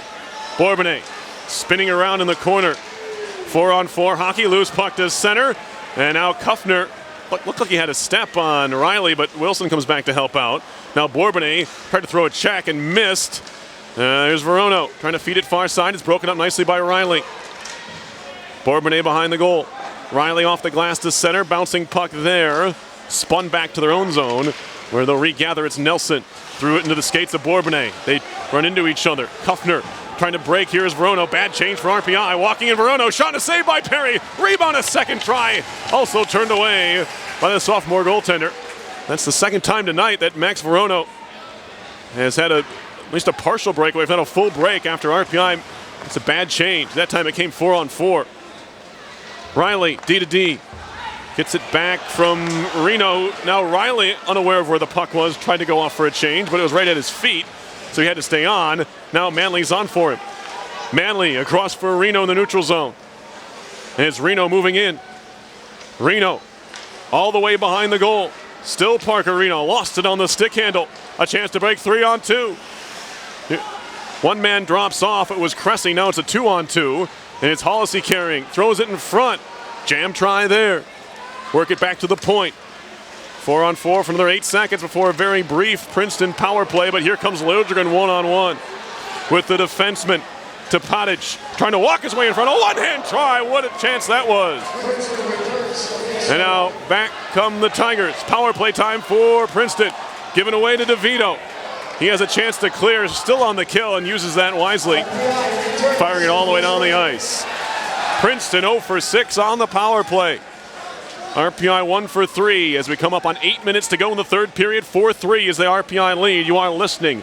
Speaker 3: Bourbonnais spinning around in the corner. 4-on-4 hockey, loose puck to center. And now Kuffner looked like he had a step on Riley, but Wilson comes back to help out. Now Bourbonnais tried to throw a check and missed. There's Verono trying to feed it far side. It's broken up nicely by Riley. Bourbonnais behind the goal. Riley off the glass to center, bouncing puck there. Spun back to their own zone, where they'll regather. It's Nelson. Threw it into the skates of Bourbonnais. They run into each other. Kuffner trying to break. Here's Verono. Bad change for RPI. Walking in Verono. Shot and a save by Perry. Rebound a second try. Also turned away by the sophomore goaltender. That's the second time tonight that Max Verono has had at least a partial breakaway, if not a full break after RPI. It's a bad change. That time it came 4-on-4. Riley, D-to-D. Gets it back from Reno. Now Riley, unaware of where the puck was, tried to go off for a change, but it was right at his feet, so he had to stay on. Now Manley's on for him. Manley across for Reno in the neutral zone. And it's Reno moving in. Reno all the way behind the goal. Still Parker Reno. Lost it on the stick handle. A chance to break 3-on-2. One man drops off. It was Cressy. Now it's a 2-on-2. And it's Hollisey carrying. Throws it in front. Jam try there. Work it back to the point. 4-on-4 for another 8 seconds before a very brief Princeton power play. But here comes Liljegren 1-on-1 with the defenseman Topatic trying to walk his way in front. A one-hand try. What a chance that was. And now back come the Tigers. Power play time for Princeton. Given away to DeVito. He has a chance to clear. Still on the kill and uses that wisely. Firing it all the way down the ice. Princeton 0 for 6 on the power play. RPI 1 for 3 as we come up on 8 minutes to go in the third period. 4-3 is the RPI lead. You are listening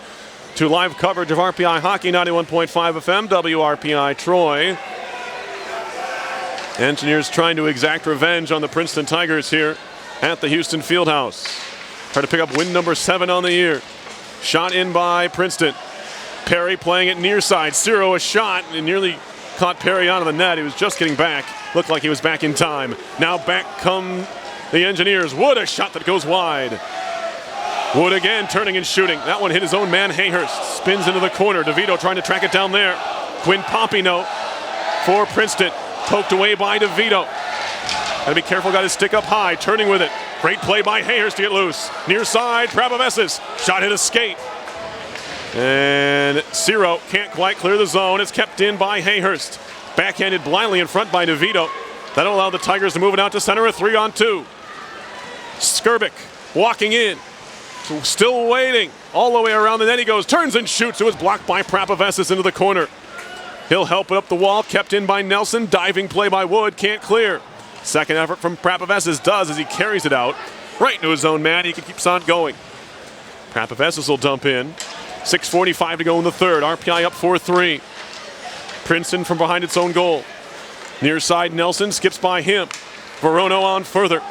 Speaker 3: to live coverage of RPI Hockey, 91.5 FM, WRPI Troy. Engineers trying to exact revenge on the Princeton Tigers here at the Houston Fieldhouse. Try to pick up win number 7 on the year. Shot in by Princeton. Perry playing it near side. Ciro a shot and nearly caught Perry out of the net. He was just getting back. Looked like he was back in time. Now back come the Engineers. Wood, a shot that goes wide. Wood again turning and shooting. That one hit his own man, Hayhurst. Spins into the corner. DeVito trying to track it down there. Quinn Pompino for Princeton. Poked away by DeVito. Gotta be careful, got his stick up high, turning with it. Great play by Hayhurst to get loose. Near side, Prapavesis. Shot hit a skate. And Ciro can't quite clear the zone. It's kept in by Hayhurst. Backhanded blindly in front by DeVito. That'll allow the Tigers to move it out to center, a 3-on-2. Skirbic walking in. Still waiting. All the way around the net he goes. Turns and shoots. It was blocked by Prapavesis into the corner. He'll help it up the wall. Kept in by Nelson. Diving play by Wood. Can't clear. Second effort from Prapavesis does as he carries it out. Right into his own man. He keeps on going. Prapavesis will dump in. 6:45 to go in the third. RPI up 4-3. Princeton from behind its own goal. Near side Nelson skips by him. Verono on further.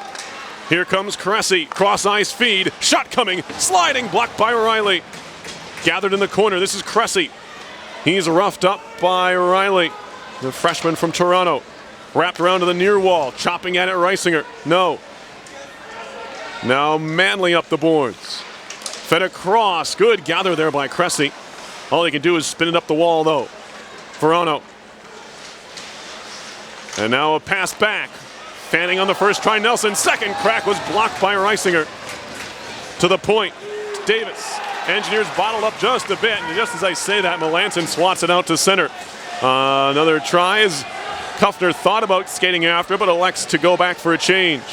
Speaker 3: Here comes Cressy, cross-ice feed, shot coming, sliding, blocked by Riley. Gathered in the corner, this is Cressy. He's roughed up by Riley, the freshman from Toronto. Wrapped around to the near wall, chopping at it Reisinger, no. Now Manley up the boards. Fed across, good gather there by Cressy. All he can do is spin it up the wall though. Verono. And now a pass back. Fanning on the first try, Nelson. Second crack was blocked by Reisinger. To the point, Davis. Engineers bottled up just a bit, and just as I say that, Melanson swats it out to center. Another try as Kuffner thought about skating after, but elects to go back for a change.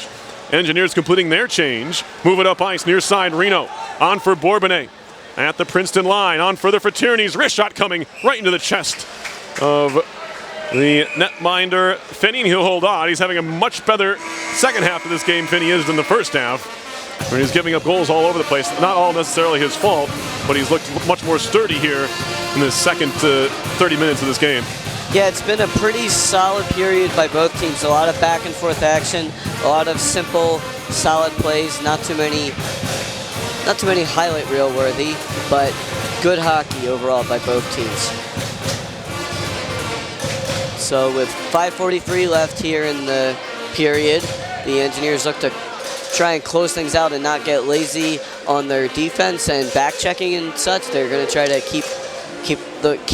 Speaker 3: Engineers completing their change. Move it up ice, near side, Reno. On for Bourbonnais. At the Princeton line, on further for Tierney's. Wrist shot coming right into the chest of the netminder, Finney, and he'll hold on. He's having a much better second half of this game, Finney is, than the first half, where he's giving up goals all over the place. Not all necessarily his fault, but he's looked much more sturdy here in the second 30 minutes of this game.
Speaker 4: Yeah, it's been a pretty solid period by both teams. A lot of back and forth action, a lot of simple, solid plays. Not too many highlight reel worthy, but good hockey overall by both teams. So with 5:43 left here in the period, the Engineers look to try and close things out and not get lazy on their defense and back checking and such. They're going to try to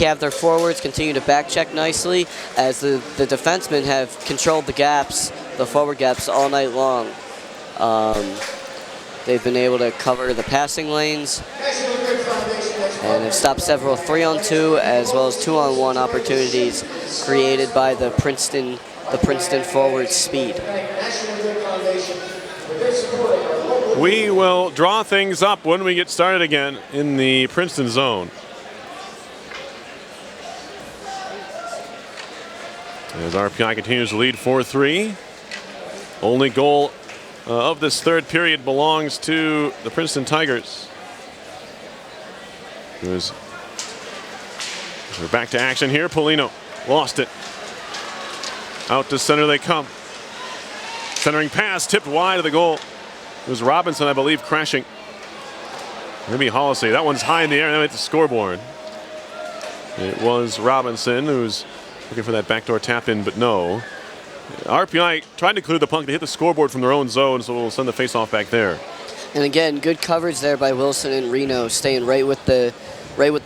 Speaker 4: have their forwards continue to back check nicely as the defensemen have controlled the gaps, the forward gaps all night long. They've been able to cover the passing lanes and have stopped several 3-on-2 as well as 2-on-1 opportunities created by the Princeton forward speed.
Speaker 3: We will draw things up when we get started again in the Princeton zone. As RPI continues to lead 4-3. Only goal of this third period belongs to the Princeton Tigers. We're back to action here. Polino lost it. Out to center they come. Centering pass tipped wide of the goal. It was Robinson, I believe, crashing. Maybe Hollisey. That one's high in the air. That hit the scoreboard. It was Robinson who's looking for that backdoor tap in, but no. RPI tried to clear the puck. They hit the scoreboard from their own zone, so we'll send the face-off back there.
Speaker 4: And again, good coverage there by Wilson and Reno, staying right with the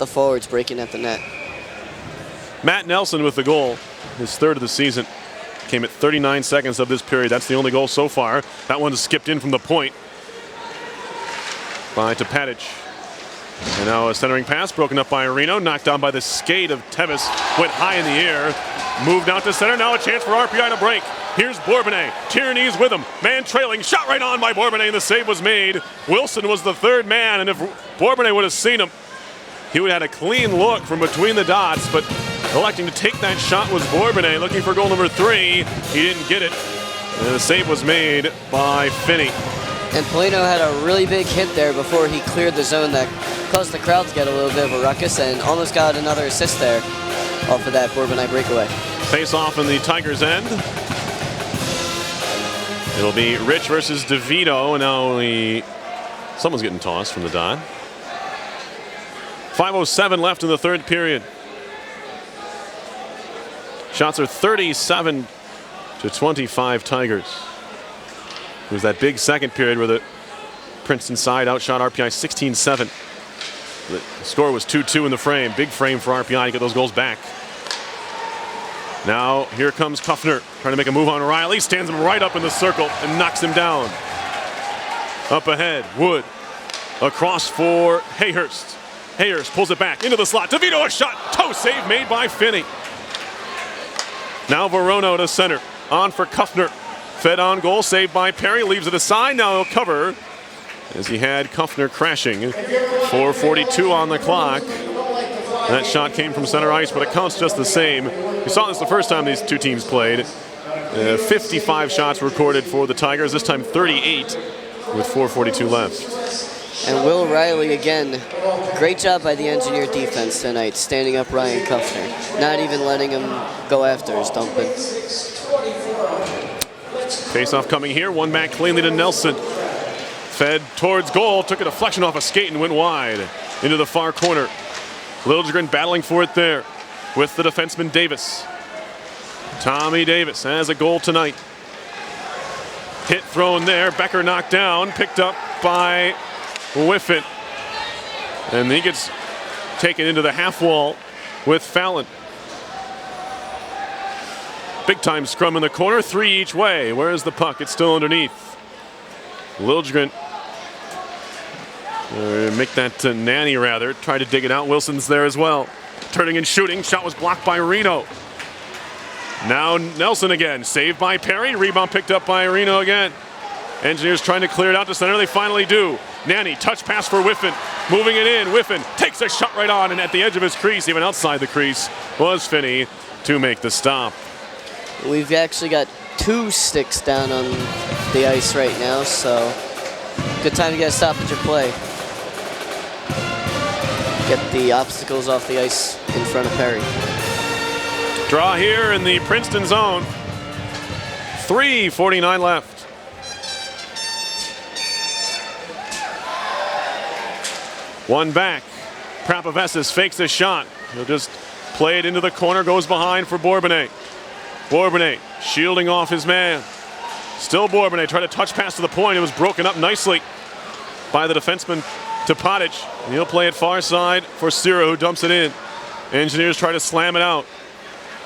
Speaker 4: forwards, breaking at the net.
Speaker 3: Matt Nelson with the goal, his third of the season. Came at 39 seconds of this period. That's the only goal so far. That one's skipped in from the point by Tepatic. And now a centering pass broken up by Reno, knocked down by the skate of Tevis. Went high in the air, moved out to center. Now a chance for RPI to break. Here's Bourbonnais. Tierney's with him. Man trailing. Shot right on by Bourbonnais, and the save was made. Wilson was the third man, and if Bourbonnais would have seen him, he would have had a clean look from between the dots, but electing to take that shot was Bourbonnais, looking for goal number 3. He didn't get it. And the save was made by Finney.
Speaker 4: And Polino had a really big hit there before he cleared the zone that caused the crowd to get a little bit of a ruckus and almost got another assist there off of that Bourbonnais breakaway.
Speaker 3: Face off in the Tigers' end. It'll be Rich versus DeVito, and now someone's getting tossed from the dot. 5:07 left in the third period. Shots are 37 to 25 Tigers. It was that big second period where the Princeton side outshot RPI 16-7. The score was 2-2 in the frame. Big frame for RPI to get those goals back. Now here comes Kuffner trying to make a move on Riley. Stands him right up in the circle and knocks him down. Up ahead, Wood. Across for Hayhurst. Hayhurst pulls it back into the slot. DeVito a shot. Toe save made by Finney. Now Verono to center. On for Kuffner. Fed on goal, saved by Perry. Leaves it aside. Now he'll cover as he had Kuffner crashing. 4:42 on the clock. That shot came from center ice, but it counts just the same. We saw this the first time these two teams played. 55 shots recorded for the Tigers. This time 38 with 4:42 left.
Speaker 4: And Will Riley again, great job by the Engineer defense tonight, standing up Ryan Kuffner, not even letting him go after his dumping.
Speaker 3: Face-off coming here, one back cleanly to Nelson. Fed towards goal, took a deflection off a skate and went wide into the far corner. Liljegren battling for it there with the defenseman Davis. Tommy Davis has a goal tonight. Hit thrown there, Becker knocked down, picked up by Whiffin. And he gets taken into the half wall with Fallon. Big time scrum in the corner, 3 each way. Where's the puck? It's still underneath. Liljegren, make that to Nanny rather, try to dig it out. Wilson's there as well. Turning and shooting, shot was blocked by Reno. Now Nelson again, saved by Perry, rebound picked up by Reno again. Engineers trying to clear it out to center, they finally do. Nanny, touch pass for Whiffin, moving it in. Whiffin takes a shot right on, and at the edge of his crease, even outside the crease, was Finney to make the stop.
Speaker 4: We've actually got 2 sticks down on the ice right now, so good time to get a stoppage of play. Get the obstacles off the ice in front of Perry.
Speaker 3: Draw here in the Princeton zone. 3:49 left. One back. Prapavesis fakes a shot. He'll just play it into the corner, goes behind for Bourbonnais. Bourbonnais shielding off his man. Still Bourbonnais, tried to touch pass to the point. It was broken up nicely by the defenseman to Pottage. And he'll play it far side for Ciro, who dumps it in. Engineers try to slam it out.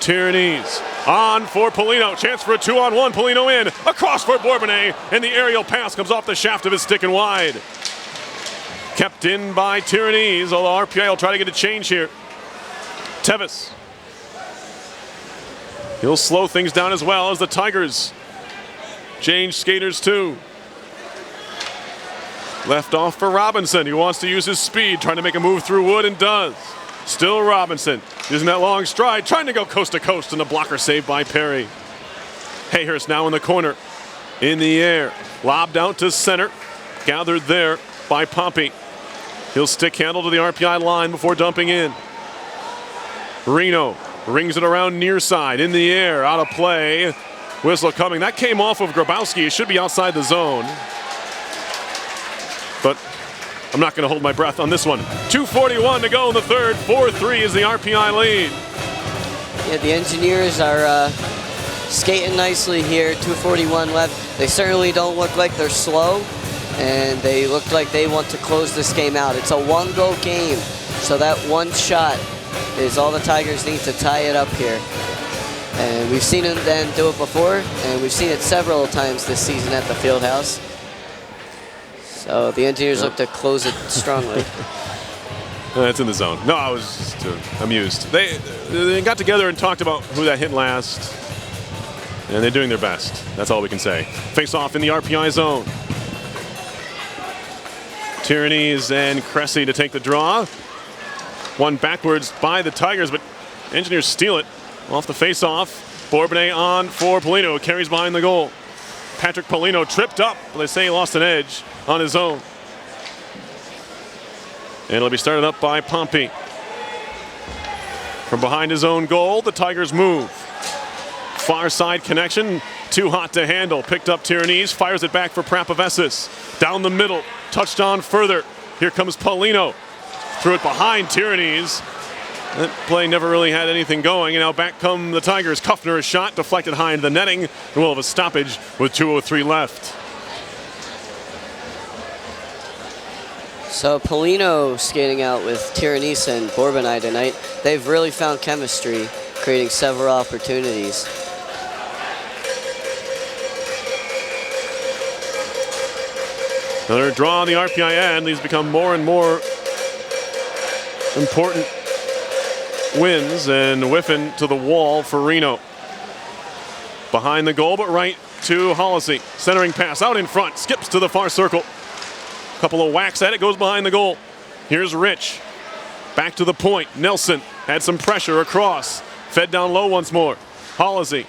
Speaker 3: Tyrannies on for Polino. Chance for a 2-on-1. Polino in. Across for Bourbonnais. And the aerial pass comes off the shaft of his stick and wide. Kept in by Tyrannies, although RPI will try to get a change here. Tevis. He'll slow things down as well as the Tigers change skaters too. Left off for Robinson. He wants to use his speed, trying to make a move through Wood and does. Still Robinson using that long stride, trying to go coast to coast, and the blocker saved by Perry. Hayhurst now in the corner, in the air, lobbed out to center, gathered there by Pompey. He'll stick handle to the RPI line before dumping in. Reno rings it around near side, in the air, out of play. Whistle coming. That came off of Grabowski. It should be outside the zone. But I'm not going to hold my breath on this one. 2:41 to go in the third. 4-3 is the RPI lead.
Speaker 4: Yeah, the Engineers are skating nicely here. 2:41 left. They certainly don't look like they're slow, and they look like they want to close this game out. It's a 1-goal game, so that one shot is all the Tigers need to tie it up here. And we've seen them do it before, and we've seen it several times this season at the Fieldhouse. So the Engineers look to close it strongly.
Speaker 3: That's in the zone. No, I was just amused. They got together and talked about who that hit last, and they're doing their best. That's all we can say. Face off in the RPI zone. Tyrannies and Cressy to take the draw. One backwards by the Tigers, but Engineers steal it off the face-off. Bourbonnais on for Polino, carries behind the goal. Patrick Polino tripped up, but they say he lost an edge on his own. And it'll be started up by Pompey. From behind his own goal, the Tigers move. Far side connection, too hot to handle. Picked up Tyrannies, fires it back for Prapavesis. Down the middle, touched on further. Here comes Polino. Threw it behind Tyrannies. That play never really had anything going, and now back come the Tigers. Kuffner, a shot deflected high into the netting, and we'll have a stoppage with 2:03 left.
Speaker 4: So Polino skating out with Tyranise and Bourbonnais tonight. They've really found chemistry, creating several opportunities.
Speaker 3: Another draw on the RPI end. These become more and more important wins, and whiffing to the wall for Reno. Behind the goal, but right to Hollisey. Centering pass out in front, skips to the far circle. Couple of whacks at it, goes behind the goal. Here's Rich. Back to the point. Nelson had some pressure across. Fed down low once more. Hollisey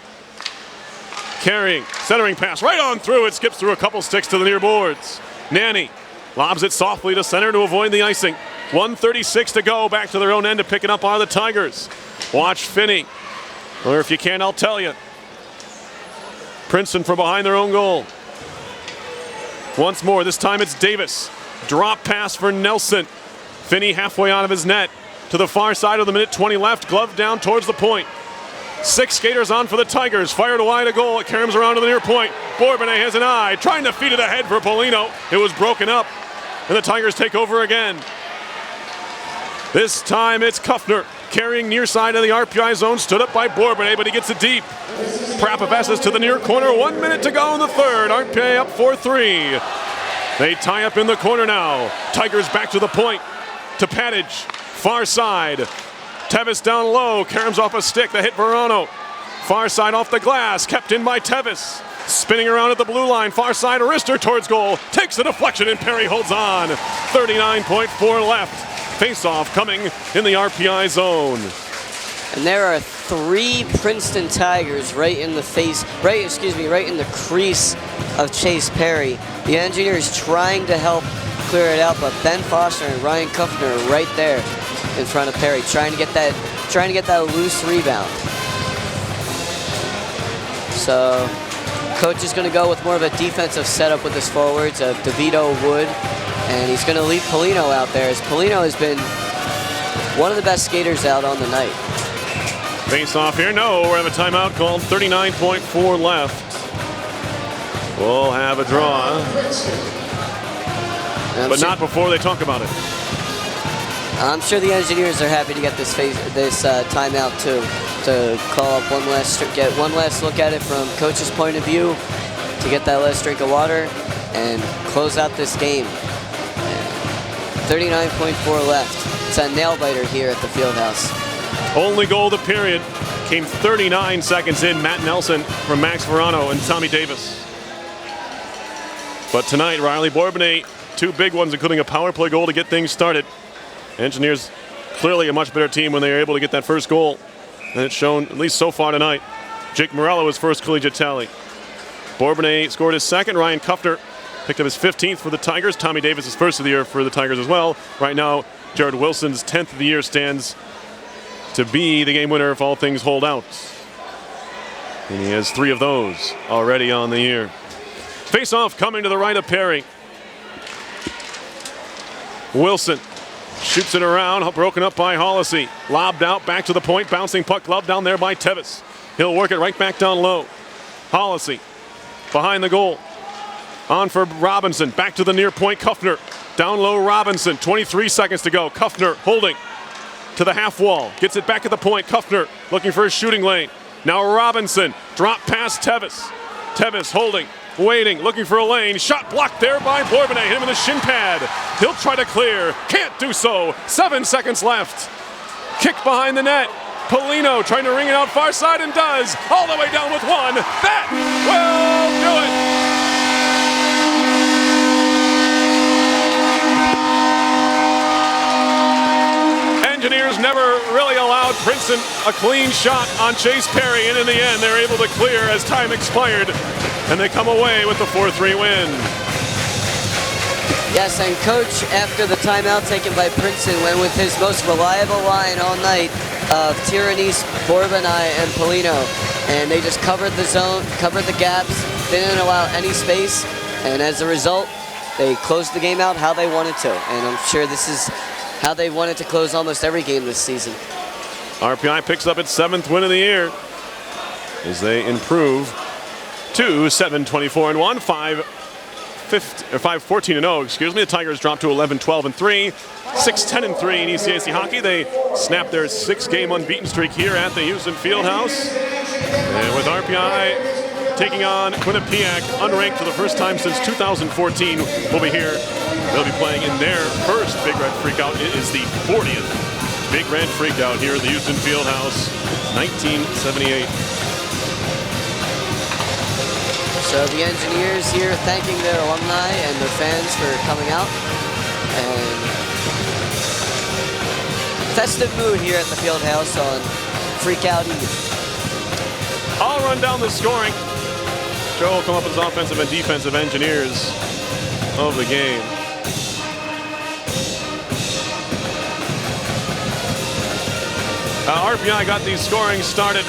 Speaker 3: carrying, centering pass right on through. It skips through a couple sticks to the near boards. Nanny lobs it softly to center to avoid the icing. 1:36 to go. Back to their own end to pick it up are the Tigers. Watch Finney. Or if you can't, I'll tell you. Princeton from behind their own goal. Once more, this time it's Davis. Drop pass for Nelson. Finney halfway out of his net. To the far side of the minute 20 left. Glove down towards the point. 6 skaters on for the Tigers. Fired wide a goal. It caroms around to the near point. Bourbonnais has an eye. Trying to feed it ahead for Polino. It was broken up. And the Tigers take over again. This time it's Kuffner. Carrying near side of the RPI zone. Stood up by Bourbonnais, but he gets it deep. Prapavesas to the near corner. 1 minute to go in the third. RPI up 4-3. They tie up in the corner now. Tigers back to the point. To Padage. Far side. Tevis down low. Caroms off a stick. The hit Verano. Far side off the glass. Kept in by Tevis. Spinning around at the blue line. Far side. Rister towards goal. Takes the deflection and Perry holds on. 39.4 left. Face-off coming in the RPI zone.
Speaker 4: And there are 3 Princeton Tigers right in the right in the crease of Chase Perry. The Engineers trying to help clear it out, but Ben Foster and Ryan Kuffner are right there in front of Perry, trying to get that loose rebound. So coach is going to go with more of a defensive setup with his forwards of DeVito, Wood, and he's going to leave Polino out there, as Polino has been one of the best skaters out on the night.
Speaker 3: Face off here. No, we have a timeout called. 39.4 left. We'll have a draw. But not before they talk about it.
Speaker 4: I'm sure the Engineers are happy to get this timeout too, to call up get one last look at it from coach's point of view, to get that last drink of water and close out this game. 39.4 left. It's a nail biter here at the Fieldhouse.
Speaker 3: Only goal of the period came 39 seconds in. Matt Nelson from Max Verano and Tommy Davis. But tonight, Riley Bourbonnais, 2 big ones, including a power play goal to get things started. Engineers clearly a much better team when they were able to get that first goal. And it's shown, at least so far tonight. Jake Morello, his first collegiate tally. Bourbonnais scored his second. Ryan Kuffner picked up his 15th for the Tigers. Tommy Davis, his first of the year for the Tigers as well. Right now, Jared Wilson's 10th of the year stands to be the game winner if all things hold out. And he has 3 of those already on the year. Face-off coming to the right of Perry. Wilson shoots it around, broken up by Hollisey. Lobbed out, back to the point, bouncing puck, glove down there by Tevis. He'll work it right back down low. Hollisey behind the goal. On for Robinson, back to the near point, Kuffner. Down low, Robinson, 23 seconds to go. Kuffner holding to the half wall, gets it back at the point. Kuffner looking for his shooting lane. Now Robinson, drop past Tevis. Tevis holding, waiting, looking for a lane. Shot blocked there by Bourbonnais. Hit him in the shin pad. He'll try to clear. Can't do so. 7 seconds left. Kick behind the net. Polino trying to ring it out far side and does. All the way down with 1. That will do it. Engineers never really allowed Princeton a clean shot on Chase Perry, and in the end they're able to clear as time expired, and they come away with the 4-3 win.
Speaker 4: Yes, and coach, after the timeout taken by Princeton, went with his most reliable line all night of Tyranise, Bourbonnais, and Polino, and they just covered the zone, covered the gaps, didn't allow any space, and as a result they closed the game out how they wanted to, and I'm sure this is how they wanted to close almost every game this season.
Speaker 3: RPI picks up its 7th win of the year as they improve to 7-24-1, 5-14-0. Excuse me. The Tigers dropped to 11-12-3, 6-10-3 in ECAC hockey. They snapped their 6-game unbeaten streak here at the Houston Fieldhouse. And with RPI taking on Quinnipiac, unranked for the first time since 2014, will be here. They'll be playing in their first Big Red Freakout. It is the 40th Big Red Freakout here at the Houston Fieldhouse, 1978.
Speaker 4: So the Engineers here thanking their alumni and their fans for coming out. And festive mood here at the Fieldhouse on Freakout Eve.
Speaker 3: I'll run down the scoring. Joe will come up with his offensive and defensive engineers of the game. RPI got these scoring started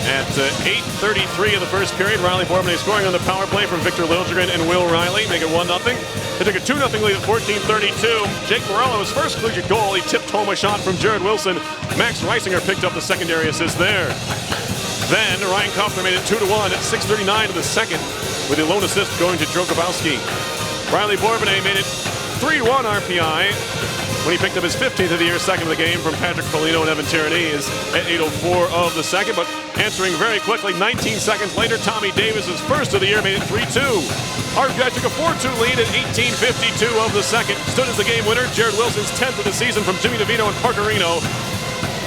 Speaker 3: at 8:33 of the first period. Riley Bourbonnais scoring on the power play from Victor Liljegren and Will Riley, make it 1-0. They took a 2-0 lead at 14:32. Jake Morello's first collegiate goal. He tipped home a shot from Jared Wilson. Max Reisinger picked up the secondary assist there. Then Ryan Kaufner made it 2-1 at 6:39 of the second, with the lone assist going to Joe Grabowski. Riley Bourbonnais made it 3-1 RPI when he picked up his 15th of the year, second of the game from Patrick Polino and Evan Tyranese at 8:04 of the second. But answering very quickly, 19 seconds later, Tommy Davis's first of the year made it 3-2. RPI took a 4-2 lead at 18:52 of the second. Stood as the game winner, Jared Wilson's 10th of the season from Jimmy DeVito and Parker Reno.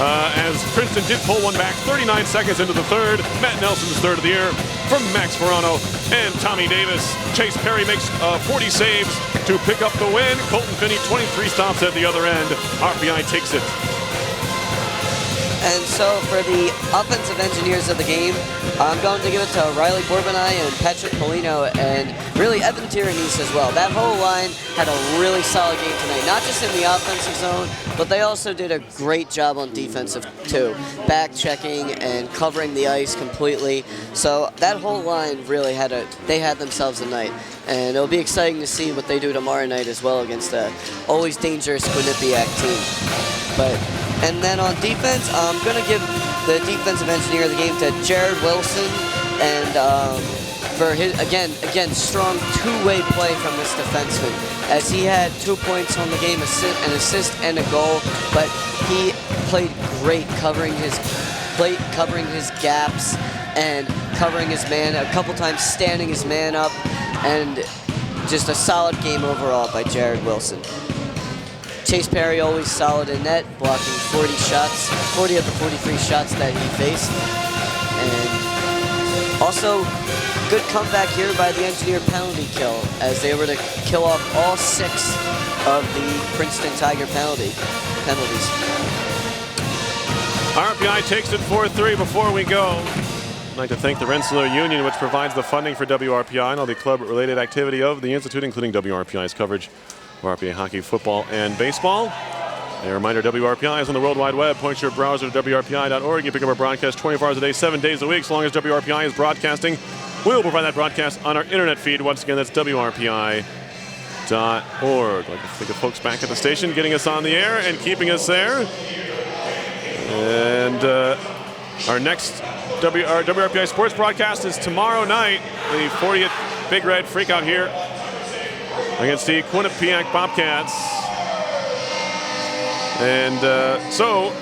Speaker 3: As Princeton did pull one back 39 seconds into the third. Matt Nelson's third of the year from Max Verano and Tommy Davis. Chase Perry makes 40 saves to pick up the win. Colton Finney, 23 stops at the other end. RPI takes it.
Speaker 4: And so for the offensive engineers of the game, I'm going to give it to Riley Bourbonnais and Patrick Polino and really Evan Tyranese as well. That whole line had a really solid game tonight, not just in the offensive zone, but they also did a great job on defensive too, back checking and covering the ice completely. So that whole line really had themselves a night. And it'll be exciting to see what they do tomorrow night as well against the always dangerous Quinnipiac team. And then on defense, I'm going to give the defensive engineer of the game to Jared Wilson, and for his, again, strong two-way play from this defenseman, as he had 2 points on the game, an assist and a goal, but he played great covering his plate, covering his gaps, and covering his man, a couple times standing his man up, and just a solid game overall by Jared Wilson. Chase Perry always solid in net, blocking 40 of the 43 shots that he faced. And also, good comeback here by the Engineer penalty kill, as they were to kill off all 6 of the Princeton Tiger penalties.
Speaker 3: RPI takes it 4-3 before we go. I'd like to thank the Rensselaer Union, which provides the funding for WRPI and all the club-related activity of the Institute, including WRPI's coverage of RPI hockey, football, and baseball. A reminder, WRPI is on the World Wide Web. Point your browser to WRPI.org. You pick up our broadcast 24 hours a day, 7 days a week. As long as WRPI is broadcasting, we'll provide that broadcast on our internet feed. Once again, that's WRPI.org. I'd like to thank the folks back at the station getting us on the air and keeping us there. And our next WRPI sports broadcast is tomorrow night, the 40th Big Red Freakout here against the Quinnipiac Bobcats. And so,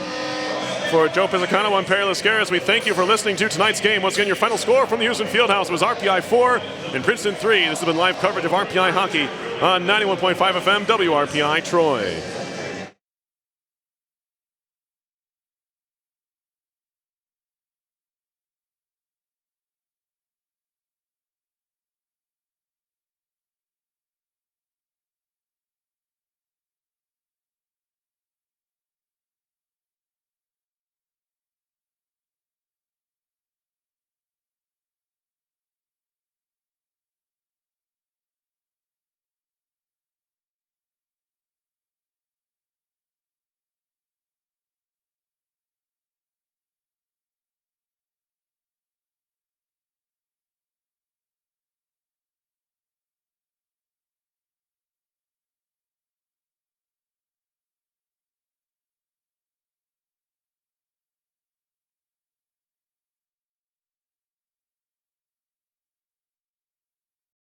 Speaker 3: for Joe Pizzacano, I'm Perry Lascaris. We thank you for listening to tonight's game. Once again, your final score from the Houston Fieldhouse was RPI 4 and Princeton 3. This has been live coverage of RPI hockey on 91.5 FM WRPI Troy.